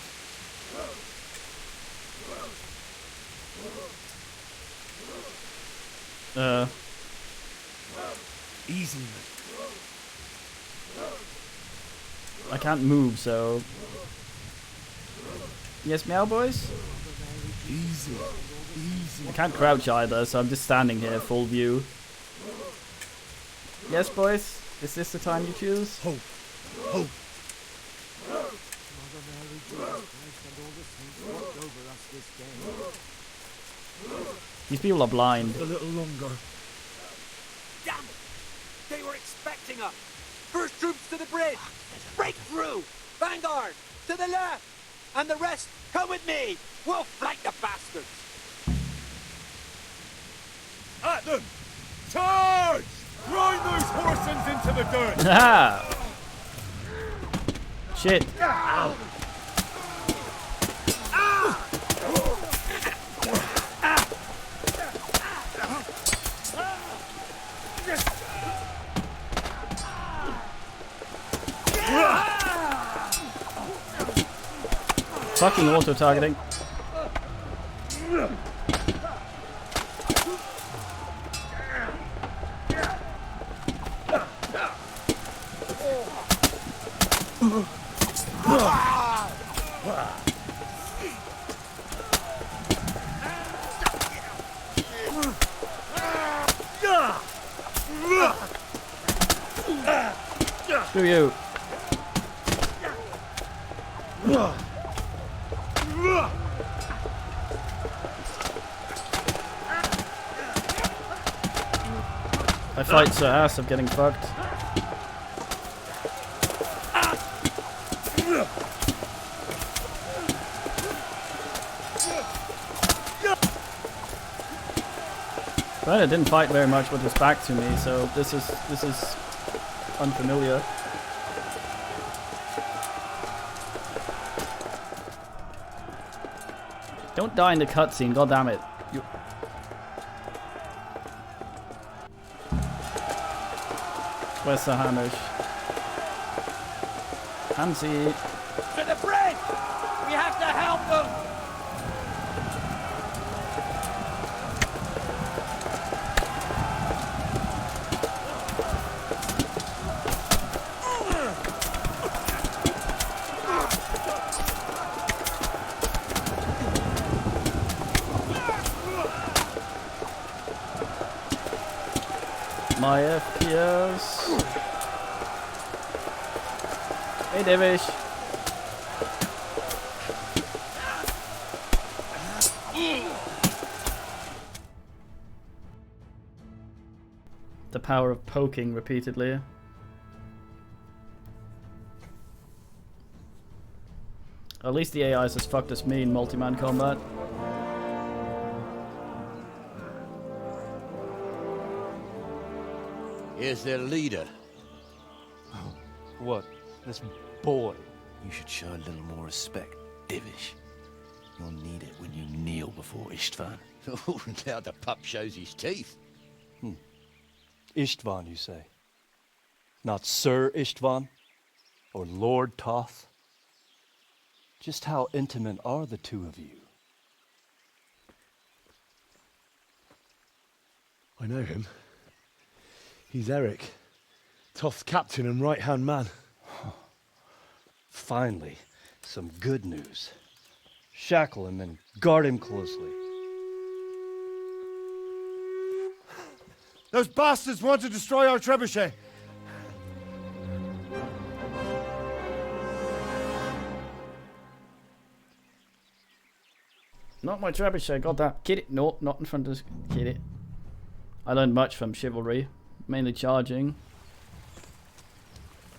Easy. I can't move, so... Yes, meow boys? Easy. Easy. I can't crouch either, so I'm just standing here, full view. Yes, boys? Is this the time you choose? Hope. Hope. These people are blind. A little longer. Damn it! They were expecting us! First troops to the bridge! Break through! Vanguard! To the left! And the rest, come with me! We'll flank the bastards! At them! Charge! Grind those horsens into the dirt! Ha! Shit. Ow. Fucking auto-targeting. Screw you. My fight's so ass of getting fucked. But didn't fight very much with his back to me, so this is unfamiliar. Don't die in the cutscene, god damn it. Where's the Hamish? Hansi. To the bridge! We have to help them! My FPS. Hey, Divish. The power of poking repeatedly. At least the AI is as fucked as me in multi-man combat. Here's their leader. What? This boy? You should show a little more respect, Divish. You'll need it when you kneel before Istvan. Oh, now the pup shows his teeth. Istvan, you say? Not Sir Istvan? Or Lord Toth? Just how intimate are the two of you? I know him. He's Eric, Toth's captain and right-hand man. Finally, some good news. Shackle him and guard him closely. Those bastards want to destroy our trebuchet. Not my trebuchet, god damn. Kid it. No, not in front of this kid it. I learned much from chivalry. Mainly charging.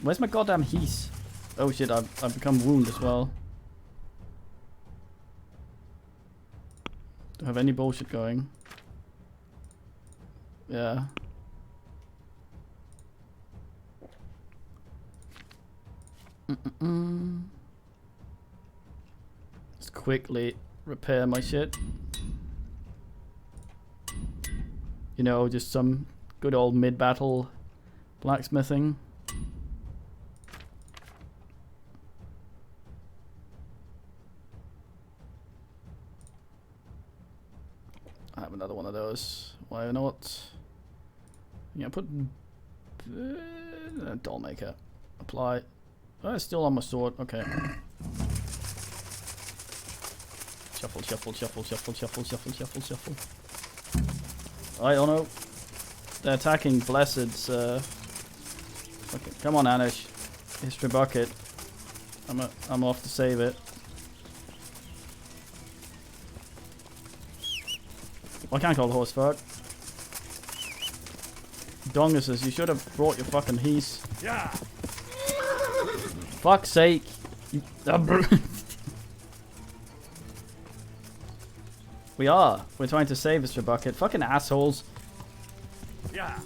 Where's my goddamn heath? Oh shit, I've become wound as well. Don't have any bullshit going. Yeah. Let's quickly repair my shit. You know, just some good old mid-battle blacksmithing. I have another one of those. Why not? Yeah, put doll maker. Apply. Oh, it's still on my sword. Okay. Shuffle, shuffle, shuffle, shuffle, shuffle, shuffle, shuffle, shuffle. I don't know. They're attacking Blessed's. Okay, come on, Anish. History bucket. I'm off to save it. I can't call the horse fuck. Donguses, you should have brought your fucking heath. Yeah. Fuck's sake. We are. We're trying to save Mr. Bucket. Fucking assholes. Yeah.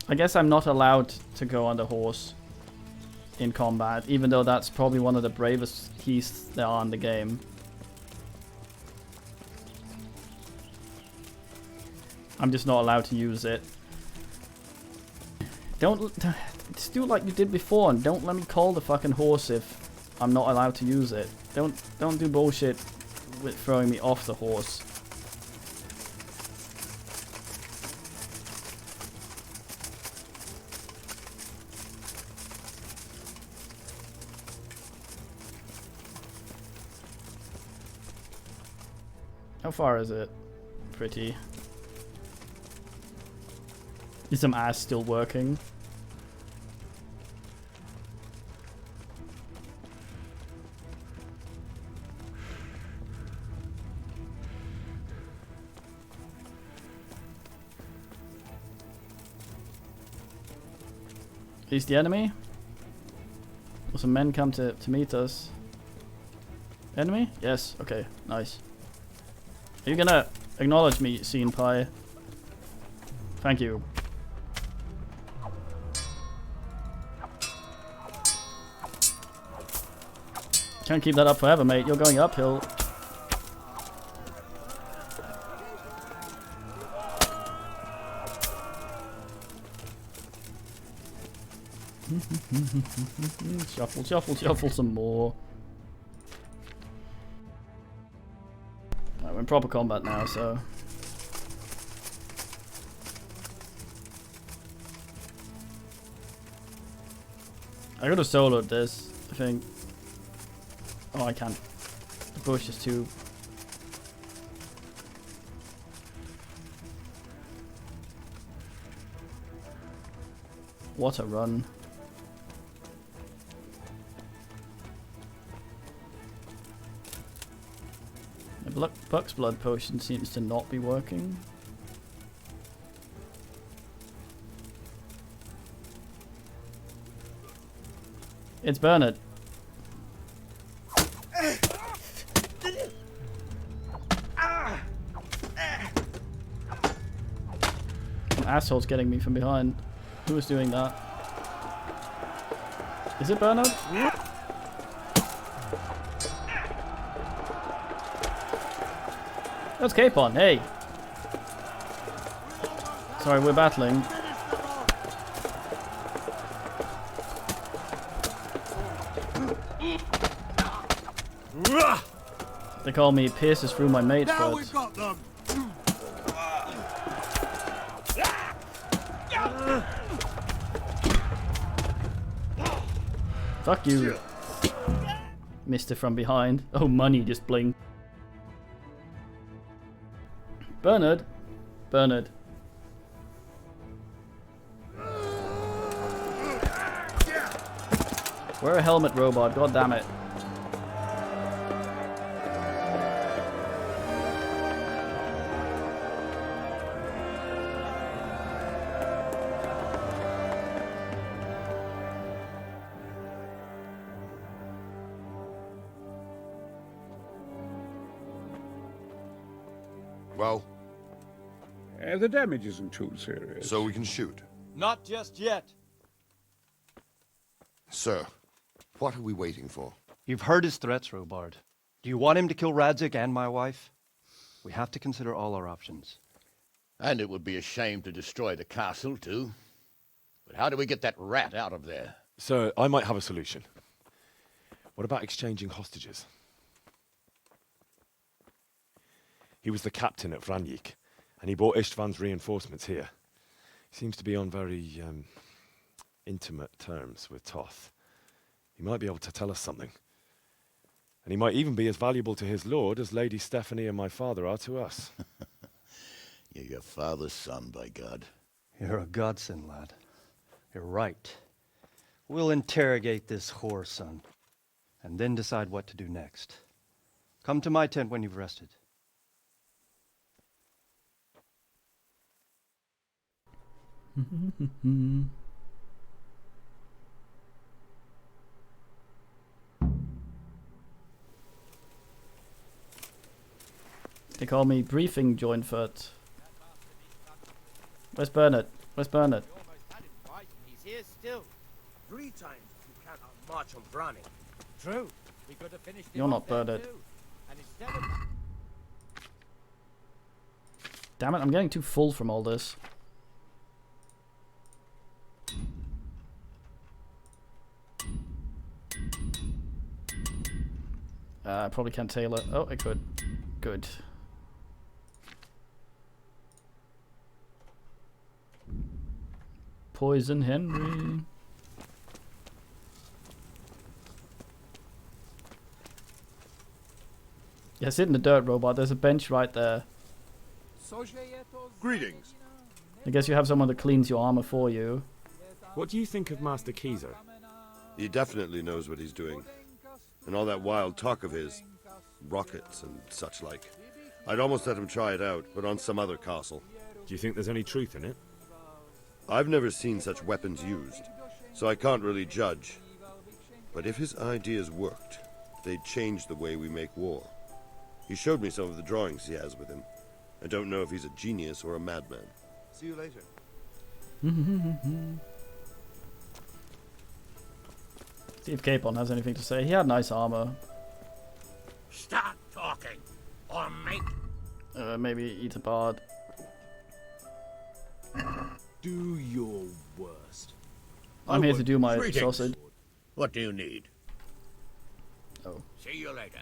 I guess I'm not allowed to go on the horse in combat, even though that's probably one of the bravest heaths there are in the game. I'm just not allowed to use it. Don't just do like you did before and don't let me call the fucking horse if I'm not allowed to use it. Don't do bullshit with throwing me off the horse. How far is it? Pretty. Is some ass still working? He's the enemy? Will some men come to meet us? Enemy? Yes, okay, nice. Are you gonna acknowledge me, Scene Pie? Thank you. Can't keep that up forever, mate. You're going uphill. Shuffle, shuffle, shuffle some more. Right, we're in proper combat now, so. I could have soloed this, I think. Oh, I can't. The bush is too. What a run. The Buck's blood potion seems to not be working. It's Bernard. An asshole's getting me from behind. Who was doing that? Is it Bernard? That's Capon, hey! Sorry, we're battling. They call me Pierces Through My Mate, Now but... we've got them. Fuck you. Missed it from behind. Oh, money just blinked. Bernard? Bernard. Wear a helmet, robot. God damn it. Well? The damage isn't too serious. So we can shoot. Not just yet. Sir, what are we waiting for? You've heard his threats, Robard. Do you want him to kill Radzig and my wife? We have to consider all our options. And it would be a shame to destroy the castle, too. But how do we get that rat out of there? Sir, I might have a solution. What about exchanging hostages? He was the captain at Vranjik, and he brought Istvan's reinforcements here. He seems to be on very, intimate terms with Toth. He might be able to tell us something. And he might even be as valuable to his lord as Lady Stephanie and my father are to us. You're your father's son, by God. You're a godsend, lad. You're right. We'll interrogate this whore, son, and then decide what to do next. Come to my tent when you've rested. They call me Briefing Jointfoot. Where's Bernard? Where's Bernard? He's here still. 3 times you cannot march on Browning. True. We could have finished. You're not Bernard. And instead of... Damn it, I'm getting too full from all this. I probably can't tailor. Oh, I could. Good. Poison Henry. Yeah, sit in the dirt, robot. There's a bench right there. Greetings. I guess you have someone that cleans your armor for you. What do you think of Master Keezer? He definitely knows what he's doing. And all that wild talk of his, rockets and such like. I'd almost let him try it out, but on some other castle. Do you think there's any truth in it? I've never seen such weapons used, so I can't really judge. But if his ideas worked, they'd change the way we make war. He showed me some of the drawings he has with him. I don't know if he's a genius or a madman. See you later. See if Capon has anything to say. He had nice armor. Start talking, or make... Maybe eat a bard. Do your worst. I'm here to do my Greetings. sausage. What do you need? Oh. See you later.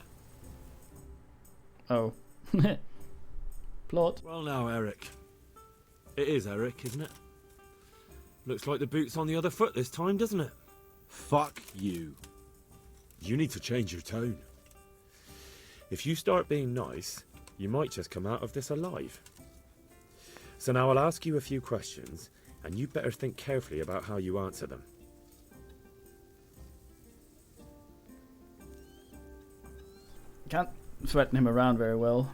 Oh. Plot. Well now, Eric. It is Eric, isn't it? Looks like the boot's on the other foot this time, doesn't it? Fuck you. You need to change your tone. If you start being nice, you might just come out of this alive. So now I'll ask you a few questions, and you better think carefully about how you answer them. Can't threaten him around very well.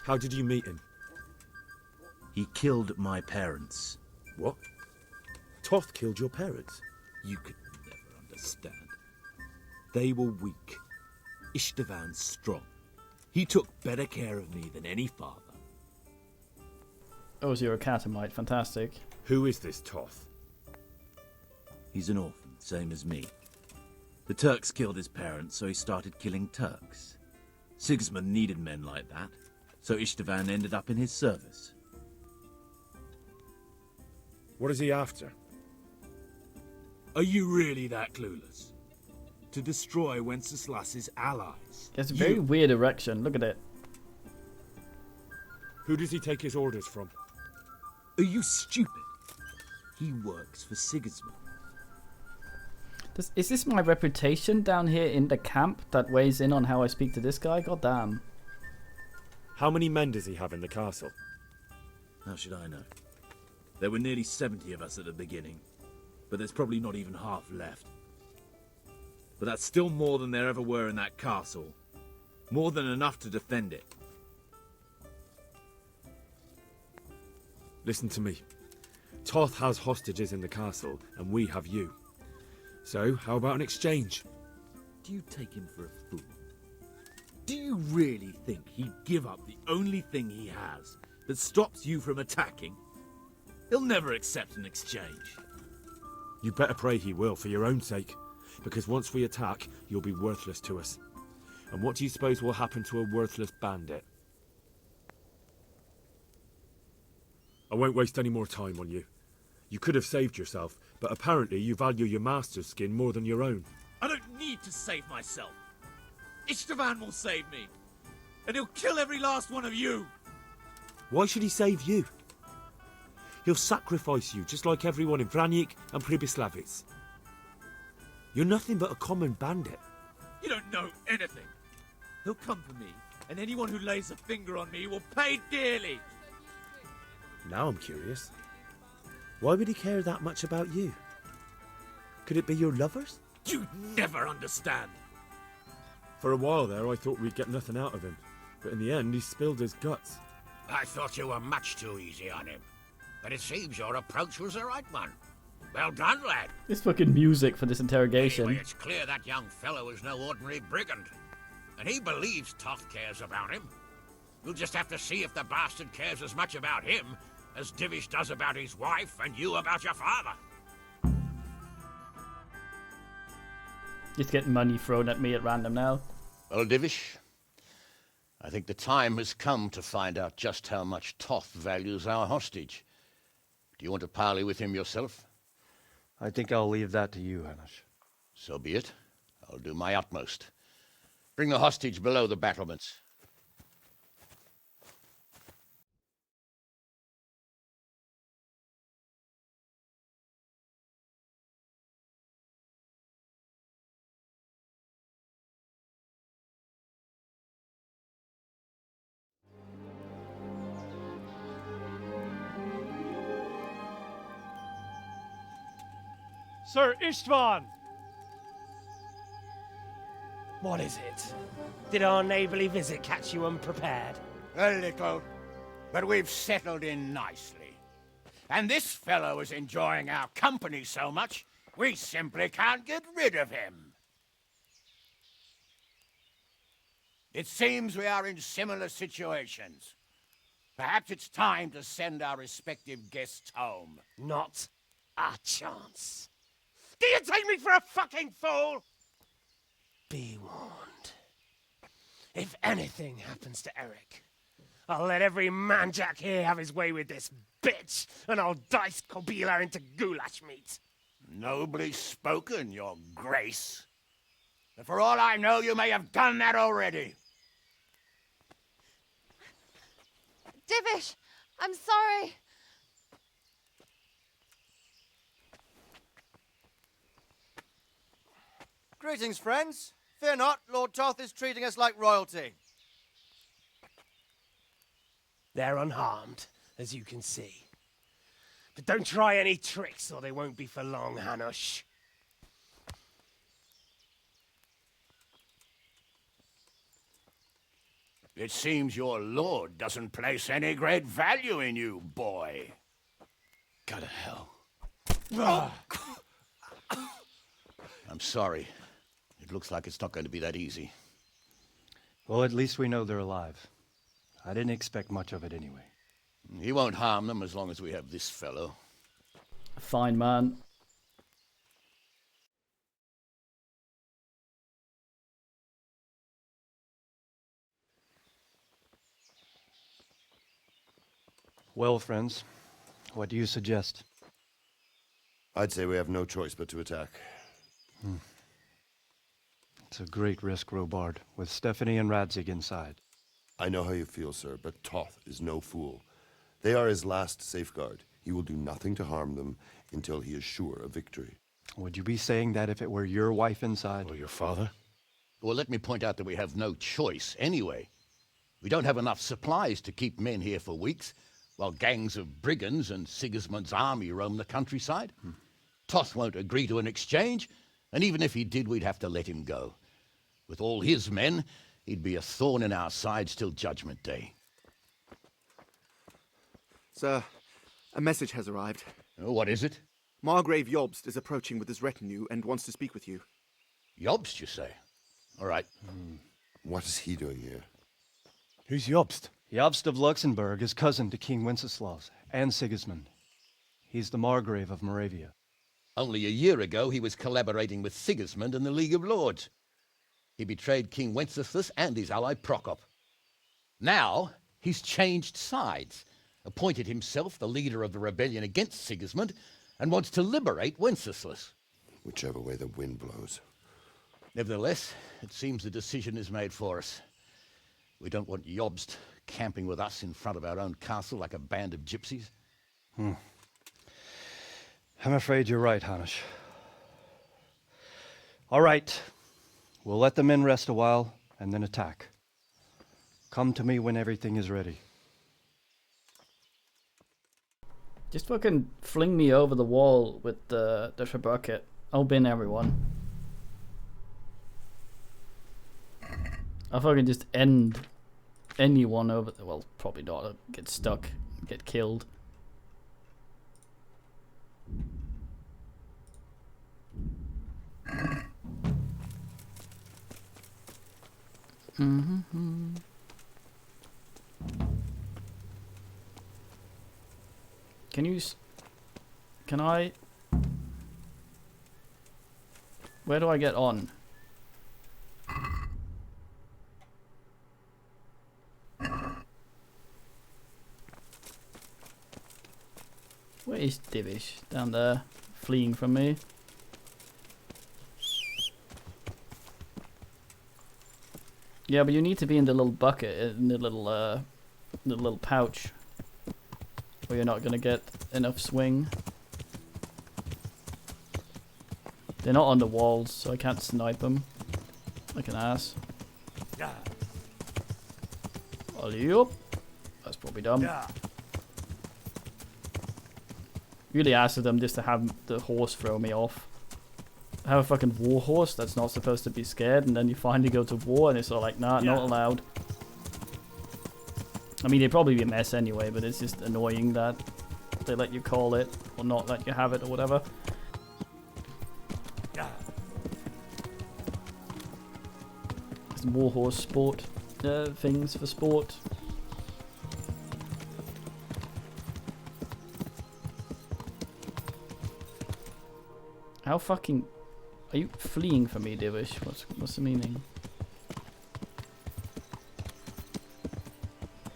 How did you meet him? He killed my parents. What? Toth killed your parents? You could never understand. They were weak. Istvan strong. He took better care of me than any father. Oh, so you're a catamite. Fantastic. Who is this Toth? He's an orphan, same as me. The Turks killed his parents, so he started killing Turks. Sigismund needed men like that, so Istvan ended up in his service. What is he after? Are you really that clueless? To destroy Wenceslas's allies. It's a very weird erection. Look at it. Who does he take his orders from? Are you stupid? He works for Sigismund. Is this my reputation down here in the camp that weighs in on how I speak to this guy? God damn. How many men does he have in the castle? How should I know? There were nearly 70 of us at the beginning, but there's probably not even half left. But that's still more than there ever were in that castle. More than enough to defend it. Listen to me. Toth has hostages in the castle, and we have you. So, how about an exchange? Do you take him for a fool? Do you really think he'd give up the only thing he has that stops you from attacking? He'll never accept an exchange. You better pray he will, for your own sake. Because once we attack, you'll be worthless to us. And what do you suppose will happen to a worthless bandit? I won't waste any more time on you. You could have saved yourself, but apparently you value your master's skin more than your own. I don't need to save myself. Istvan will save me. And he'll kill every last one of you. Why should he save you? He'll sacrifice you, just like everyone in Vranyk and Pribyslavitz. You're nothing but a common bandit. You don't know anything. He'll come for me, and anyone who lays a finger on me will pay dearly. Now I'm curious. Why would he care that much about you? Could it be your lovers? You never understand. For a while there, I thought we'd get nothing out of him. But in the end, he spilled his guts. I thought you were much too easy on him. But it seems your approach was the right one. Well done, lad. This fucking music for this interrogation. Anyway, it's clear that young fellow is no ordinary brigand. And he believes Toth cares about him. We'll just have to see if the bastard cares as much about him as Divish does about his wife and you about your father. Just getting money thrown at me at random now. Well, Divish, I think the time has come to find out just how much Toth values our hostage. Do you want to parley with him yourself? I think I'll leave that to you, Hanush. So be it. I'll do my utmost. Bring the hostage below the battlements. Sir Istvan! What is it? Did our neighborly visit catch you unprepared? A little, but we've settled in nicely. And this fellow is enjoying our company so much, we simply can't get rid of him. It seems we are in similar situations. Perhaps it's time to send our respective guests home. Not a chance. Do you take me for a fucking fool? Be warned. If anything happens to Eric, I'll let every manjack here have his way with this bitch, and I'll dice Kobila into goulash meat. Nobly spoken, your grace. But for all I know, you may have done that already. Divish, I'm sorry. Greetings, friends. Fear not, Lord Toth is treating us like royalty. They're unharmed, as you can see. But don't try any tricks, or they won't be for long, Hanush. It seems your lord doesn't place any great value in you, boy. Go to hell. I'm sorry. It looks like it's not going to be that easy. Well, at least we know they're alive. I didn't expect much of it anyway. He won't harm them as long as we have this fellow. Fine, man. Well, friends, what do you suggest? I'd say we have no choice but to attack. It's a great risk, Robard, with Stephanie and Radzig inside. I know how you feel, sir, but Toth is no fool. They are his last safeguard. He will do nothing to harm them until he is sure of victory. Would you be saying that if it were your wife inside? Or your father? Well, let me point out that we have no choice anyway. We don't have enough supplies to keep men here for weeks, while gangs of brigands and Sigismund's army roam the countryside. Toth won't agree to an exchange, and even if he did, we'd have to let him go. With all his men, he'd be a thorn in our sides till Judgment Day. Sir, a message has arrived. What is it? Margrave Jobst is approaching with his retinue and wants to speak with you. Jobst, you say? All right. What is he doing here? Who's Jobst? Jobst of Luxembourg is cousin to King Wenceslaus and Sigismund. He's the Margrave of Moravia. Only a year ago, he was collaborating with Sigismund and the League of Lords. He betrayed King Wenceslas and his ally Prokop. Now, he's changed sides, appointed himself the leader of the rebellion against Sigismund, and wants to liberate Wenceslas. Whichever way the wind blows. Nevertheless, it seems the decision is made for us. We don't want Jobst camping with us in front of our own castle like a band of gypsies. I'm afraid you're right, Hanush. All right. We'll let the men rest a while, and then attack. Come to me when everything is ready. Just fucking fling me over the wall with the shabucket. I'll bin everyone. I'll fucking just end anyone over the... Well, probably not. I'll get stuck, get killed. Can you... Can I... Where do I get on? Where is Divish? Down there, fleeing from me. Yeah, but you need to be in the little bucket, in the little pouch, or you're not gonna get enough swing. They're not on the walls, so I can't snipe them like an ass. Alley-oop. That's probably dumb. Really asked them just to have the horse throw me off. I have a fucking war horse that's not supposed to be scared, and then you finally go to war and it's all like, nah, not allowed. I mean, it'd probably be a mess anyway, but it's just annoying that they let you call it, or not let you have it, or whatever. Some war horse sport things for sport. How fucking... Are you fleeing from me, Divish? What's the meaning?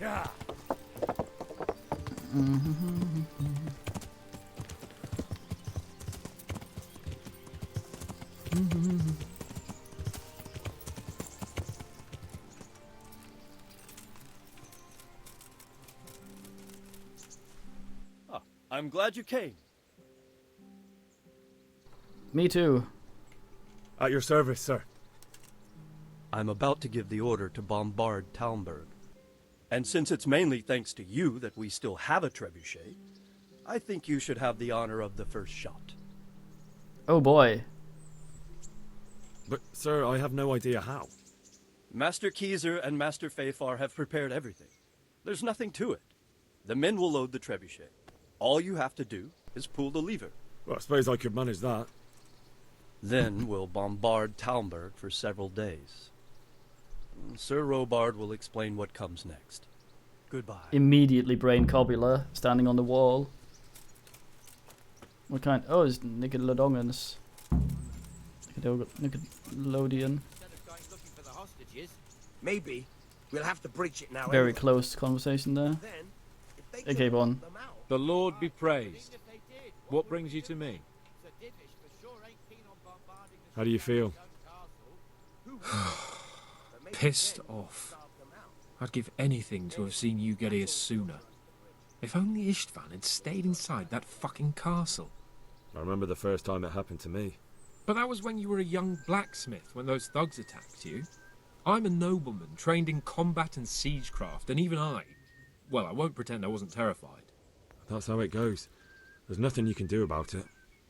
Yeah. I'm glad you came. Me too. At your service, sir. I'm about to give the order to bombard Talmberg. And since it's mainly thanks to you that we still have a trebuchet, I think you should have the honor of the first shot. Oh boy. But, sir, I have no idea how. Master Keyser and Master Fafar have prepared everything. There's nothing to it. The men will load the trebuchet. All you have to do is pull the lever. Well, I suppose I could manage that. Then we'll bombard Talmberg for several days. Sir Robard will explain what comes next. Goodbye. Immediately brain cobula standing on the wall. What kind? Oh, it's Nickelodeons. Nickelodeon. Maybe we'll have to breach it now. Very close conversation there. Okay, Bon. The Lord be praised. What brings you to me? How do you feel? Pissed off. I'd give anything to have seen you get here sooner. If only Istvan had stayed inside that fucking castle. I remember the first time it happened to me. But that was when you were a young blacksmith, when those thugs attacked you. I'm a nobleman, trained in combat and siegecraft, and even I won't pretend I wasn't terrified. That's how it goes. There's nothing you can do about it.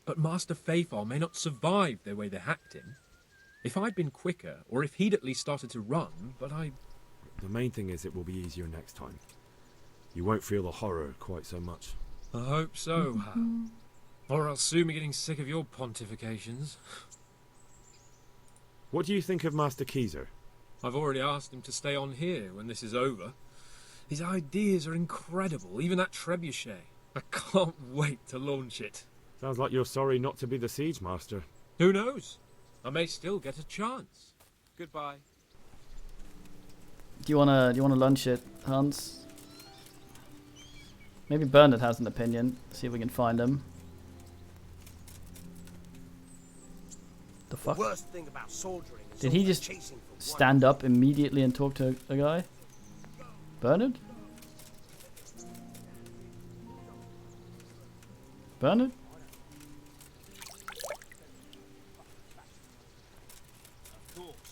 But Master Fafar may not survive the way they hacked him. If I'd been quicker, or if he'd at least started to run, but I... The main thing is it will be easier next time. You won't feel the horror quite so much. I hope so, Hal. Or I'll soon be getting sick of your pontifications. What do you think of Master Keyser? I've already asked him to stay on here when this is over. His ideas are incredible, even that trebuchet. I can't wait to launch it. Sounds like you're sorry not to be the siege master. Who knows? I may still get a chance. Goodbye. Do you wanna lunch it, Hans? Maybe Bernard has an opinion. See if we can find him. The fuck? The worst thing about soldiering is Did he just stand up immediately and talk to a guy? Bernard? Bernard?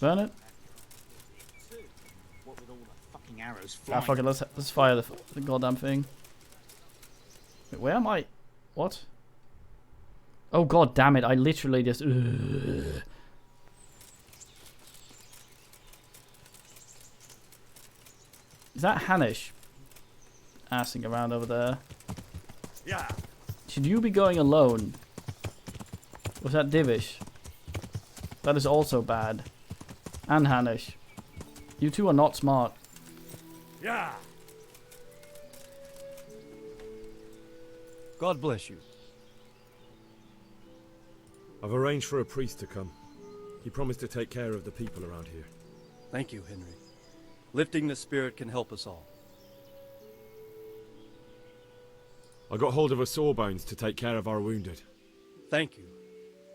Bernard? What with all the fucking arrows Ah, fuck it, let's fire the goddamn thing. Wait, where am I? What? Oh god damn it, I literally just... Ugh. Is that Hanish? Assing around over there. Yeah. Should you be going alone? Was that Divish? That is also bad. And Hanish. You two are not smart. Yeah. God bless you. I've arranged for a priest to come. He promised to take care of the people around here. Thank you, Henry. Lifting the spirit can help us all. I got hold of a Sawbones to take care of our wounded. Thank you.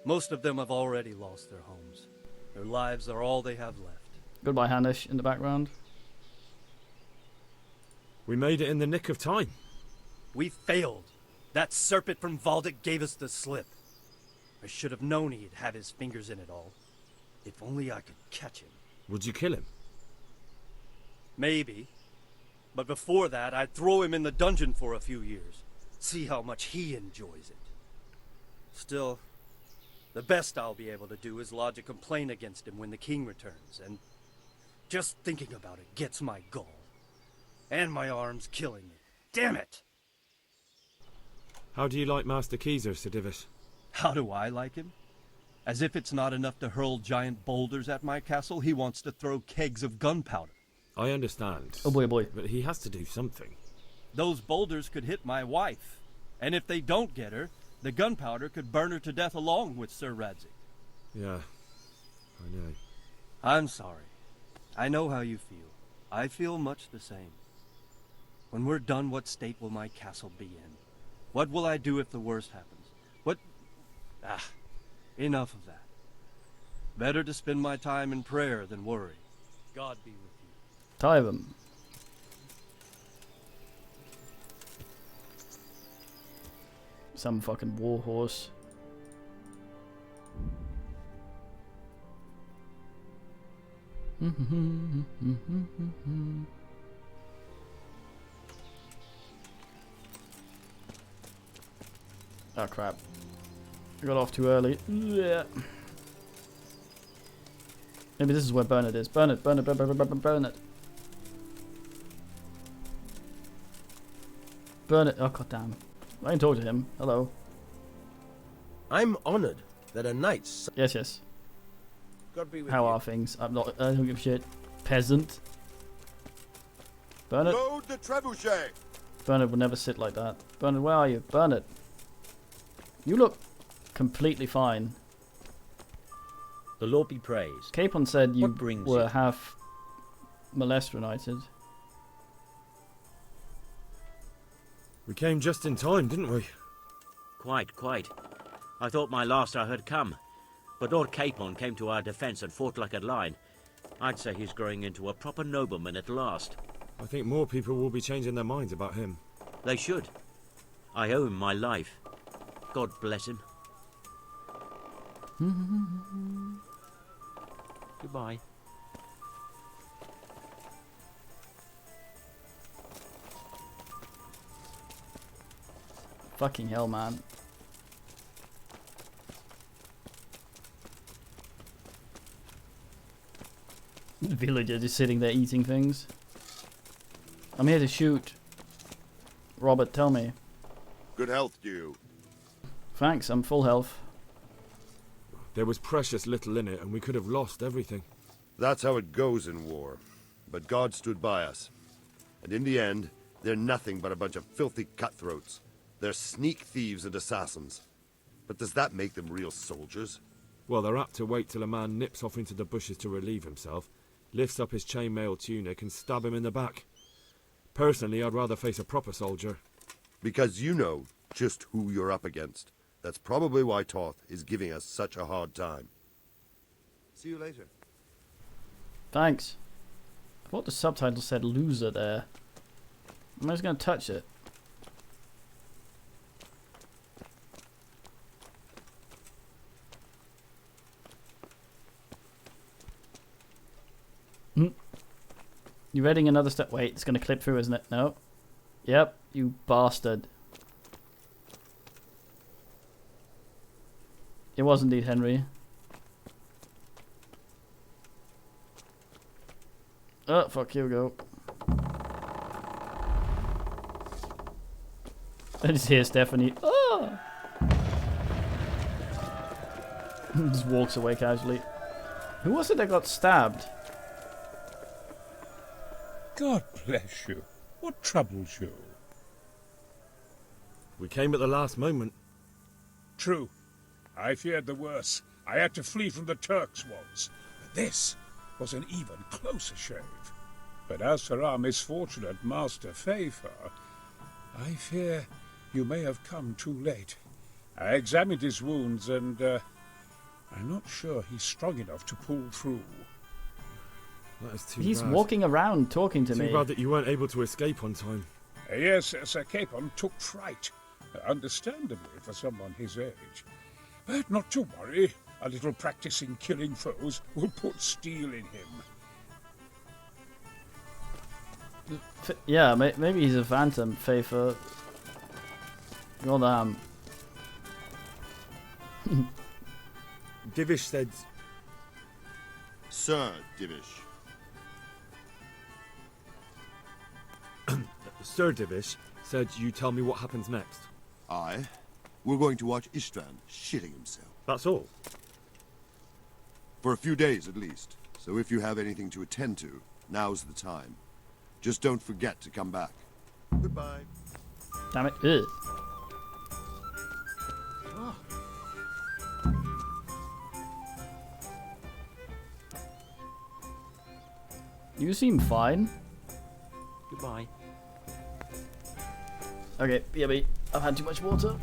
Most of them have already lost their homes. Their lives are all they have left. Goodbye, Hanish, in the background. We made it in the nick of time. We failed. That serpent from Valdic gave us the slip. I should have known he'd have his fingers in it all. If only I could catch him. Would you kill him? Maybe. But before that, I'd throw him in the dungeon for a few years. See how much he enjoys it. Still, the best I'll be able to do is lodge a complaint against him when the king returns, and just thinking about it gets my gall. And my arm's killing me. Damn it! How do you like Master Keezer, Sir Divish? How do I like him? As if it's not enough to hurl giant boulders at my castle, he wants to throw kegs of gunpowder. I understand. Oh boy, boy. But he has to do something. Those boulders could hit my wife. And if they don't get her, the gunpowder could burn her to death along with Sir Radzig. Yeah, I know. I'm sorry. I know how you feel. I feel much the same. When we're done, what state will my castle be in? What will I do if the worst happens? What... enough of that. Better to spend my time in prayer than worry. God be with you. Tywin. Some fucking warhorse. Oh crap. I got off too early. Yeah. Maybe this is where Bernard is. Bernard, Bernard, Bernard, Bernard. Bernard. Oh god damn. I can talk to him. Hello. I'm honored that a knight's... Yes, yes. God be with How you. are things? I don't give a shit. Peasant. Bernard. Load the trebuchet. Bernard would never sit like that. Bernard, where are you? Bernard. You look completely fine. The Lord be praised. Capon said you What brings were you? half Molestronited. We came just in time, didn't we? Quite, quite. I thought my last hour had come. But Lord Capon came to our defence and fought like a lion. I'd say he's growing into a proper nobleman at last. I think more people will be changing their minds about him. They should. I owe him my life. God bless him. Goodbye. Fucking hell, man. The villager just sitting there eating things. I'm here to shoot. Robert, tell me. Good health to you. Thanks, I'm full health. There was precious little in it, and we could have lost everything. That's how it goes in war. But God stood by us. And in the end, they're nothing but a bunch of filthy cutthroats. They're sneak thieves and assassins. But does that make them real soldiers? Well, they're apt to wait till a man nips off into the bushes to relieve himself, lifts up his chainmail tunic and stab him in the back. Personally, I'd rather face a proper soldier. Because you know just who you're up against. That's probably why Toth is giving us such a hard time. See you later. Thanks. I thought the subtitle said loser there. I'm just gonna touch it. You reading another step? Wait, it's gonna clip through, isn't it? No. Yep, you bastard. It was indeed Henry. Oh, fuck, here we go. I just hear Stephanie. Oh! Just walks away casually. Who was it that got stabbed? God bless you. What troubles you? We came at the last moment. True. I feared the worst. I had to flee from the Turks once. But this was an even closer shave. But as for our misfortunate Master Fafer, I fear You may have come too late. I examined his wounds and I'm not sure he's strong enough to pull through. That is too He's bad. walking around talking to me. Too bad that you weren't able to escape on time. Yes, Sir Capon took fright. Understandably for someone his age. But not to worry. A little practice in killing foes will put steel in him. Yeah, maybe he's a phantom, Fafer. Goddamn. Divish said... Sir Divish. Sir Divish said you tell me what happens next. Aye. We're going to watch Istvan shitting himself. That's all? For a few days at least. So if you have anything to attend to, now's the time. Just don't forget to come back. Goodbye. Damn it. Ugh. You seem fine. Goodbye. Okay, BB, I've had too much water.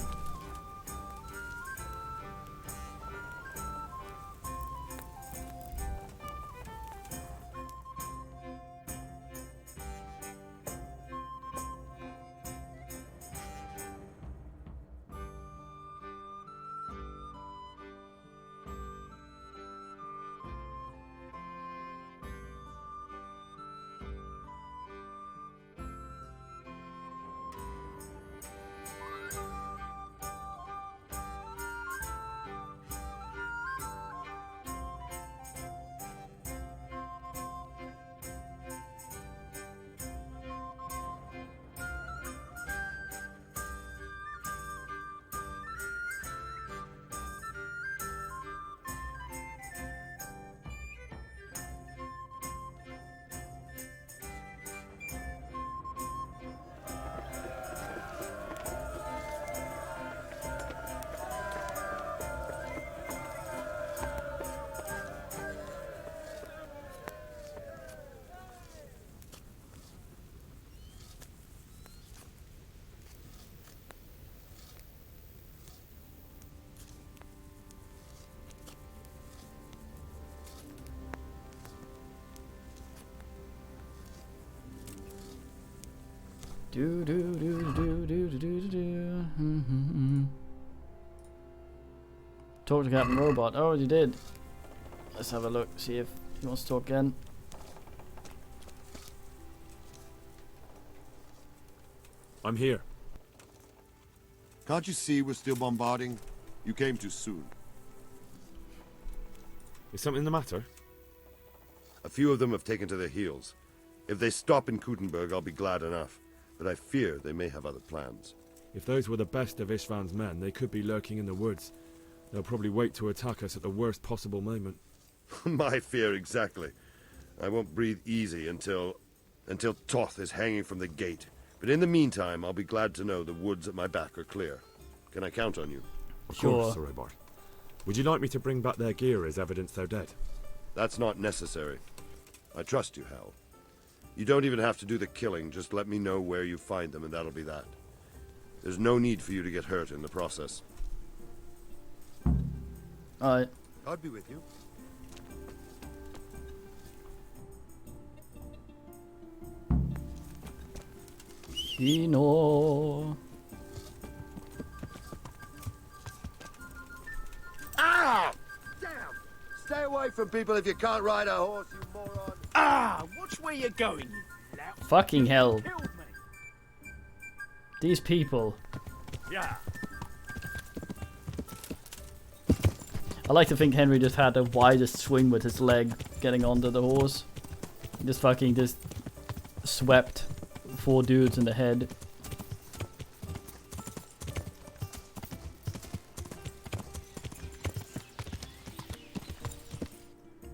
Do do do do do do do do. Talk to Captain Robot. Oh, you did. Let's have a look. See if he wants to talk again. I'm here. Can't you see we're still bombarding? You came too soon. Is something the matter? A few of them have taken to their heels. If they stop in Kuttenberg, I'll be glad enough. But I fear they may have other plans. If those were the best of Istvan's men, they could be lurking in the woods. They'll probably wait to attack us at the worst possible moment. My fear exactly. I won't breathe easy until Toth is hanging from the gate. But in the meantime, I'll be glad to know the woods at my back are clear. Can I count on you? Of course, Sir Robart. Would you like me to bring back their gear as evidence they're dead? That's not necessary. I trust you, Hal. You don't even have to do the killing, just let me know where you find them and that'll be that. There's no need for you to get hurt in the process. Alright. God be with you. Eno. Ah! Damn! Stay away from people if you can't ride a horse, you moron! Ah! Watch where you're going, you lout. Fucking hell. Killed me. These people. Yeah. I like to think Henry just had the widest swing with his leg getting onto the horse. Just fucking just swept 4 dudes in the head.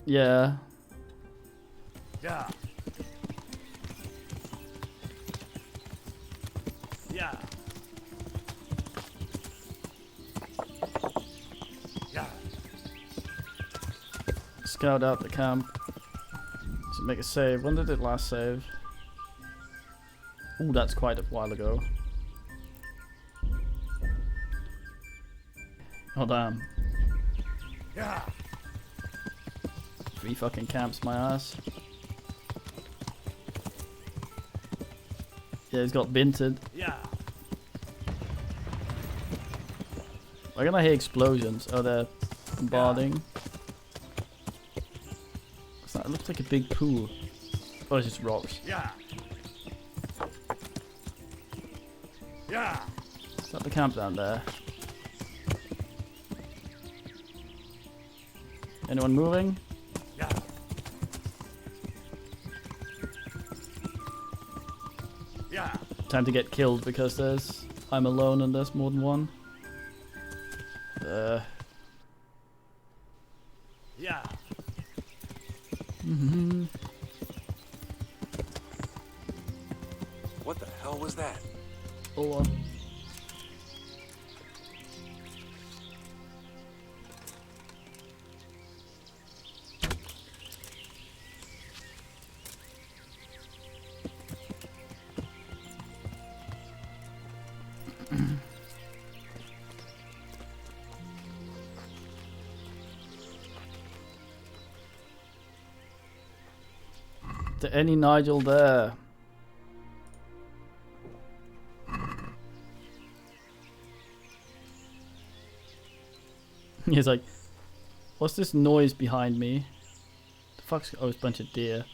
Yeah. Yeah. Yeah. Yeah. Scout out the camp. So make a save. When did it last save? Ooh, that's quite a while ago. Oh damn. Yeah. 3 fucking camps, my ass. Yeah, he's got binted. Yeah. Why can I hear explosions? Oh, they're bombarding. What's that? It looks like a big pool. Oh, it's just rocks. Yeah. Yeah. Is that the camp down there? Anyone moving? Yeah. Yeah. Time to get killed because I'm alone and there's more than one. Yeah. What the hell was that? Oh. To any Nigel there. He's like, what's this noise behind me? The fuck's, oh, it's a bunch of deer.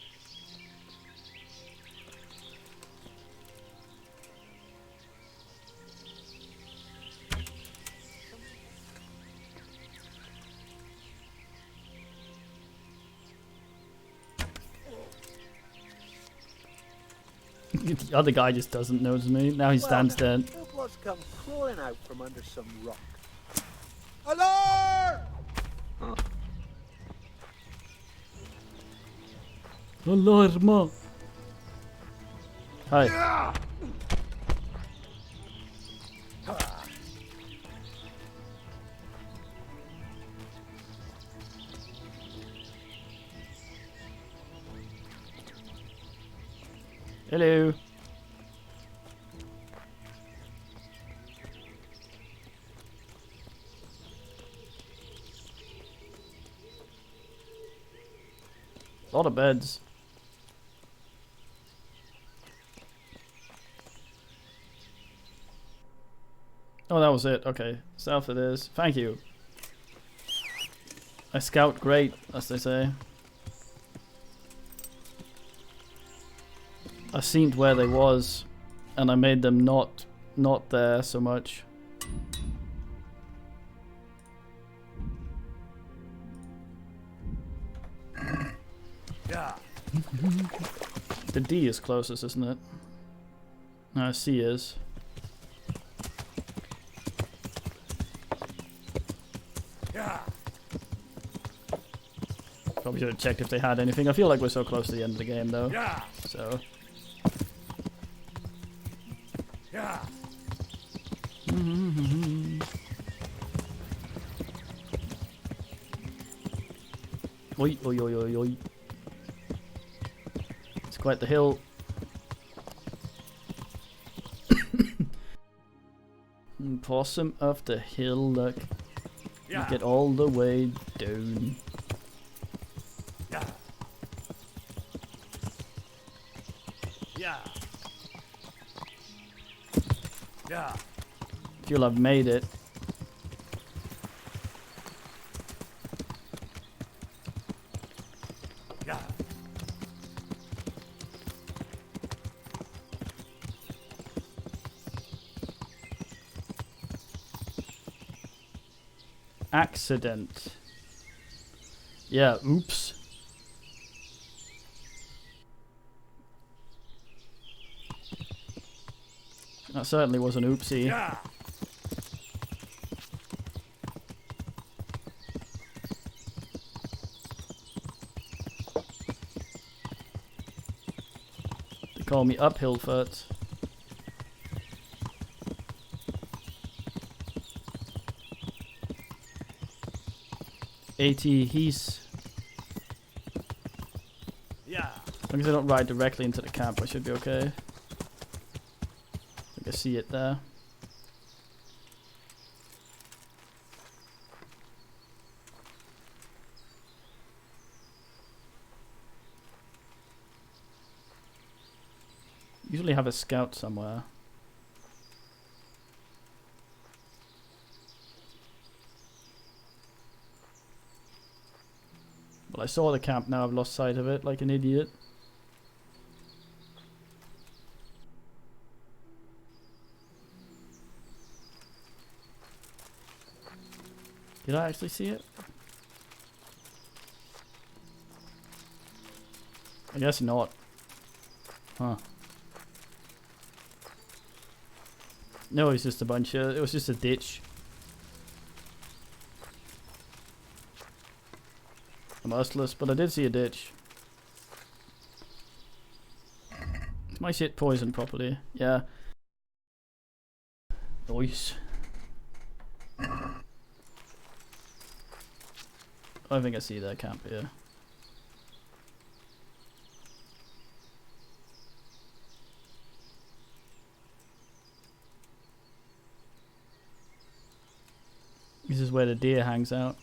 The other guy just doesn't notice me. Now he stands there. What's come crawling out from under some rock? Alarm! Alarma! Hi. Yeah. Hello. A lot of beds. Oh, that was it. Okay, south it is. Thank you. I scout great, as they say. I seen where they was, and I made them not there so much. Yeah. The D is closest, isn't it? No, C is. Yeah. Probably should have checked if they had anything. I feel like we're so close to the end of the game, though. Yeah. So. Yeah. Oi, oi, oi, oi, oi. It's quite the hill. Possum of the hill, look. Yeah. You get all the way down. Yeah. Yeah. Yeah. You'll have made it. Yeah. Accident. Yeah, oops. That certainly was an oopsie. Yeah. They call me uphill foot. He's. Yeah. As long as I don't ride directly into the camp, I should be okay. I can see it there. Usually have a scout somewhere. Well, I saw the camp, now I've lost sight of it like an idiot. Did I actually see it? I guess not. Huh. No, it's just a bunch of... It was just a ditch. I'm ustless, but I did see a ditch. Is my shit poisoned properly? Yeah. Nice. I think I see that camp here. This is where the deer hangs out.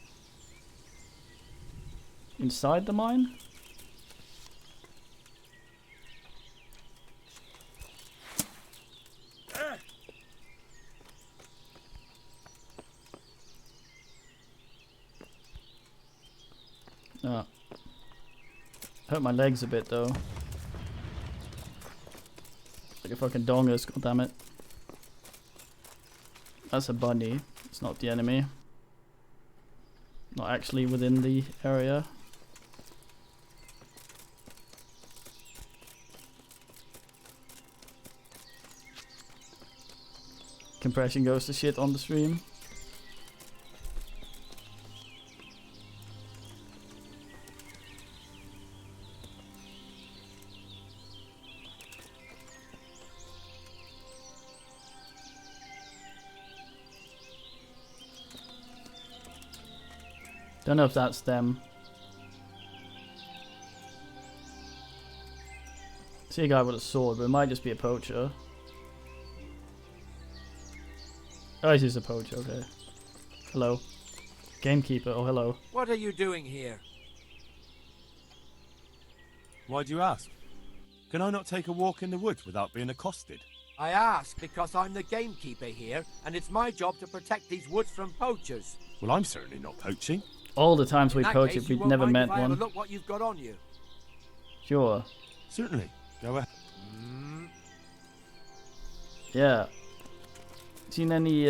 Inside the mine? Oh. Hurt my legs a bit though. Like a fucking dongus, goddammit. That's a bunny. It's not the enemy. Not actually within the area. Compression goes to shit on the stream. Don't know if that's them. See a guy with a sword, but it might just be a poacher. Oh, he's just a poacher, okay. Hello. Gamekeeper, oh hello. What are you doing here? Why do you ask? Can I not take a walk in the woods without being accosted? I ask because I'm the gamekeeper here, and it's my job to protect these woods from poachers. Well, I'm certainly not poaching. All the times we In that poached, case, we'd you won't never mind met if I have a one. look what you've got on you. Sure. Certainly. Go ahead. Yeah. Seen any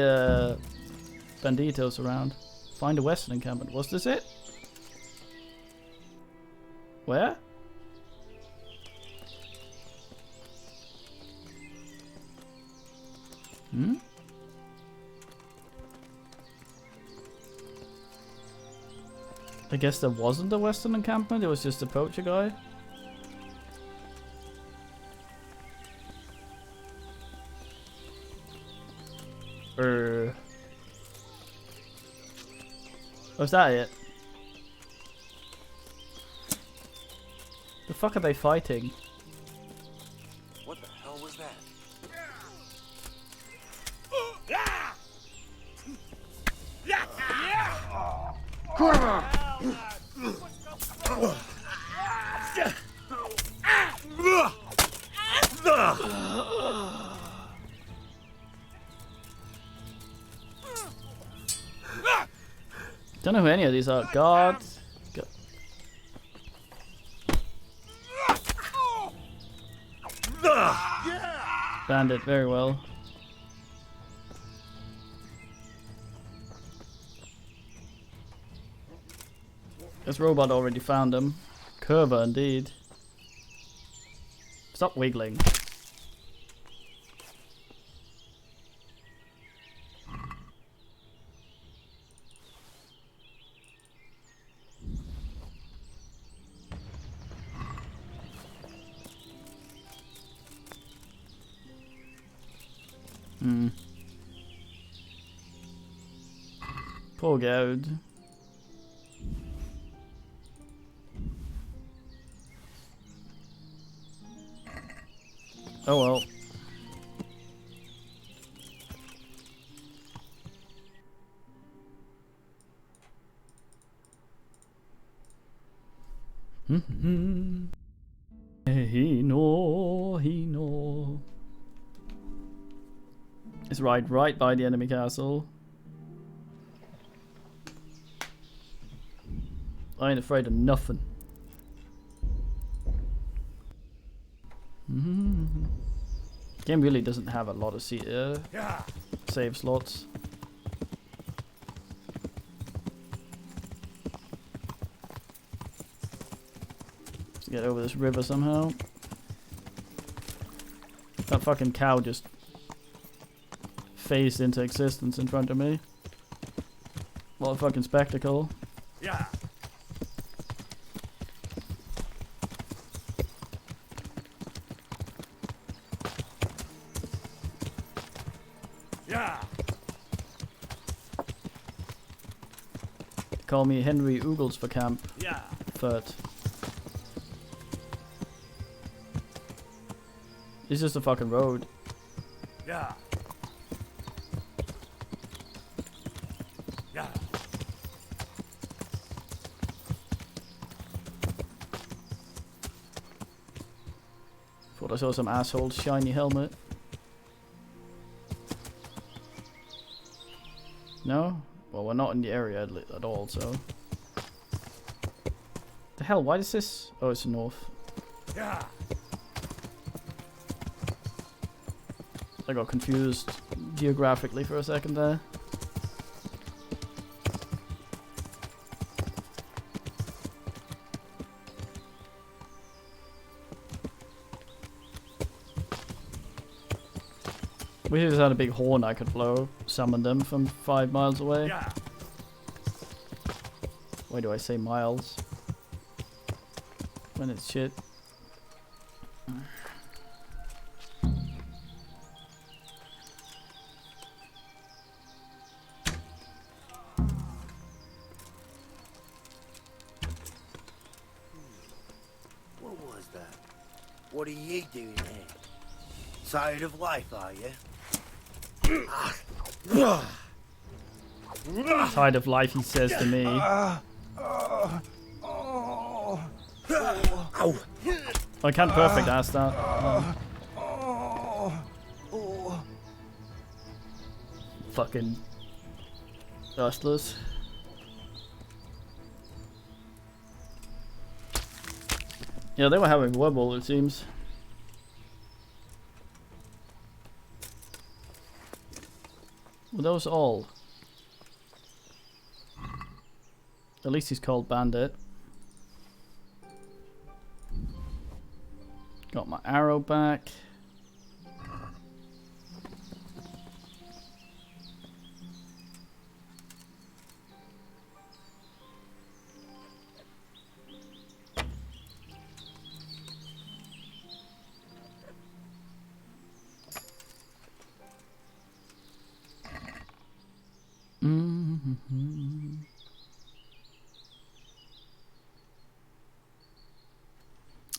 banditos around? Find a western encampment. Was this it? Where? Hmm? I guess there wasn't a western encampment, it was just a poacher guy. Was that it? The fuck are they fighting? What the hell was that? Don't know who any of these are. Guards. Bandit, very well. This robot already found them. Curva indeed. Stop wiggling. Poor Gaud. Oh well. He no. It's right by the enemy castle. I ain't afraid of nothing. Game really doesn't have a lot of save slots. Let's get over this river somehow. That fucking cow just phased into existence in front of me. What a fucking spectacle. Yeah. Yeah. Call me Henry Oogles for camp. Yeah. Third. It's just a fucking road. Yeah. Yeah. Thought I saw some asshole's shiny helmet. No? Well, we're not in the area at all, so... The hell, why is this... Oh, it's north. Yeah. I got confused geographically for a second there. We just had a big horn I could blow, summon them from 5 miles away. Yeah. Why do I say miles? When it's shit. What was that? What are you doing here? Tired of life, are you? Tired of life, he says to me. I can't perfect ask that. Fucking dustless. Yeah, they were having wobble, it seems. Were those all? At least he's called Bandit. Got my arrow back.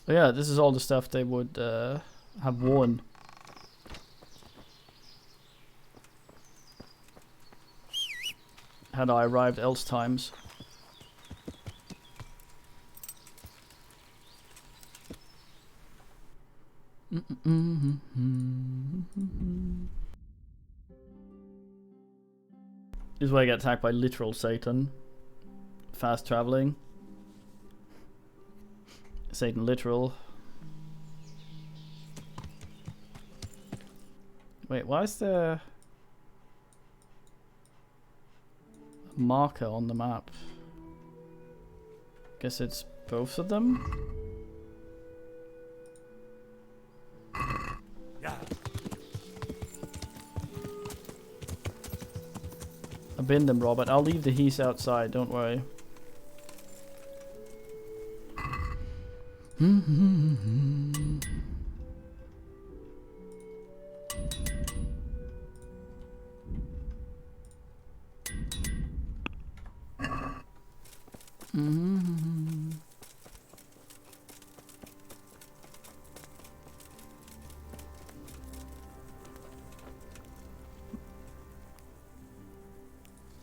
Oh yeah, this is all the stuff they would have worn. Had I arrived else times. This is where I get attacked by literal Satan. Fast traveling. Satan literal. Wait, why is there a marker on the map? Guess it's both of them? Yeah. I've been them, Robert. I'll leave the heat outside, don't worry.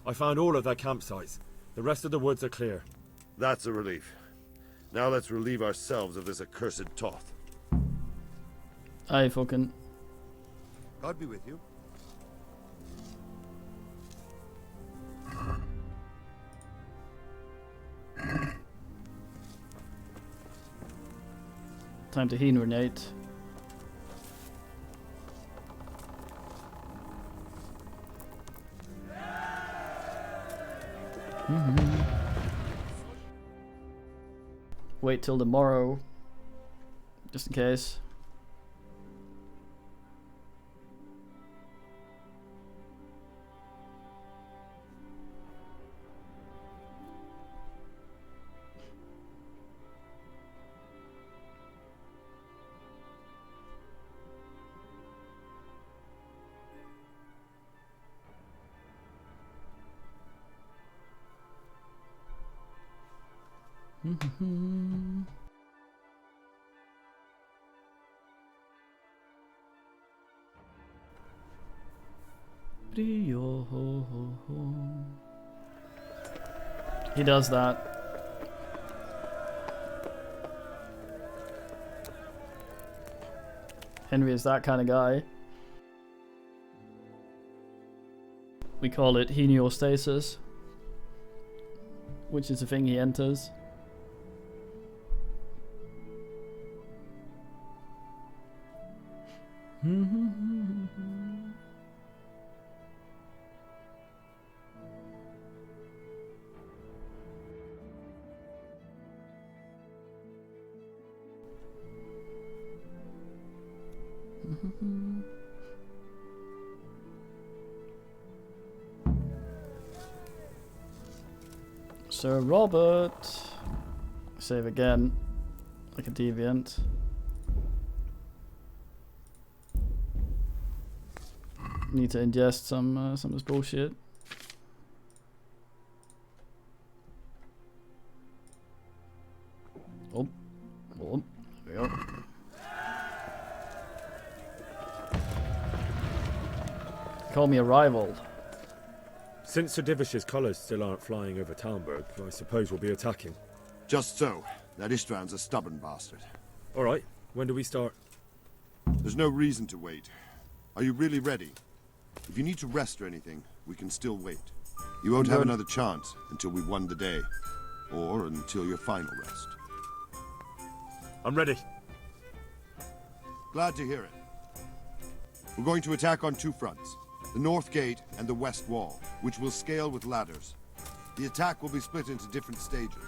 I found all of their campsites. The rest of the woods are clear. That's a relief. Now let's relieve ourselves of this accursed Toth. Aye, fucking. God be with you. Time to hibernate. Wait till tomorrow, just in case. He does that. Henry is that kind of guy. We call it heliostasis, which is the thing he enters. Sir Robert. Save again, like a deviant. Need to ingest some of this bullshit. Oh, there we go. Call me a rival. Since Sir Divish's colours still aren't flying over Talmberg, I suppose we'll be attacking. Just so. That István's a stubborn bastard. All right. When do we start? There's no reason to wait. Are you really ready? If you need to rest or anything, we can still wait. You won't have another chance until we've won the day. Or until your final rest. I'm ready. Glad to hear it. We're going to attack on two fronts. The North Gate and the West Wall, which will scale with ladders. The attack will be split into different stages.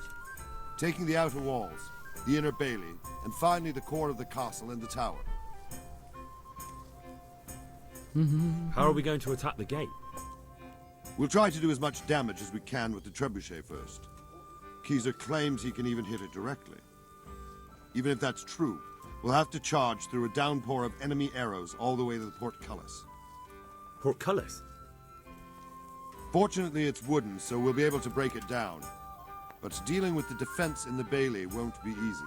Taking the outer walls, the inner bailey, and finally the core of the castle and the tower. How are we going to attack the gate? We'll try to do as much damage as we can with the trebuchet first. Keyser claims he can even hit it directly. Even if that's true, we'll have to charge through a downpour of enemy arrows all the way to the portcullis. Portcullis? Fortunately, it's wooden, so we'll be able to break it down. But dealing with the defense in the bailey won't be easy.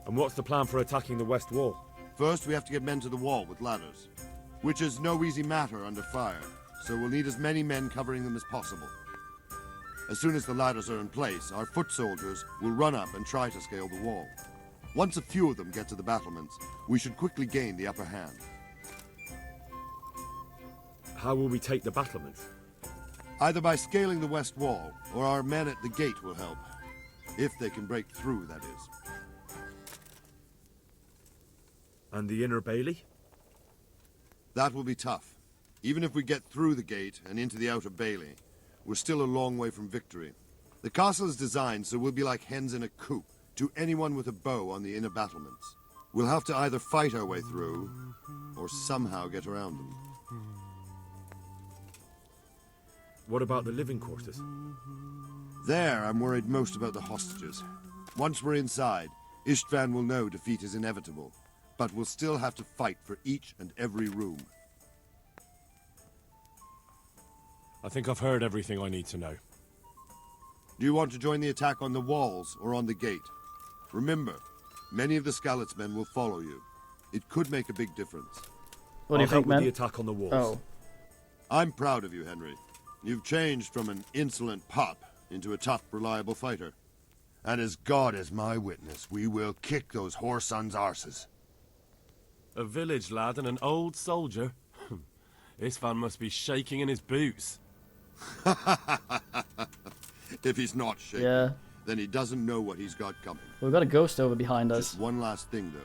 And what's the plan for attacking the West Wall? First, we have to get men to the wall with ladders, which is no easy matter under fire, so we'll need as many men covering them as possible. As soon as the ladders are in place, our foot soldiers will run up and try to scale the wall. Once a few of them get to the battlements, we should quickly gain the upper hand. How will we take the battlements? Either by scaling the west wall, or our men at the gate will help. If they can break through, that is. And the inner bailey? That will be tough. Even if we get through the gate and into the outer bailey, we're still a long way from victory. The castle is designed so we'll be like hens in a coop to anyone with a bow on the inner battlements. We'll have to either fight our way through, or somehow get around them. What about the living quarters? There, I'm worried most about the hostages. Once we're inside, István will know defeat is inevitable, but we'll still have to fight for each and every room. I think I've heard everything I need to know. Do you want to join the attack on the walls or on the gate? Remember, many of the Skalitz men will follow you. It could make a big difference. What do you think, man? The attack on the walls. Oh. I'm proud of you, Henry. You've changed from an insolent pup into a tough, reliable fighter. And as God is my witness, we will kick those whore sons' arses. A village lad and an old soldier? István must be shaking in his boots. If he's not shaking, yeah. then he doesn't know what he's got coming. We've got a ghost over behind us. Just one last thing, though.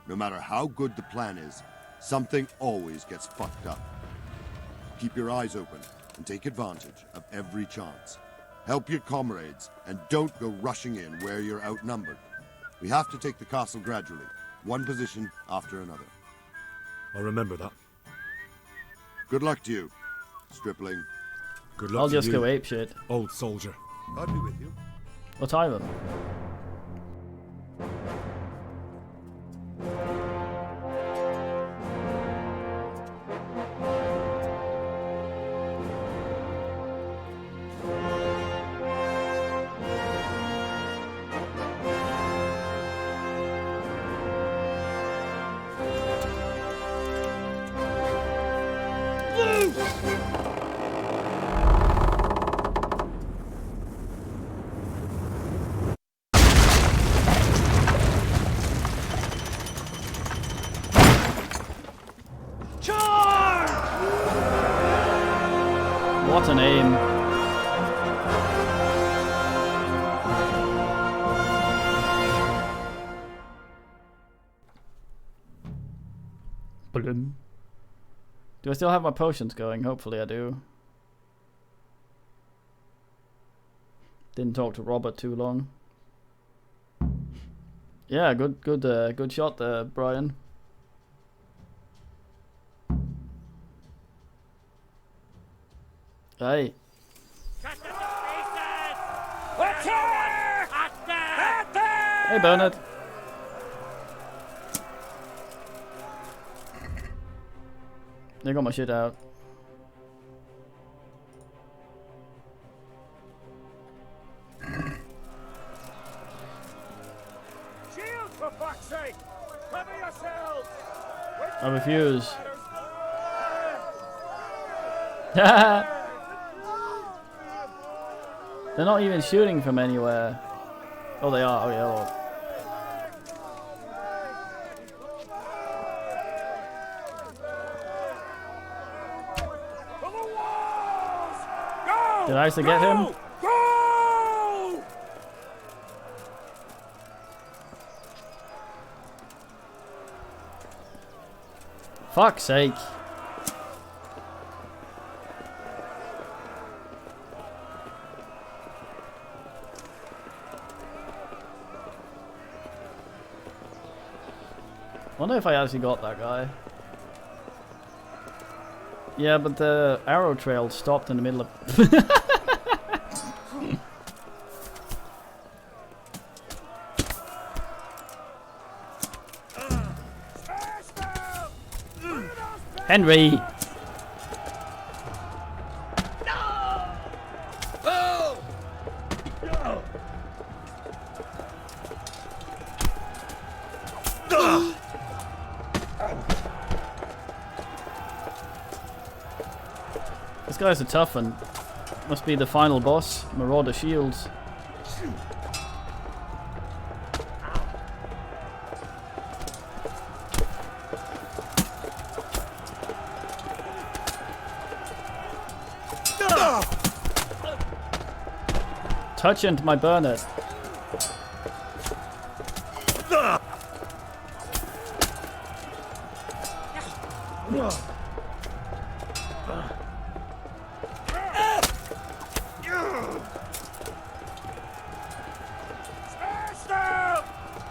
No matter how good the plan is, something always gets fucked up. Keep your eyes open and take advantage of every chance. Help your comrades, and don't go rushing in where you're outnumbered. We have to take the castle gradually, one position after another. I'll remember that. Good luck to you, stripling. Good luck I'll to just you, go apeshit. old soldier. I'll be with you. What time? What an aim. Bloom. Do I still have my potions going? Hopefully I do. Didn't talk to Robert too long. Yeah, good shot there, Brian. Hey. Hey, Bernard. They got my shit out. Shield, for fuck's sake! Cover yourselves! I refuse. They're not even shooting from anywhere. Oh, they are. Oh, yeah. Lord. Did I actually get him? Go! Fuck's sake. Wonder if I actually got that guy. Yeah, but the arrow trail stopped in the middle of... Henry! This guy's a tough one. Must be the final boss, Marauder Shields. Touch into my Bernard.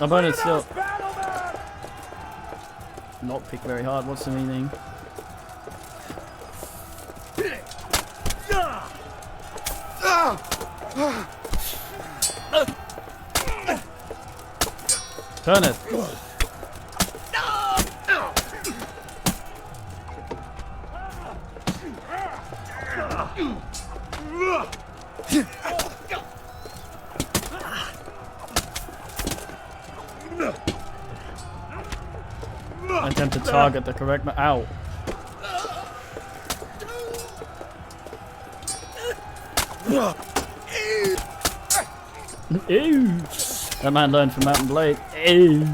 My Bernard's still not picked very hard. What's the meaning? Turn it. Attempt to target the correct ow. Ew. That man learned from Mountain Blade. Ew.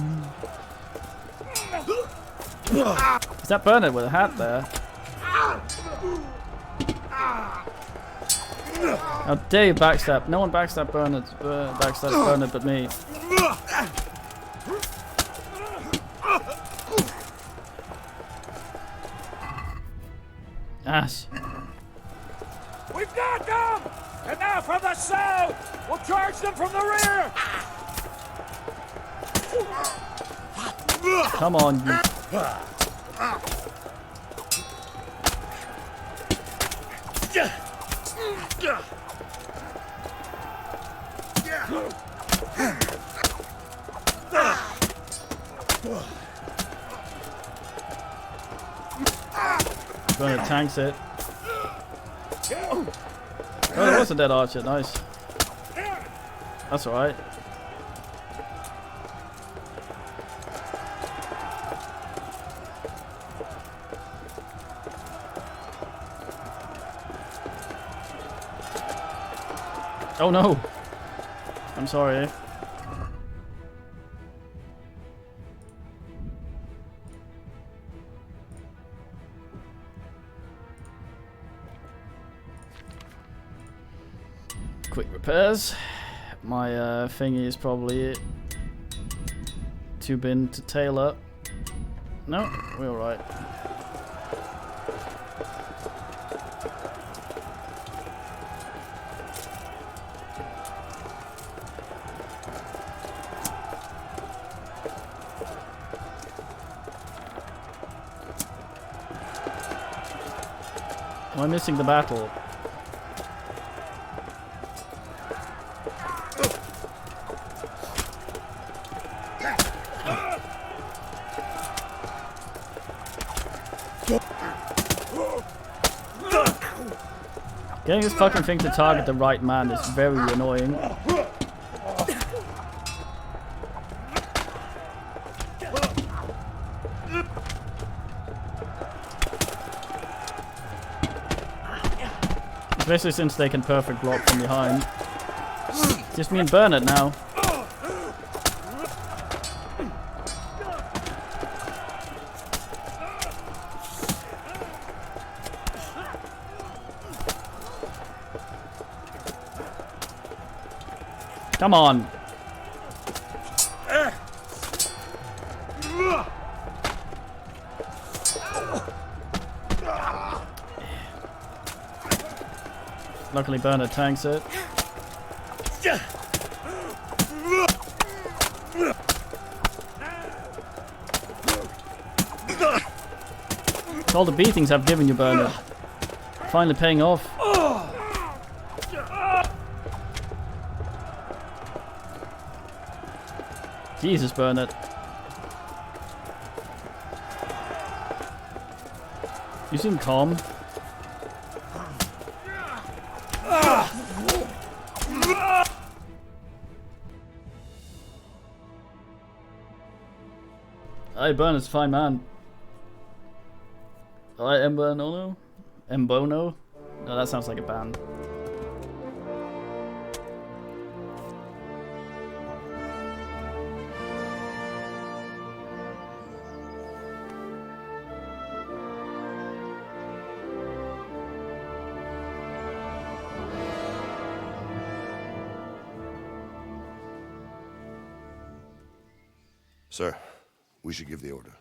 Is that Bernard with a hat there? How dare you backstab? No one backstab Bernard, backstabs Bernard but me. Ass. We've got them! And now from the south! We'll charge them from the rear! Come on, you. Bernard tanks it. Oh, it was a dead archer. Nice. That's alright. Oh no! I'm sorry. Quick repairs. My thingy is probably too big to tailor. No, we're alright. Am I missing the battle? Getting this fucking thing to target the right man is very annoying. Especially since they can perfect block from behind. It's just me and Bernard now. Come on. Luckily Bernard tanks it. All the beatings I've given you, Bernard. Finally paying off. Jesus, Bernard. You seem calm. Hey, Bernard's a fine man. Alright, Embono? Embono? No, that sounds like a band. Sir, we should give the order.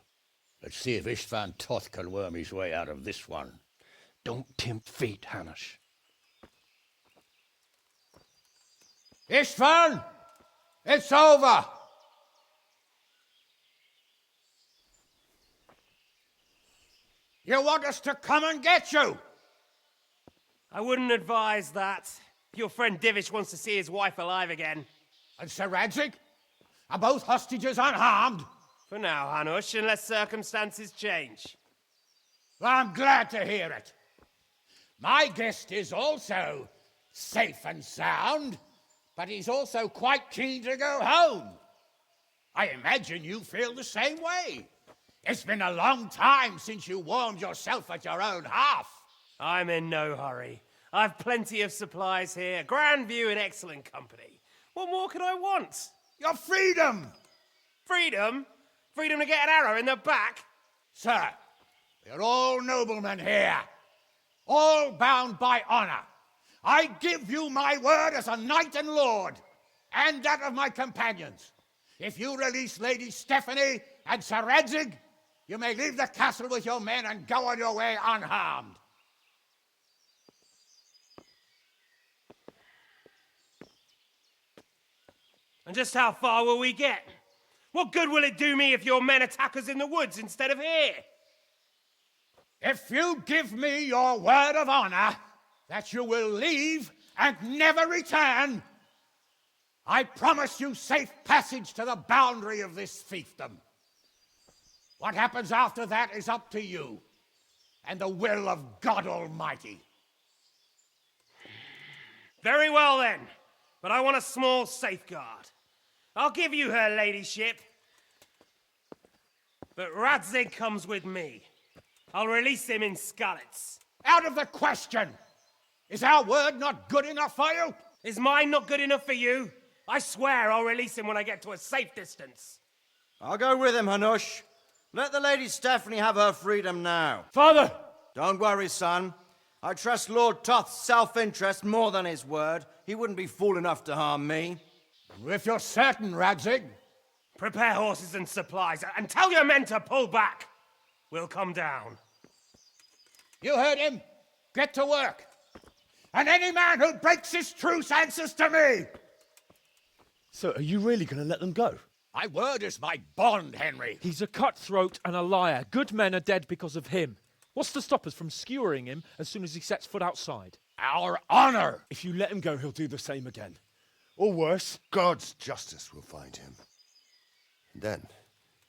Let's see if Istvan Toth can worm his way out of this one. Don't tempt fate, Hanush. Istvan! It's over! You want us to come and get you? I wouldn't advise that. Your friend Divish wants to see his wife alive again. And Sir Radzig? Are both hostages unharmed? For now, Hanush, unless circumstances change. Well, I'm glad to hear it. My guest is also safe and sound, but he's also quite keen to go home. I imagine you feel the same way. It's been a long time since you warmed yourself at your own hearth. I'm in no hurry. I've plenty of supplies here, grand view and excellent company. What more could I want? Your freedom! Freedom? Freedom to get an arrow in the back? Sir, we're all noblemen here. All bound by honor. I give you my word as a knight and lord, and that of my companions. If you release Lady Stephanie and Sir Radzig, you may leave the castle with your men and go on your way unharmed. And just how far will we get? What good will it do me if your men attack us in the woods instead of here? If you give me your word of honor that you will leave and never return, I promise you safe passage to the boundary of this fiefdom. What happens after that is up to you and the will of God Almighty. Very well then, but I want a small safeguard. I'll give you her ladyship, but Radzig comes with me. I'll release him in Skalitz. Out of the question! Is our word not good enough for you? Is mine not good enough for you? I swear I'll release him when I get to a safe distance. I'll go with him, Hanush. Let the Lady Stephanie have her freedom now. Father! Don't worry, son. I trust Lord Toth's self-interest more than his word. He wouldn't be fool enough to harm me. If you're certain, Radzig. Prepare horses and supplies, and tell your men to pull back. We'll come down. You heard him. Get to work. And any man who breaks his truce answers to me. So, are you really going to let them go? My word is my bond, Henry. He's a cutthroat and a liar. Good men are dead because of him. What's to stop us from skewering him as soon as he sets foot outside? Our honor! If you let him go, he'll do the same again. Or worse. God's justice will find him. And then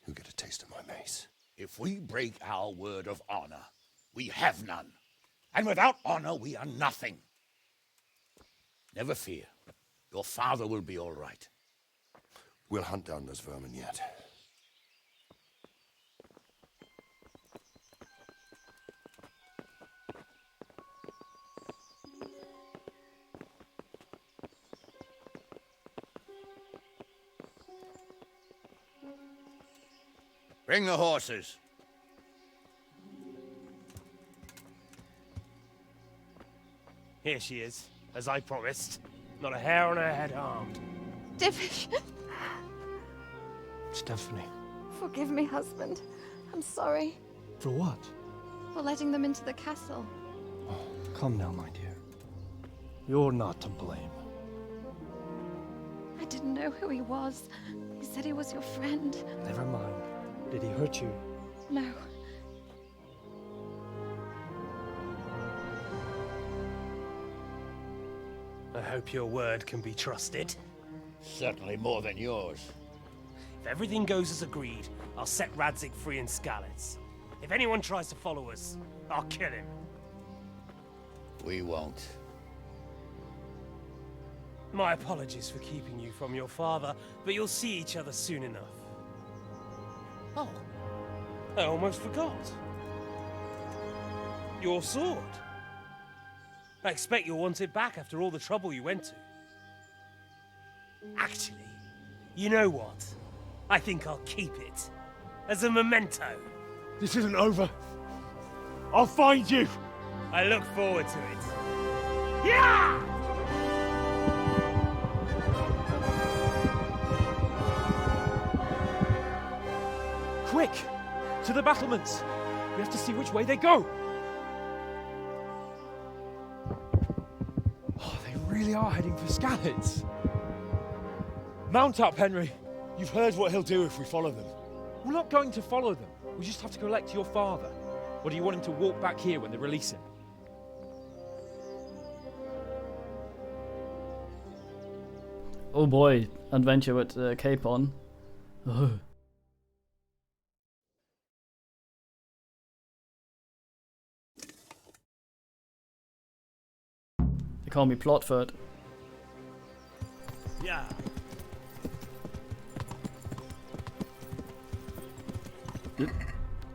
he'll get a taste of my mace. If we break our word of honor, we have none. And without honor, we are nothing. Never fear. Your father will be all right. We'll hunt down those vermin yet. Bring the horses. Here she is, as I promised. Not a hair on her head harmed. Divish! Stephanie. Forgive me, husband. I'm sorry For what? for letting them into the castle. Come now, my dear. You're not to blame. I didn't know who he was. He said he was your friend. Never mind. Did he hurt you? No. I hope your word can be trusted. Certainly more than yours. If everything goes as agreed, I'll set Radzig free in Skalitz. If anyone tries to follow us, I'll kill him. We won't. My apologies for keeping you from your father, but you'll see each other soon enough. Oh, I almost forgot. Your sword. I expect you'll want it back after all the trouble you went to. Actually, you know what? I think I'll keep it. As a memento. This isn't over. I'll find you. I look forward to it. Yeah! Quick! To the battlements! We have to see which way they go! Oh, they really are heading for Skalitz. Mount up, Henry. You've heard what he'll do if we follow them. We're not going to follow them. We just have to collect your father. Or do you want him to walk back here when they release him? Oh boy, adventure with Capon. Ugh. They call me Plotfoot. Yeah.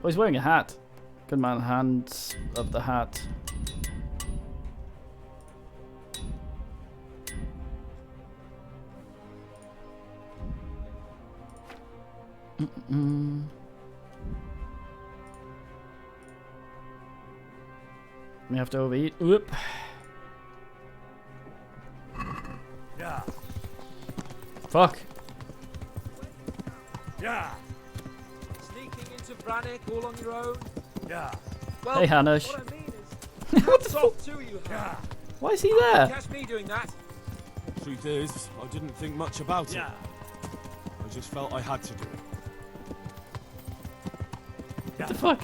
Oh, he's wearing a hat. Good man, hands of the hat. We have to overeat. Whoop. Fuck. Yeah. Sneaking into Brannick all on your own? Yeah. Well, Hey, Hanush. what I mean is, hats off to you, Yeah. Why is he there? Catch me doing that. Truth is, I didn't think much about Yeah. it. I just felt I had to do it. What the fuck?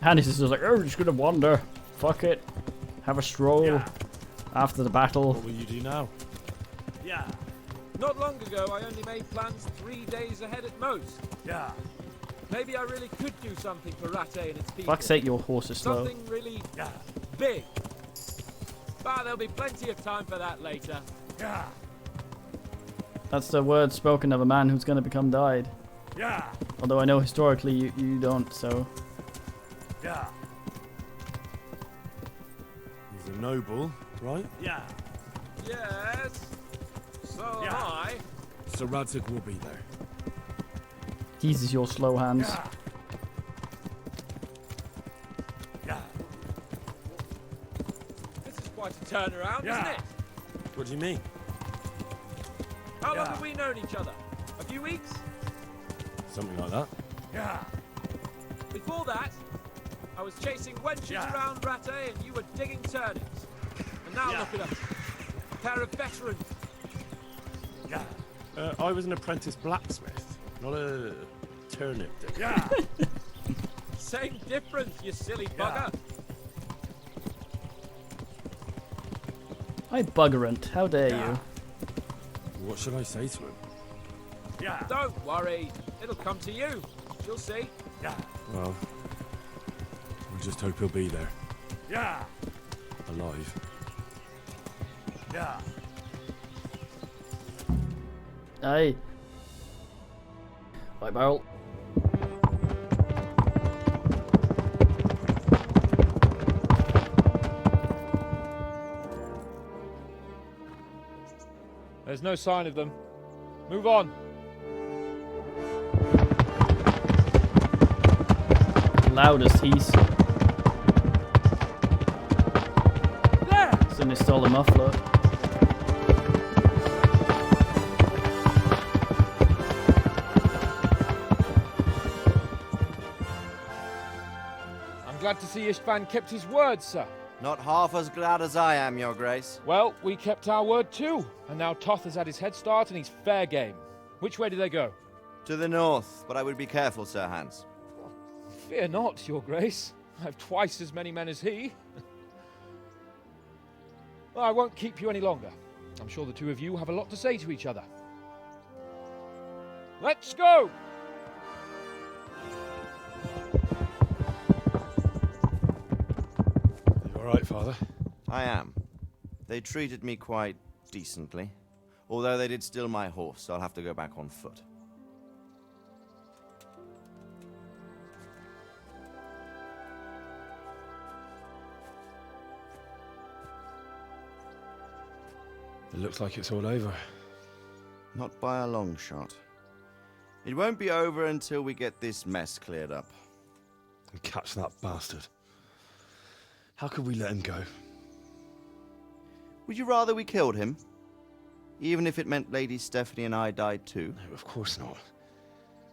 Hannes is just like, oh, we're just gonna wander. Fuck it. Have a stroll after the battle. What will you do now? Yeah. Not long ago, I only made plans 3 days ahead at most. Yeah. Maybe I really could do something for Rattay and its people. Fuck's sake, your horse is slow. Something really big. But there'll be plenty of time for that later. Yeah. That's the word spoken of a man who's gonna become died. Yeah. Although I know historically you don't, so. Yeah. He's a noble, right? Yeah. Yes. So Yeah. am I. So Radzig will be there. Jesus, your slow hands. Yeah. Yeah. This is quite a turnaround, Yeah. isn't it? What do you mean? How long Yeah. have we known each other? A few weeks? Something like that. Yeah. Before that, I was chasing wenches around Rattay and you were digging turnings. And now look at us. A pair of veterans. Yeah. I was an apprentice blacksmith, not a turnip digger. Yeah. Same difference, you silly bugger. I buggerant. How dare you? What should I say to him? Yeah. Don't worry. It'll come to you. You'll see. Yeah. Well, I just hope he'll be there, Yeah. alive. Yeah. Aye. Right, barrel. There's no sign of them. Move on. Loudest he's. There! Somebody stole a muffler. I'm glad to see Istvan kept his word, sir. Not half as glad as I am, Your Grace. Well, we kept our word too. And now Toth has had his head start and he's fair game. Which way do they go? To the north, but I would be careful, Sir Hans. Fear not, Your Grace. I have twice as many men as he. Well, I won't keep you any longer. I'm sure the two of you have a lot to say to each other. Let's go! You all right, Father? I am. They treated me quite decently. Although they did steal my horse, so I'll have to go back on foot. It looks like it's all over. Not by a long shot. It won't be over until we get this mess cleared up. And catch that bastard. How could we let him go? Would you rather we killed him? Even if it meant Lady Stephanie and I died too? No, of course not.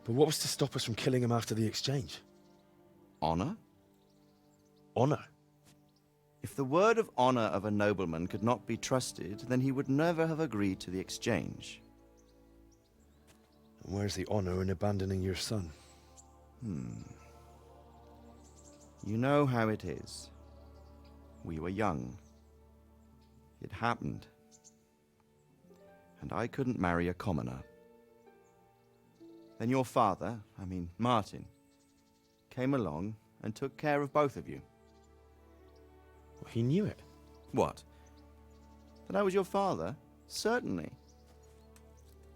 But what was to stop us from killing him after the exchange? Honor? Honor? If the word of honor of a nobleman could not be trusted, then he would never have agreed to the exchange. And where's the honor in abandoning your son? You know how it is. We were young. It happened. And I couldn't marry a commoner. Then your father, Martin, came along and took care of both of you. Well, he knew it. What? That I was your father? Certainly.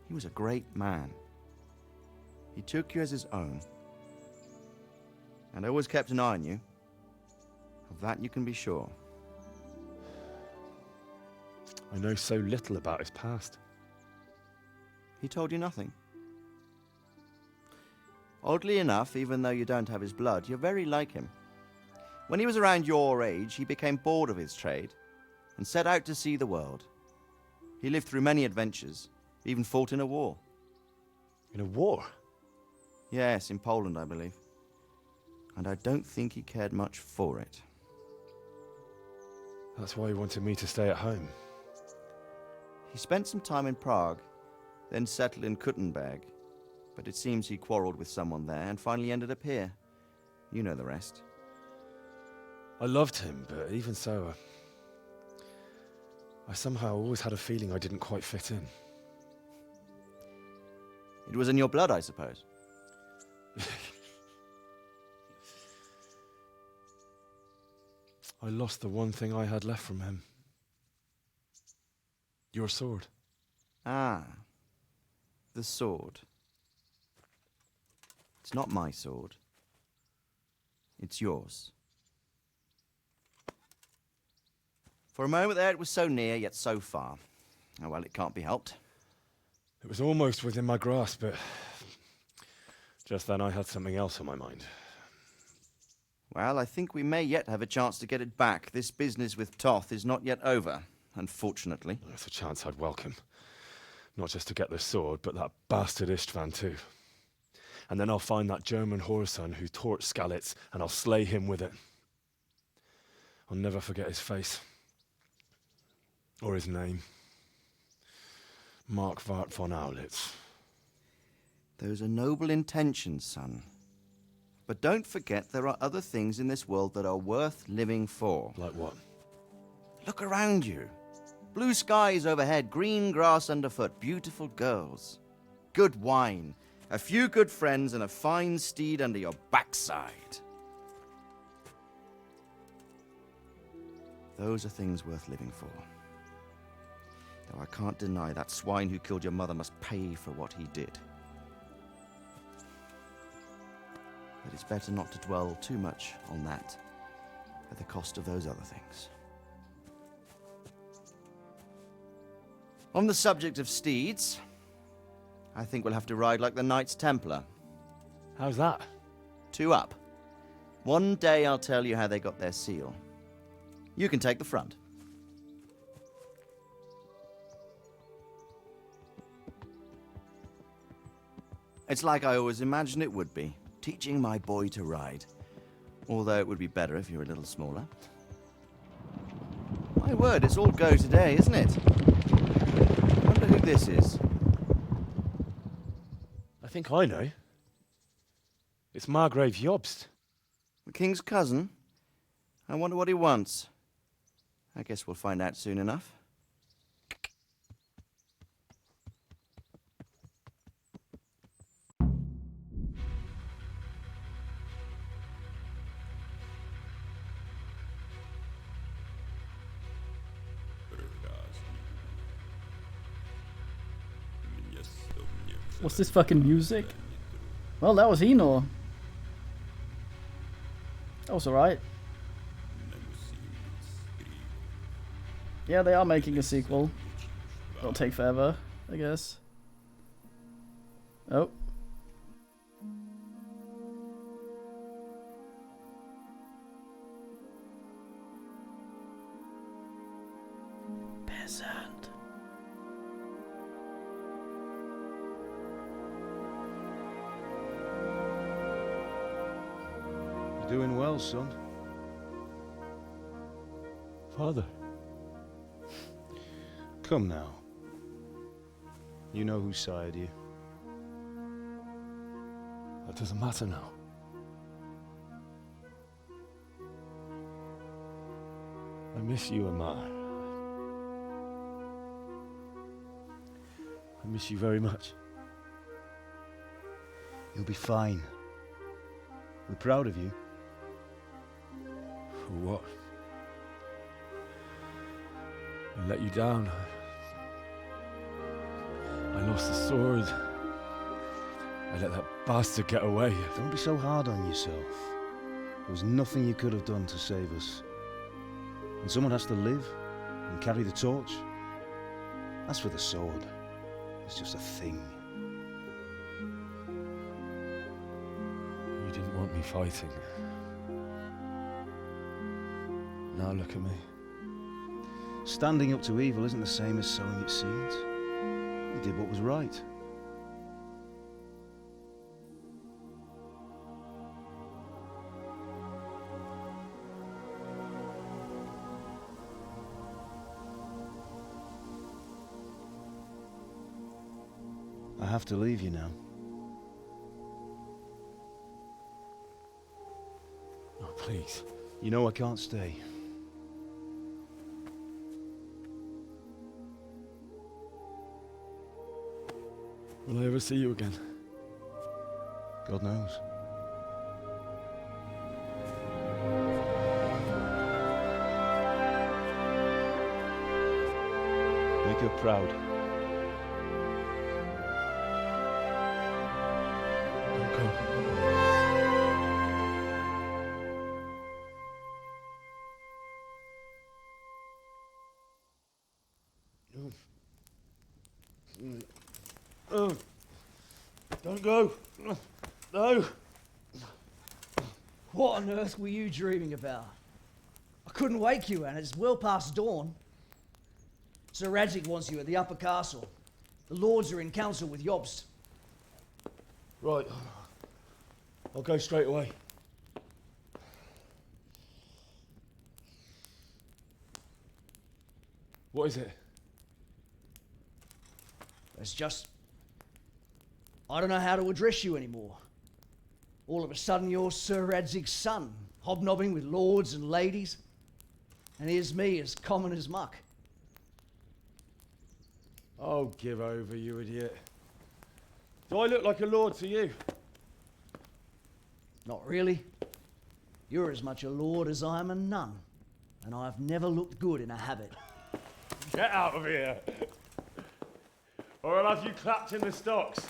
He was a great man. He took you as his own. And always kept an eye on you. Of that you can be sure. I know so little about his past. He told you nothing? Oddly enough, even though you don't have his blood, you're very like him. When he was around your age, he became bored of his trade and set out to see the world. He lived through many adventures, Even fought in a war. In a war? Yes, in Poland, I believe. And I don't think he cared much for it. That's why he wanted me to stay at home. He spent some time in Prague, then settled in Kuttenberg. But it seems he quarreled with someone there and finally ended up here. You know the rest. I loved him, but even so, I somehow always had a feeling I didn't quite fit in. It was in your blood, I suppose. I lost the one thing I had left from him. Your sword. Ah. The sword. It's not my sword. It's yours. For a moment there, it was so near, yet so far. Oh, well, it can't be helped. It was almost within my grasp, but just then I had something else on my mind. Well, I think we may yet have a chance to get it back. This business with Toth is not yet over, unfortunately. That's a chance I'd welcome. Not just to get the sword, but that bastard Istvan too. And then I'll find that German whoreson who torched Skalitz, and I'll slay him with it. I'll never forget his face. Or his name. Marquardt von Aulitz. Those are noble intentions, son. But don't forget there are other things in this world that are worth living for. Like what? Look around you. Blue skies overhead, green grass underfoot, beautiful girls. Good wine, a few good friends, and a fine steed under your backside. Those are things worth living for. Though I can't deny that swine who killed your mother must pay for what he did. But it's better not to dwell too much on that at the cost of those other things. On the subject of steeds, I think we'll have to ride like the Knights Templar. How's that? 2 up. One day I'll tell you how they got their seal. You can take the front. It's like I always imagined it would be, teaching my boy to ride. Although it would be better if you were a little smaller. My word, it's all go today, isn't it? I wonder who this is. I think I know. It's Margrave Jobst. The king's cousin? I wonder what he wants. I guess we'll find out soon enough. What's this fucking music? Well, that was Hinor. That was alright. Yeah, they are making a sequel. It'll take forever, I guess. Oh. Peasant. You're doing well, son. Father. Come now. You know who sired you. That doesn't matter now. I miss you, Amar. I miss you very much. You'll be fine. We're proud of you. For what? I let you down. I lost the sword. I let that bastard get away. Don't be so hard on yourself. There was nothing you could have done to save us. And someone has to live and carry the torch. As for the sword, it's just a thing. You didn't want me fighting. Now look at me. Standing up to evil isn't the same as sowing its seeds. You did what was right. I have to leave you now. Oh, please. You know I can't stay. Will I ever see you again? God knows. Make her proud. Don't go. Oh, don't go. No. What on earth were you dreaming about? I couldn't wake you, and it's well past dawn. Sir Radzig wants you at the upper castle. The lords are in council with Jobst. Right. I'll go straight away. What is it? It's just... I don't know how to address you anymore. All of a sudden you're Sir Radzig's son, hobnobbing with lords and ladies. And here's me, as common as muck. Oh, give over, you idiot. Do I look like a lord to you? Not really. You're as much a lord as I am a nun. And I've never looked good in a habit. Get out of here! Or I'll have you clapped in the stocks.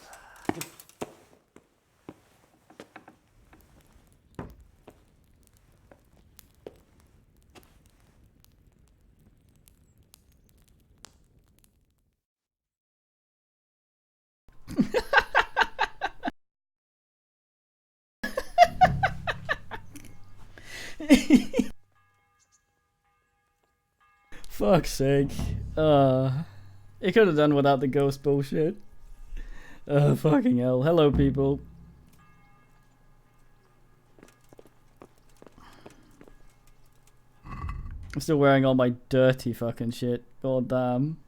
Fuck's sake. He could have done without the ghost bullshit. Fucking hell. Hello, people. I'm still wearing all my dirty fucking shit. God damn.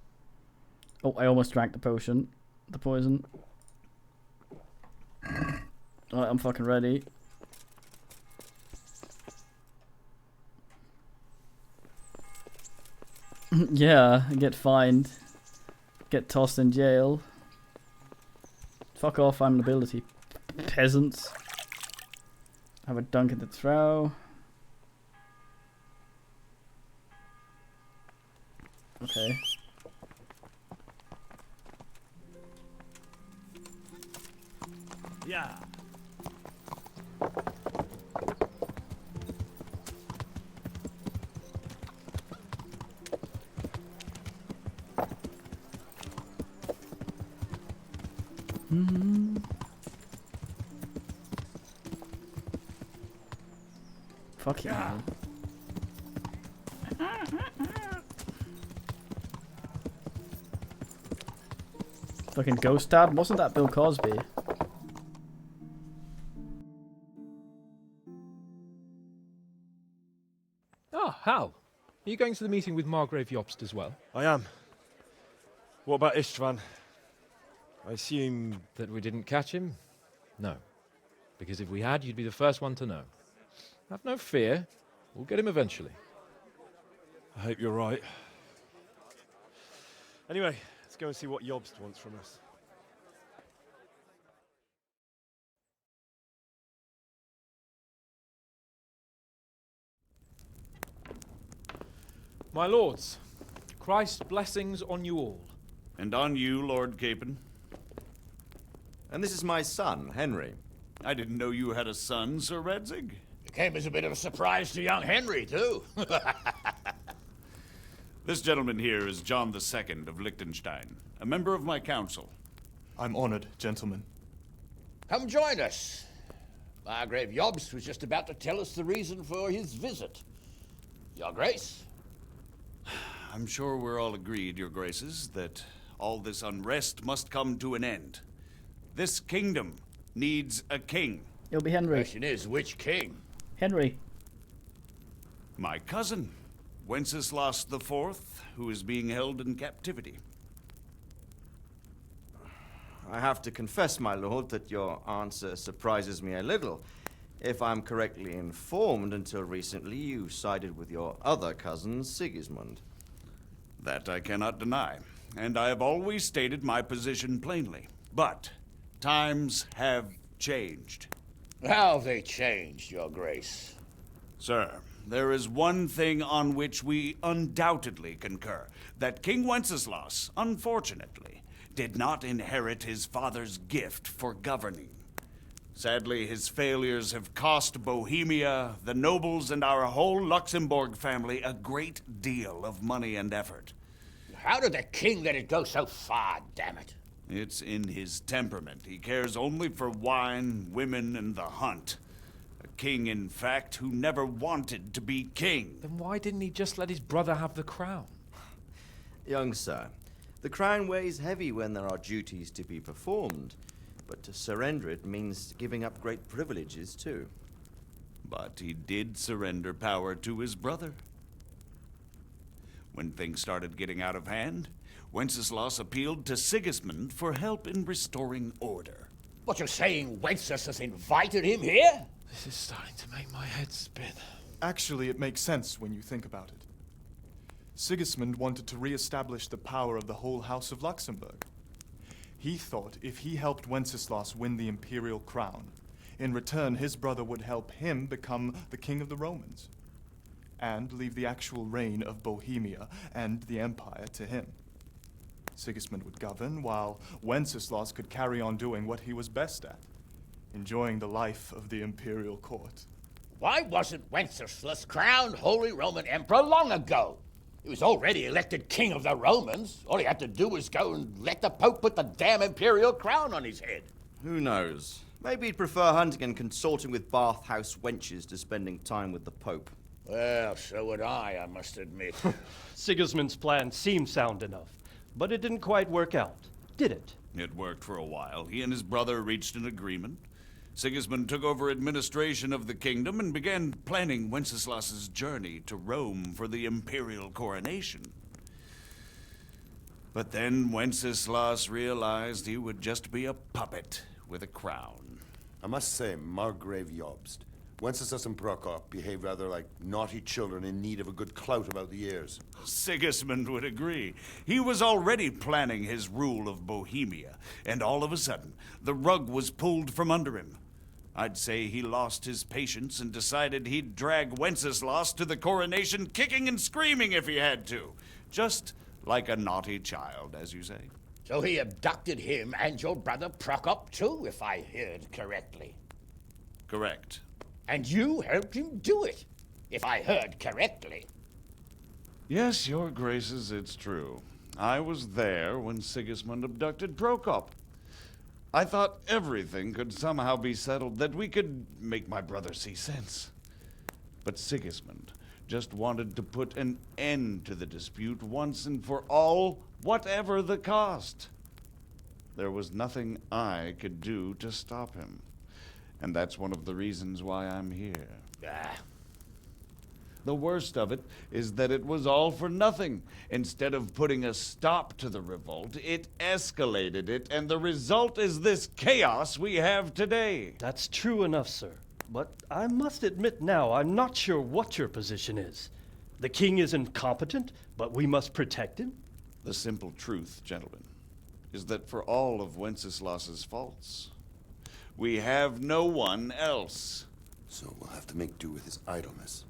Oh, I almost drank the potion. The poison. Alright, I'm fucking ready. Yeah, get fined. Get tossed in jail. Fuck off, I'm nobility. Peasants. Have a dunk at the throw. Okay. Yeah. Fuck yeah. Fucking ghost tab? Wasn't that Bill Cosby? Ah, Hal. Are you going to the meeting with Margrave Jobst as well? I am. What about Istvan? I assume... That we didn't catch him? No. Because if we had, you'd be the first one to know. Have no fear. We'll get him eventually. I hope you're right. Anyway, let's go and see what Jobst wants from us. My lords, Christ's blessings on you all. And on you, Lord Capon. And this is my son, Henry. I didn't know you had a son, Sir Radzig. It came as a bit of a surprise to young Henry, too. This gentleman here is John II of Liechtenstein, a member of my council. I'm honored, gentlemen. Come join us. Margrave Jobst was just about to tell us the reason for his visit. Your Grace? I'm sure we're all agreed, Your Graces, that all this unrest must come to an end. This kingdom needs a king. It'll be Henry. Question is, which king? Henry. My cousin, Wenceslas IV, who is being held in captivity. I have to confess, my lord, that your answer surprises me a little. If I'm correctly informed, until recently you sided with your other cousin, Sigismund. That I cannot deny, and I have always stated my position plainly. But times have changed. How have they changed, Your Grace? Sir, there is one thing on which we undoubtedly concur, that King Wenceslas, unfortunately, did not inherit his father's gift for governing. Sadly, his failures have cost Bohemia, the nobles, and our whole Luxembourg family a great deal of money and effort. How did the king let it go so far, damn it? It's in his temperament. He cares only for wine, women, and the hunt. A king, in fact, who never wanted to be king. Then why didn't he just let his brother have the crown? Young sir, the crown weighs heavy when there are duties to be performed, but to surrender it means giving up great privileges too. But he did surrender power to his brother. When things started getting out of hand, Wenceslas appealed to Sigismund for help in restoring order. What, you're saying Wenceslas has invited him here? This is starting to make my head spin. Actually, it makes sense when you think about it. Sigismund wanted to re-establish the power of the whole House of Luxembourg. He thought if he helped Wenceslas win the imperial crown, in return his brother would help him become the king of the Romans, and leave the actual reign of Bohemia and the empire to him. Sigismund would govern, while Wenceslas could carry on doing what he was best at, enjoying the life of the imperial court. Why wasn't Wenceslas crowned Holy Roman Emperor long ago? He was already elected king of the Romans. All he had to do was go and let the Pope put the damn imperial crown on his head. Who knows? Maybe he'd prefer hunting and consorting with bathhouse wenches to spending time with the Pope. Well, so would I must admit. Sigismund's plan seemed sound enough, but it didn't quite work out, did it? It worked for a while. He and his brother reached an agreement. Sigismund took over administration of the kingdom and began planning Wenceslas's journey to Rome for the imperial coronation. But then Wenceslas realized he would just be a puppet with a crown. I must say, Margrave Jobst, Wenceslas and Prokop behave rather like naughty children in need of a good clout about the ears. Sigismund would agree. He was already planning his rule of Bohemia, and all of a sudden, the rug was pulled from under him. I'd say he lost his patience and decided he'd drag Wenceslas to the coronation kicking and screaming if he had to. Just like a naughty child, as you say. So he abducted him and your brother Prokop too, if I heard correctly. Correct. And you helped him do it, if I heard correctly. Yes, your graces, it's true. I was there when Sigismund abducted Prokop. I thought everything could somehow be settled, that we could make my brother see sense. But Sigismund just wanted to put an end to the dispute once and for all, whatever the cost. There was nothing I could do to stop him. And that's one of the reasons why I'm here. The worst of it is that it was all for nothing. Instead of putting a stop to the revolt, it escalated it, and the result is this chaos we have today. That's true enough, sir. But I must admit now, I'm not sure what your position is. The king is incompetent, but we must protect him? The simple truth, gentlemen, is that for all of Wenceslas's faults, we have no one else. So we'll have to make do with his idleness.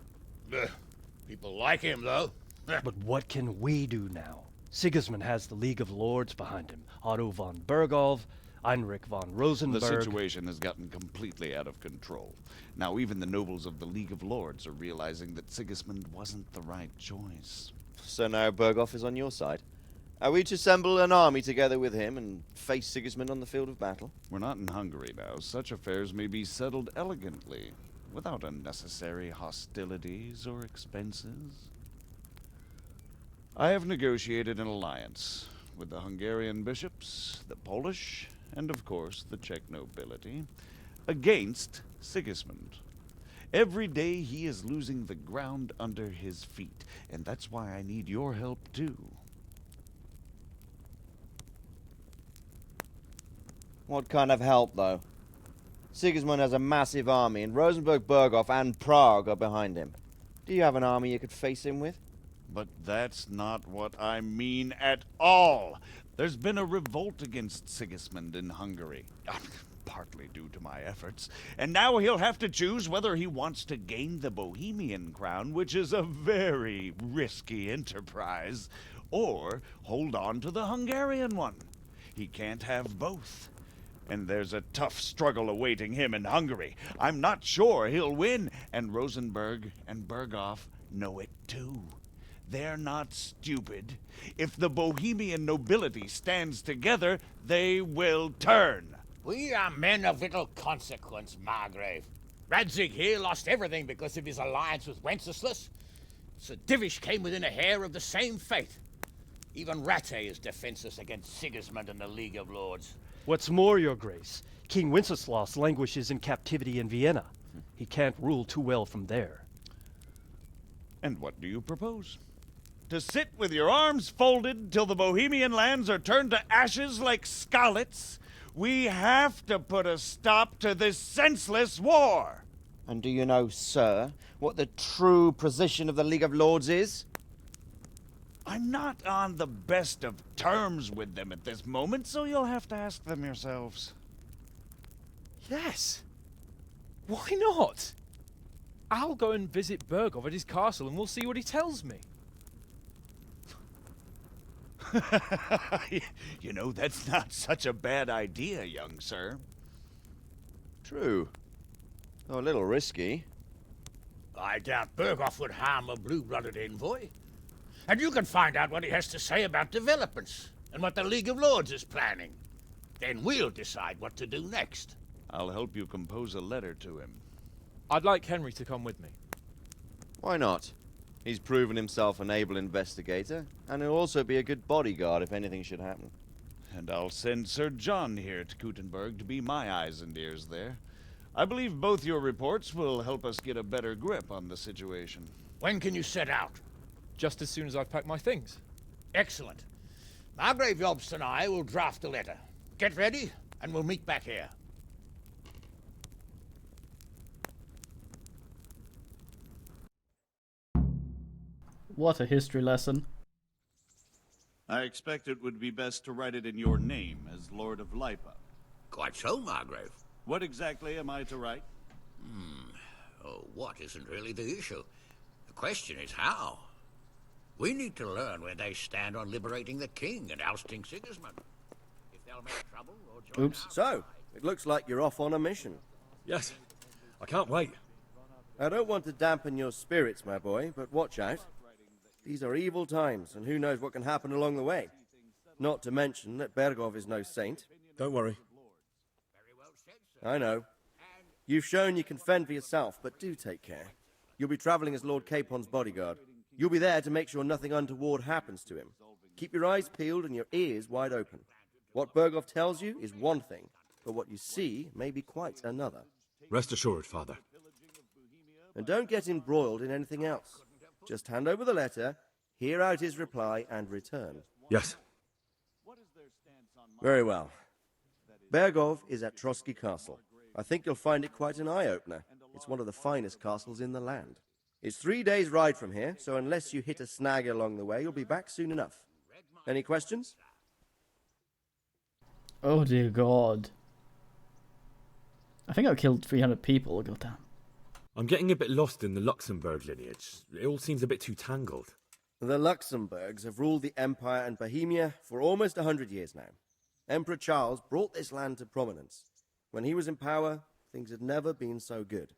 People like him, though. But what can we do now? Sigismund has the League of Lords behind him. Otto von Bergolf, Heinrich von Rosenberg. The situation has gotten completely out of control. Now even the nobles of the League of Lords are realizing that Sigismund wasn't the right choice. So now Bergolf is on your side. Are we to assemble an army together with him and face Sigismund on the field of battle? We're not in Hungary now. Such affairs may be settled elegantly, without unnecessary hostilities or expenses. I have negotiated an alliance. with the Hungarian bishops, the Polish, and of course the Czech nobility, against Sigismund. Every day he is losing the ground under his feet, and that's why I need your help too. What kind of help, though? Sigismund has a massive army, and Rosenberg, Berghoff, and Prague are behind him. Do you have an army you could face him with? But that's not what I mean at all. There's been a revolt against Sigismund in Hungary, partly due to my efforts, and now he'll have to choose whether he wants to gain the Bohemian crown, which is a very risky enterprise, or hold on to the Hungarian one. He can't have both. And there's a tough struggle awaiting him in Hungary. I'm not sure he'll win, and Rosenberg and Berghoff know it too. They're not stupid. If the Bohemian nobility stands together, they will turn. We are men of little consequence, Margrave. Radzig here lost everything because of his alliance with Wenceslas. Sir Divish came within a hair of the same fate. Even Rattay is defenseless against Sigismund and the League of Lords. What's more, Your Grace, King Wenceslas languishes in captivity in Vienna. He can't rule too well from there. And what do you propose? To sit with your arms folded till the Bohemian lands are turned to ashes like Skalitz? We have to put a stop to this senseless war! And do you know, sir, what the true position of the League of Lords is? I'm not on the best of terms with them at this moment, so you'll have to ask them yourselves. Yes. Why not? I'll go and visit Berghoff at his castle and we'll see what he tells me. You know, that's not such a bad idea, young sir. True. Though a little risky. I doubt Berghoff would harm a blue-blooded envoy. And you can find out what he has to say about developments and what the League of Lords is planning. Then we'll decide what to do next. I'll help you compose a letter to him. I'd like Henry to come with me. Why not? He's proven himself an able investigator, and he'll also be a good bodyguard if anything should happen. And I'll send Sir John here to Kuttenberg to be my eyes and ears there. I believe both your reports will help us get a better grip on the situation. When can you set out? Just as soon as I've packed my things. Excellent. Margrave Jobst and I will draft a letter. Get ready, and we'll meet back here. What a history lesson. I expect it would be best to write it in your name as Lord of Lipa. Quite so, Margrave. What exactly am I to write? Oh, what isn't really the issue. The question is how. We need to learn where they stand on liberating the king and ousting Sigismund. If they'll make trouble or join Oops. So, it looks like you're off on a mission. Yes. I can't wait. I don't want to dampen your spirits, my boy, but watch out. These are evil times, and who knows what can happen along the way. Not to mention that Berghoff is no saint. Don't worry. I know. You've shown you can fend for yourself, but do take care. You'll be traveling as Lord Capon's bodyguard. You'll be there to make sure nothing untoward happens to him. Keep your eyes peeled and your ears wide open. What Berghoff tells you is one thing, but what you see may be quite another. Rest assured, Father. And don't get embroiled in anything else. Just hand over the letter, hear out his reply, and return. Yes. Very well. Berghoff is at Trotsky Castle. I think you'll find it quite an eye-opener. It's one of the finest castles in the land. It's 3 days' ride from here, so unless you hit a snag along the way, you'll be back soon enough. Any questions? Oh dear God. I think I killed 300 people, goddamn. I'm getting a bit lost in the Luxembourg lineage. It all seems a bit too tangled. The Luxembourgs have ruled the Empire and Bohemia for almost 100 years now. Emperor Charles brought this land to prominence. When he was in power, things had never been so good.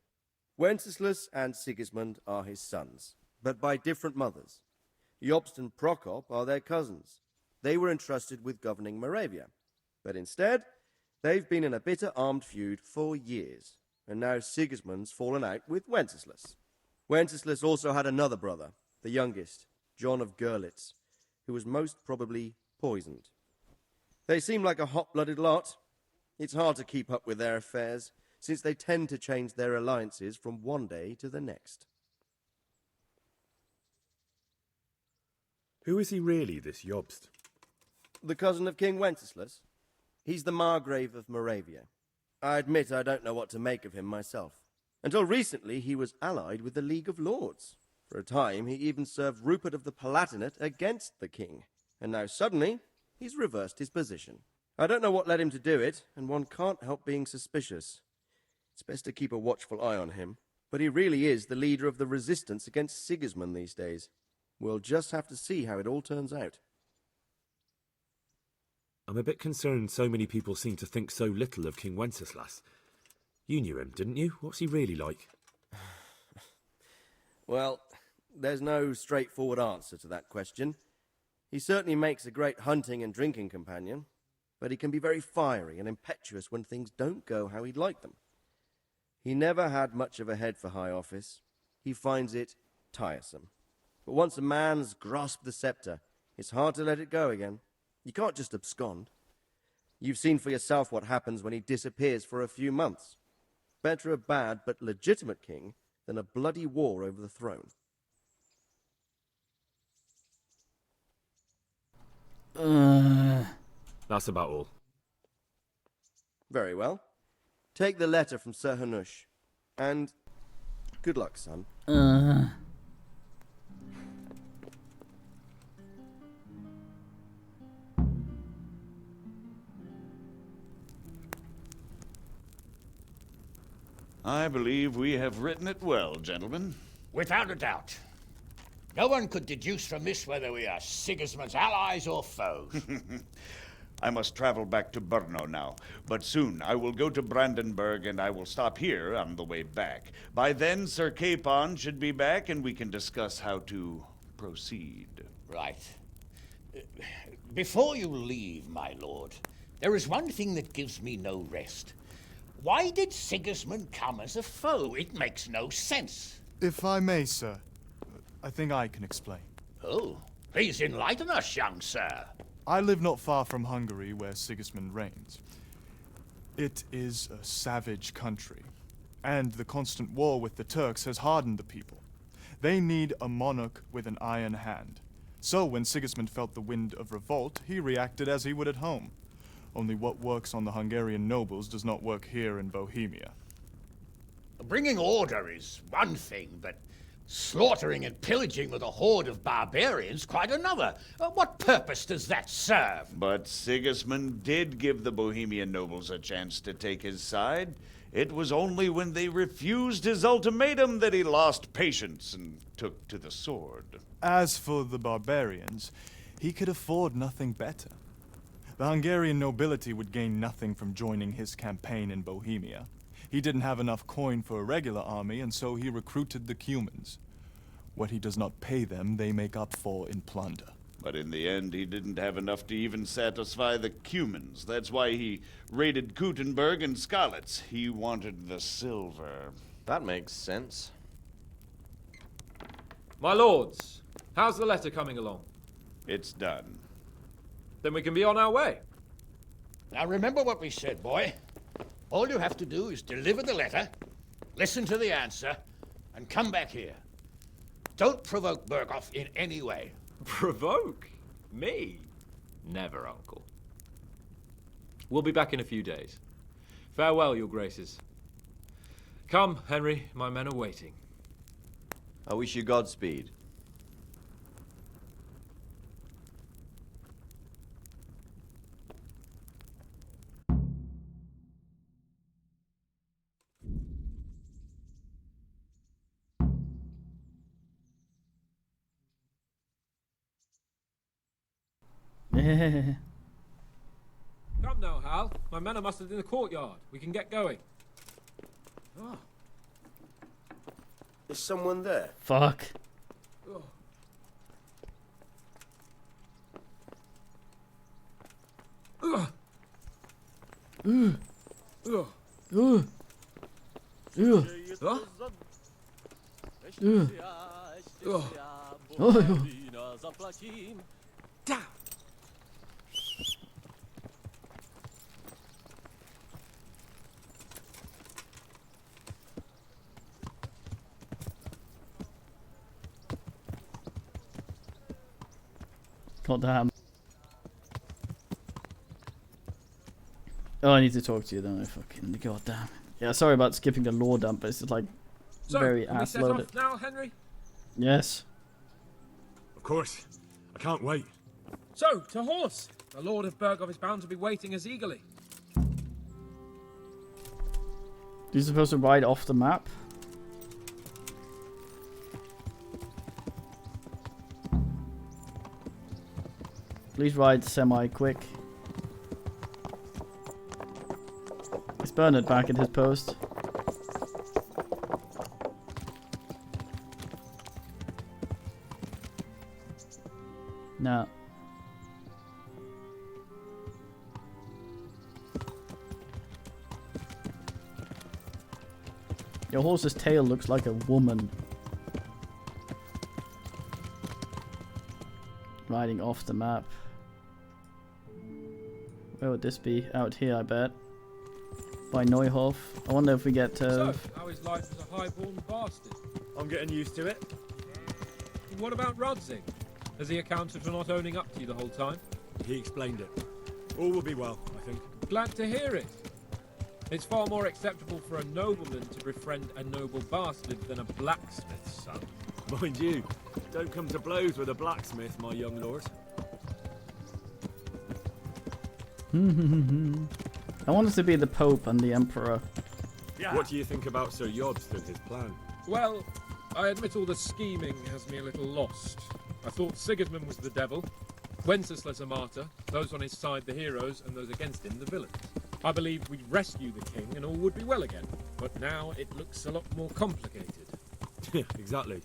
Wenceslas and Sigismund are his sons, but by different mothers. Jobst and Prokop are their cousins. They were entrusted with governing Moravia. But instead, they've been in a bitter armed feud for years, and now Sigismund's fallen out with Wenceslas. Wenceslas also had another brother, the youngest, John of Görlitz, who was most probably poisoned. They seem like a hot-blooded lot. It's hard to keep up with their affairs, since they tend to change their alliances from one day to the next. Who is he really, this Jobst? The cousin of King Wenceslas? He's the Margrave of Moravia. I admit I don't know what to make of him myself. Until recently, he was allied with the League of Lords. For a time, he even served Rupert of the Palatinate against the king. And now suddenly, he's reversed his position. I don't know what led him to do it, and one can't help being suspicious. It's best to keep a watchful eye on him. But he really is the leader of the resistance against Sigismund these days. We'll just have to see how it all turns out. I'm a bit concerned so many people seem to think so little of King Wenceslas. You knew him, didn't you? What's he really like? Well, there's no straightforward answer to that question. He certainly makes a great hunting and drinking companion, but he can be very fiery and impetuous when things don't go how he'd like them. He never had much of a head for high office. He finds it tiresome. But once a man's grasped the scepter, it's hard to let it go again. You can't just abscond. You've seen for yourself what happens when he disappears for a few months. Better a bad but legitimate king than a bloody war over the throne. That's about all. Very well. Take the letter from Sir Hanush. And good luck, son. I believe we have written it well, gentlemen. Without a doubt. No one could deduce from this whether we are Sigismund's allies or foes. I must travel back to Brno now, but soon I will go to Brandenburg and I will stop here on the way back. By then, Sir Capon should be back and we can discuss how to proceed. Right. Before you leave, my lord, there is one thing that gives me no rest. Why did Sigismund come as a foe? It makes no sense. If I may, sir, I think I can explain. Oh, please enlighten us, young sir. I live not far from Hungary, where Sigismund reigns. It is a savage country, and the constant war with the Turks has hardened the people. They need a monarch with an iron hand. So when Sigismund felt the wind of revolt, he reacted as he would at home. Only what works on the Hungarian nobles does not work here in Bohemia. Bringing order is one thing, but slaughtering and pillaging with a horde of barbarians quite another. What purpose does that serve? But Sigismund did give the Bohemian nobles a chance to take his side. It was only when they refused his ultimatum that he lost patience and took to the sword. As for the barbarians, he could afford nothing better. The Hungarian nobility would gain nothing from joining his campaign in Bohemia. He didn't have enough coin for a regular army, and so he recruited the Cumans. What he does not pay them, they make up for in plunder. But in the end, he didn't have enough to even satisfy the Cumans. That's why he raided Kuttenberg and Skalitz. He wanted the silver. That makes sense. My lords, how's the letter coming along? It's done. Then we can be on our way. Now remember what we said, boy. All you have to do is deliver the letter, listen to the answer, and come back here. Don't provoke Berghoff in any way. Provoke? Me? Never, Uncle. We'll be back in a few days. Farewell, your graces. Come, Henry, my men are waiting. I wish you Godspeed. Come now, Hal. My men are mustered in the courtyard. We can get going. Oh. Is someone there? Fuck. Oh. Ugh. Ugh. Ugh. Ugh. Ugh. Huh? Ugh. Ugh. Oh. God damn. Oh, I need to talk to you, don't I? Fucking goddamn. Yeah, sorry about skipping the lore dump, but it's just like So, very can we ass set loaded. off now, Henry? Yes. Of course. I can't wait. So, to horse! The Lord of Burgov is bound to be waiting as eagerly. You're supposed to ride off the map? Please ride semi-quick. Is Bernard back at his post? No. Your horse's tail looks like a woman. Riding off the map. Where would this be? Out here, I bet. By Neuhof. I wonder if we get So, how is life as a highborn bastard? I'm getting used to it. What about Rodzig? Has he accounted for not owning up to you the whole time? He explained it. All will be well, I think. Glad to hear it. It's far more acceptable for a nobleman to befriend a noble bastard than a blacksmith's son. Mind you, don't come to blows with a blacksmith, my young lord. I want us to be the Pope and the Emperor. What do you think about Sir Jobst and his plan? Well, I admit all the scheming has me a little lost. I thought Sigismund was the devil, Wenceslas a martyr, those on his side the heroes, and those against him the villains. I believed we'd rescue the king and all would be well again, but now it looks a lot more complicated. Yeah, exactly.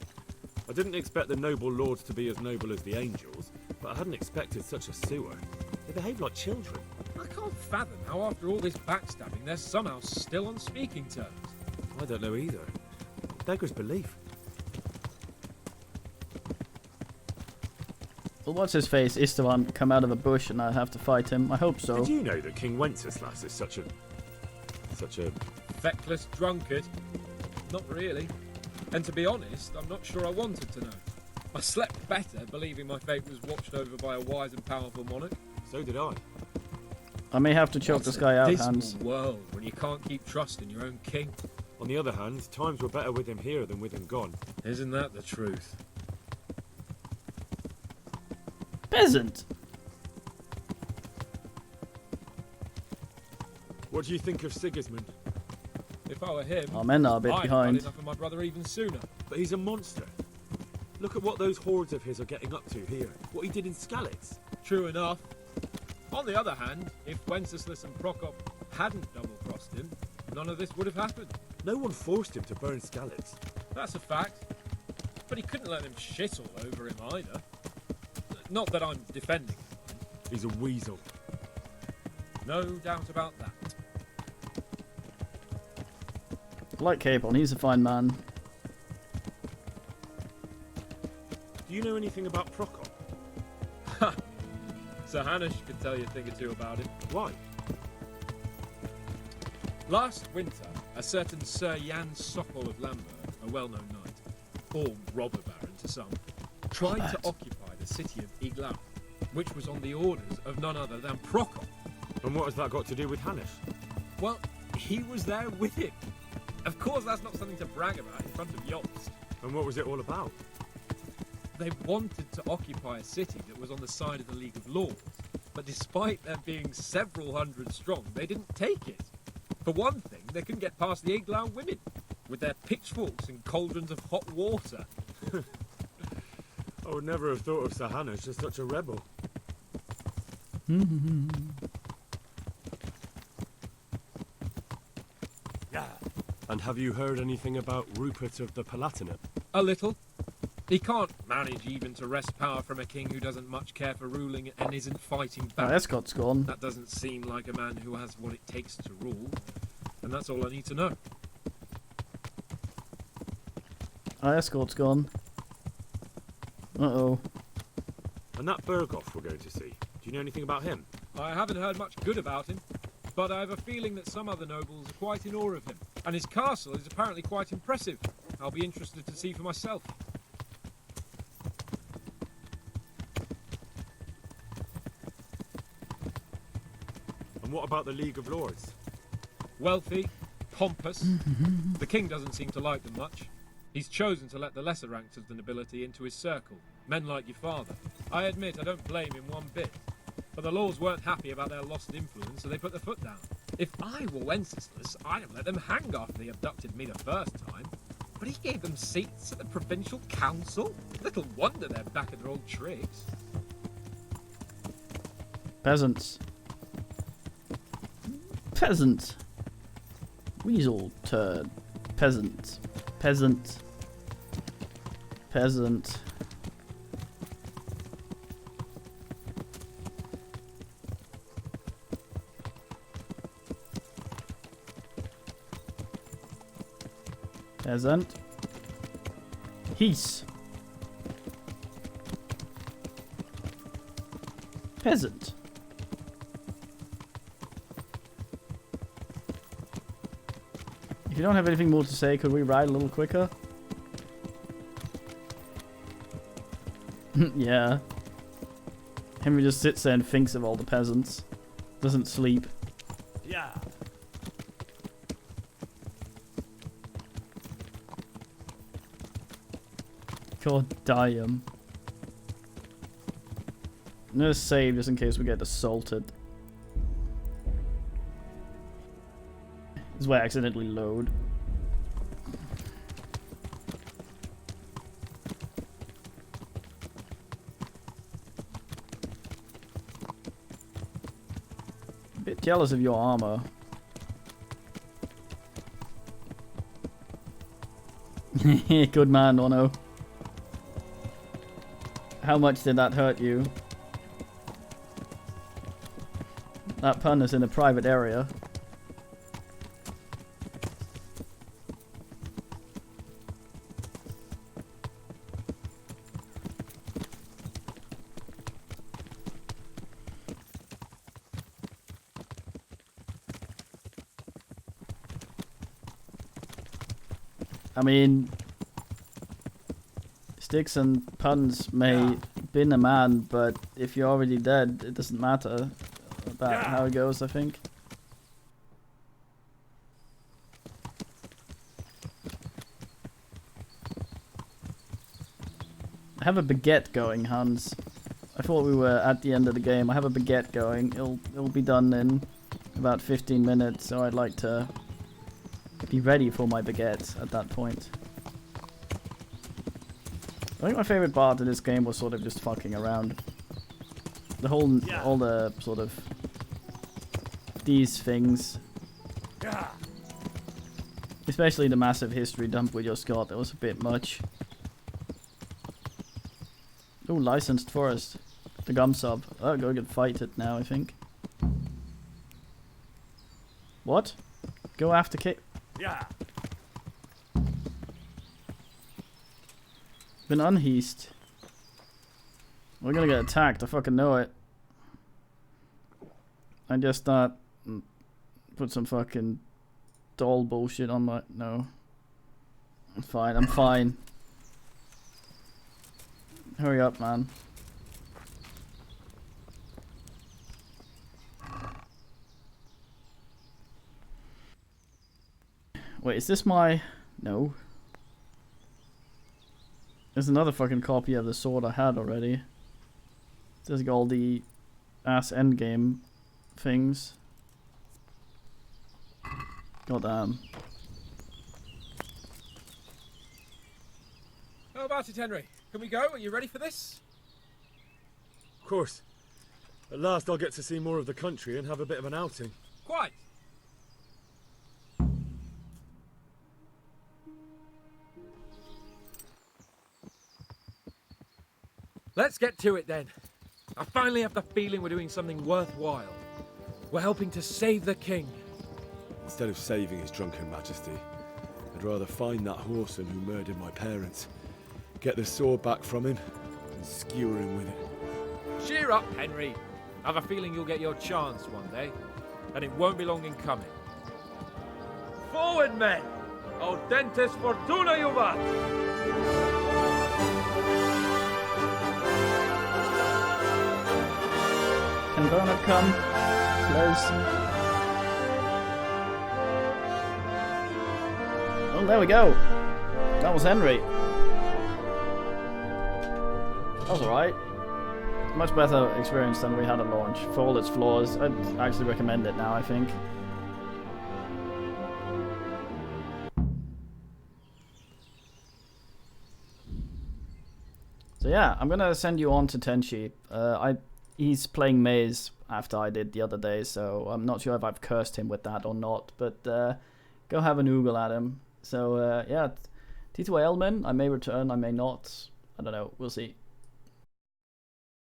I didn't expect the noble lords to be as noble as the angels, but I hadn't expected such a sewer. They behave like children. I can't fathom how after all this backstabbing they're somehow still on speaking terms. I don't know either. Beggars belief. Well, what's his face? Istvan come out of a bush and I have to fight him. I hope so. Did you know that King Wenceslas is such a Feckless drunkard? Not really. And to be honest, I'm not sure I wanted to know. I slept better believing my fate was watched over by a wise and powerful monarch. So did I. I may have to choke this guy out, Hans. World when you can't keep trust in your own king. On the other hand, times were better with him here than with him gone. Isn't that the truth? Peasant! What do you think of Sigismund? If I were him, Our men are a bit I'd behind. had enough of my brother even sooner. But he's a monster. Look at what those hordes of his are getting up to here. What he did in Skalitz. True enough. On the other hand, if Wenceslas and Prokop hadn't double-crossed him, none of this would have happened. No one forced him to burn Skalitz. That's a fact. But he couldn't let them shit all over him either. Not that I'm defending him. He's a weasel. No doubt about that. I like Capon, he's a fine man. Do you know anything about Prokop? Sir Hanush could tell you a thing or two about it. Why? Last winter, a certain Sir Jan Sokol of Lamberg, a well-known knight, or robber baron to some, tried to occupy the city of Iglau, which was on the orders of none other than Prokop. And what has that got to do with Hanush? Well, he was there with him. Of course, that's not something to brag about in front of Jobst. And what was it all about? They wanted to occupy a city that was on the side of the League of Lords, but despite there being several hundred strong, they didn't take it. For one thing, they couldn't get past the Iglau women, with their pitchforks and cauldrons of hot water. I would never have thought of Sir Hanush as such a rebel. Yeah. And have you heard anything about Rupert of the Palatinate? A little. He can't manage even to wrest power from a king who doesn't much care for ruling and isn't fighting back. Escot's gone. That doesn't seem like a man who has what it takes to rule. And that's all I need to know. Escort's gone. Uh-oh. And that Berghoff we're going to see, do you know anything about him? I haven't heard much good about him, but I have a feeling that some other nobles are quite in awe of him. And his castle is apparently quite impressive. I'll be interested to see for myself. And what about the League of Lords? Wealthy, pompous. The king doesn't seem to like them much. He's chosen to let the lesser ranks of the nobility into his circle, men like your father. I admit I don't blame him one bit. But the Lords weren't happy about their lost influence, so they put their foot down. If I were Wenceslas, I'd have let them hang after they abducted me the first time. But he gave them seats at the provincial council. Little wonder they're back at their old tricks. Peasants. Peasant. Weasel turd. Peasant. Peasant. Peasant. Peasant. He's. Peasant. If you don't have anything more to say, could we ride a little quicker? Yeah. Henry just sits there and thinks of all the peasants. Doesn't sleep. Yeah. God damn. I'm gonna save just in case we get assaulted. This is where I accidentally load. A bit jealous of your armor. Good man, Ono. How much did that hurt you? That pun is in a private area. I mean, sticks and puns may bin a man, but if you're already dead, it doesn't matter about how it goes, I think. I have a baguette going, Hans. I thought we were at the end of the game. I have a baguette going. It'll be done in about 15 minutes, so I'd like to be ready for my baguette at that point. I think my favorite part of this game was sort of just fucking around. The whole, all the sort of these things. Especially the massive history dump we just got. That was a bit much. Oh, licensed forest. The gum sub. Oh, go get fight it now, I think. What? Go after Kate. Yeah. Been unheased. We're gonna get attacked, I fucking know it. I just not put some fucking doll bullshit on my... No. I'm fine, I'm fine. Hurry up, man. Wait, is this my... No. There's another fucking copy of the sword I had already. There's all the ass endgame things. Goddamn. How about it, Henry? Can we go? Are you ready for this? Of course. At last I'll get to see more of the country and have a bit of an outing. Quite. Let's get to it then. I finally have the feeling we're doing something worthwhile. We're helping to save the king. Instead of saving his drunken majesty, I'd rather find that whoreson who murdered my parents, get the sword back from him, and skewer him with it. Cheer up, Henry. I have a feeling you'll get your chance one day, and it won't be long in coming. Forward, men! Audentes fortuna juvat! Can Bernard come? close. Well, there we go. That was Henry. That was alright. Much better experience than we had at launch. For all its flaws, I'd actually recommend it now, I think. So yeah, I'm gonna send you on to Tenchi. He's playing Maze after I did the other day, so I'm not sure if I've cursed him with that or not, but go have an oogle at him. So yeah, Tito Ailman, I may return, I may not. I don't know, we'll see.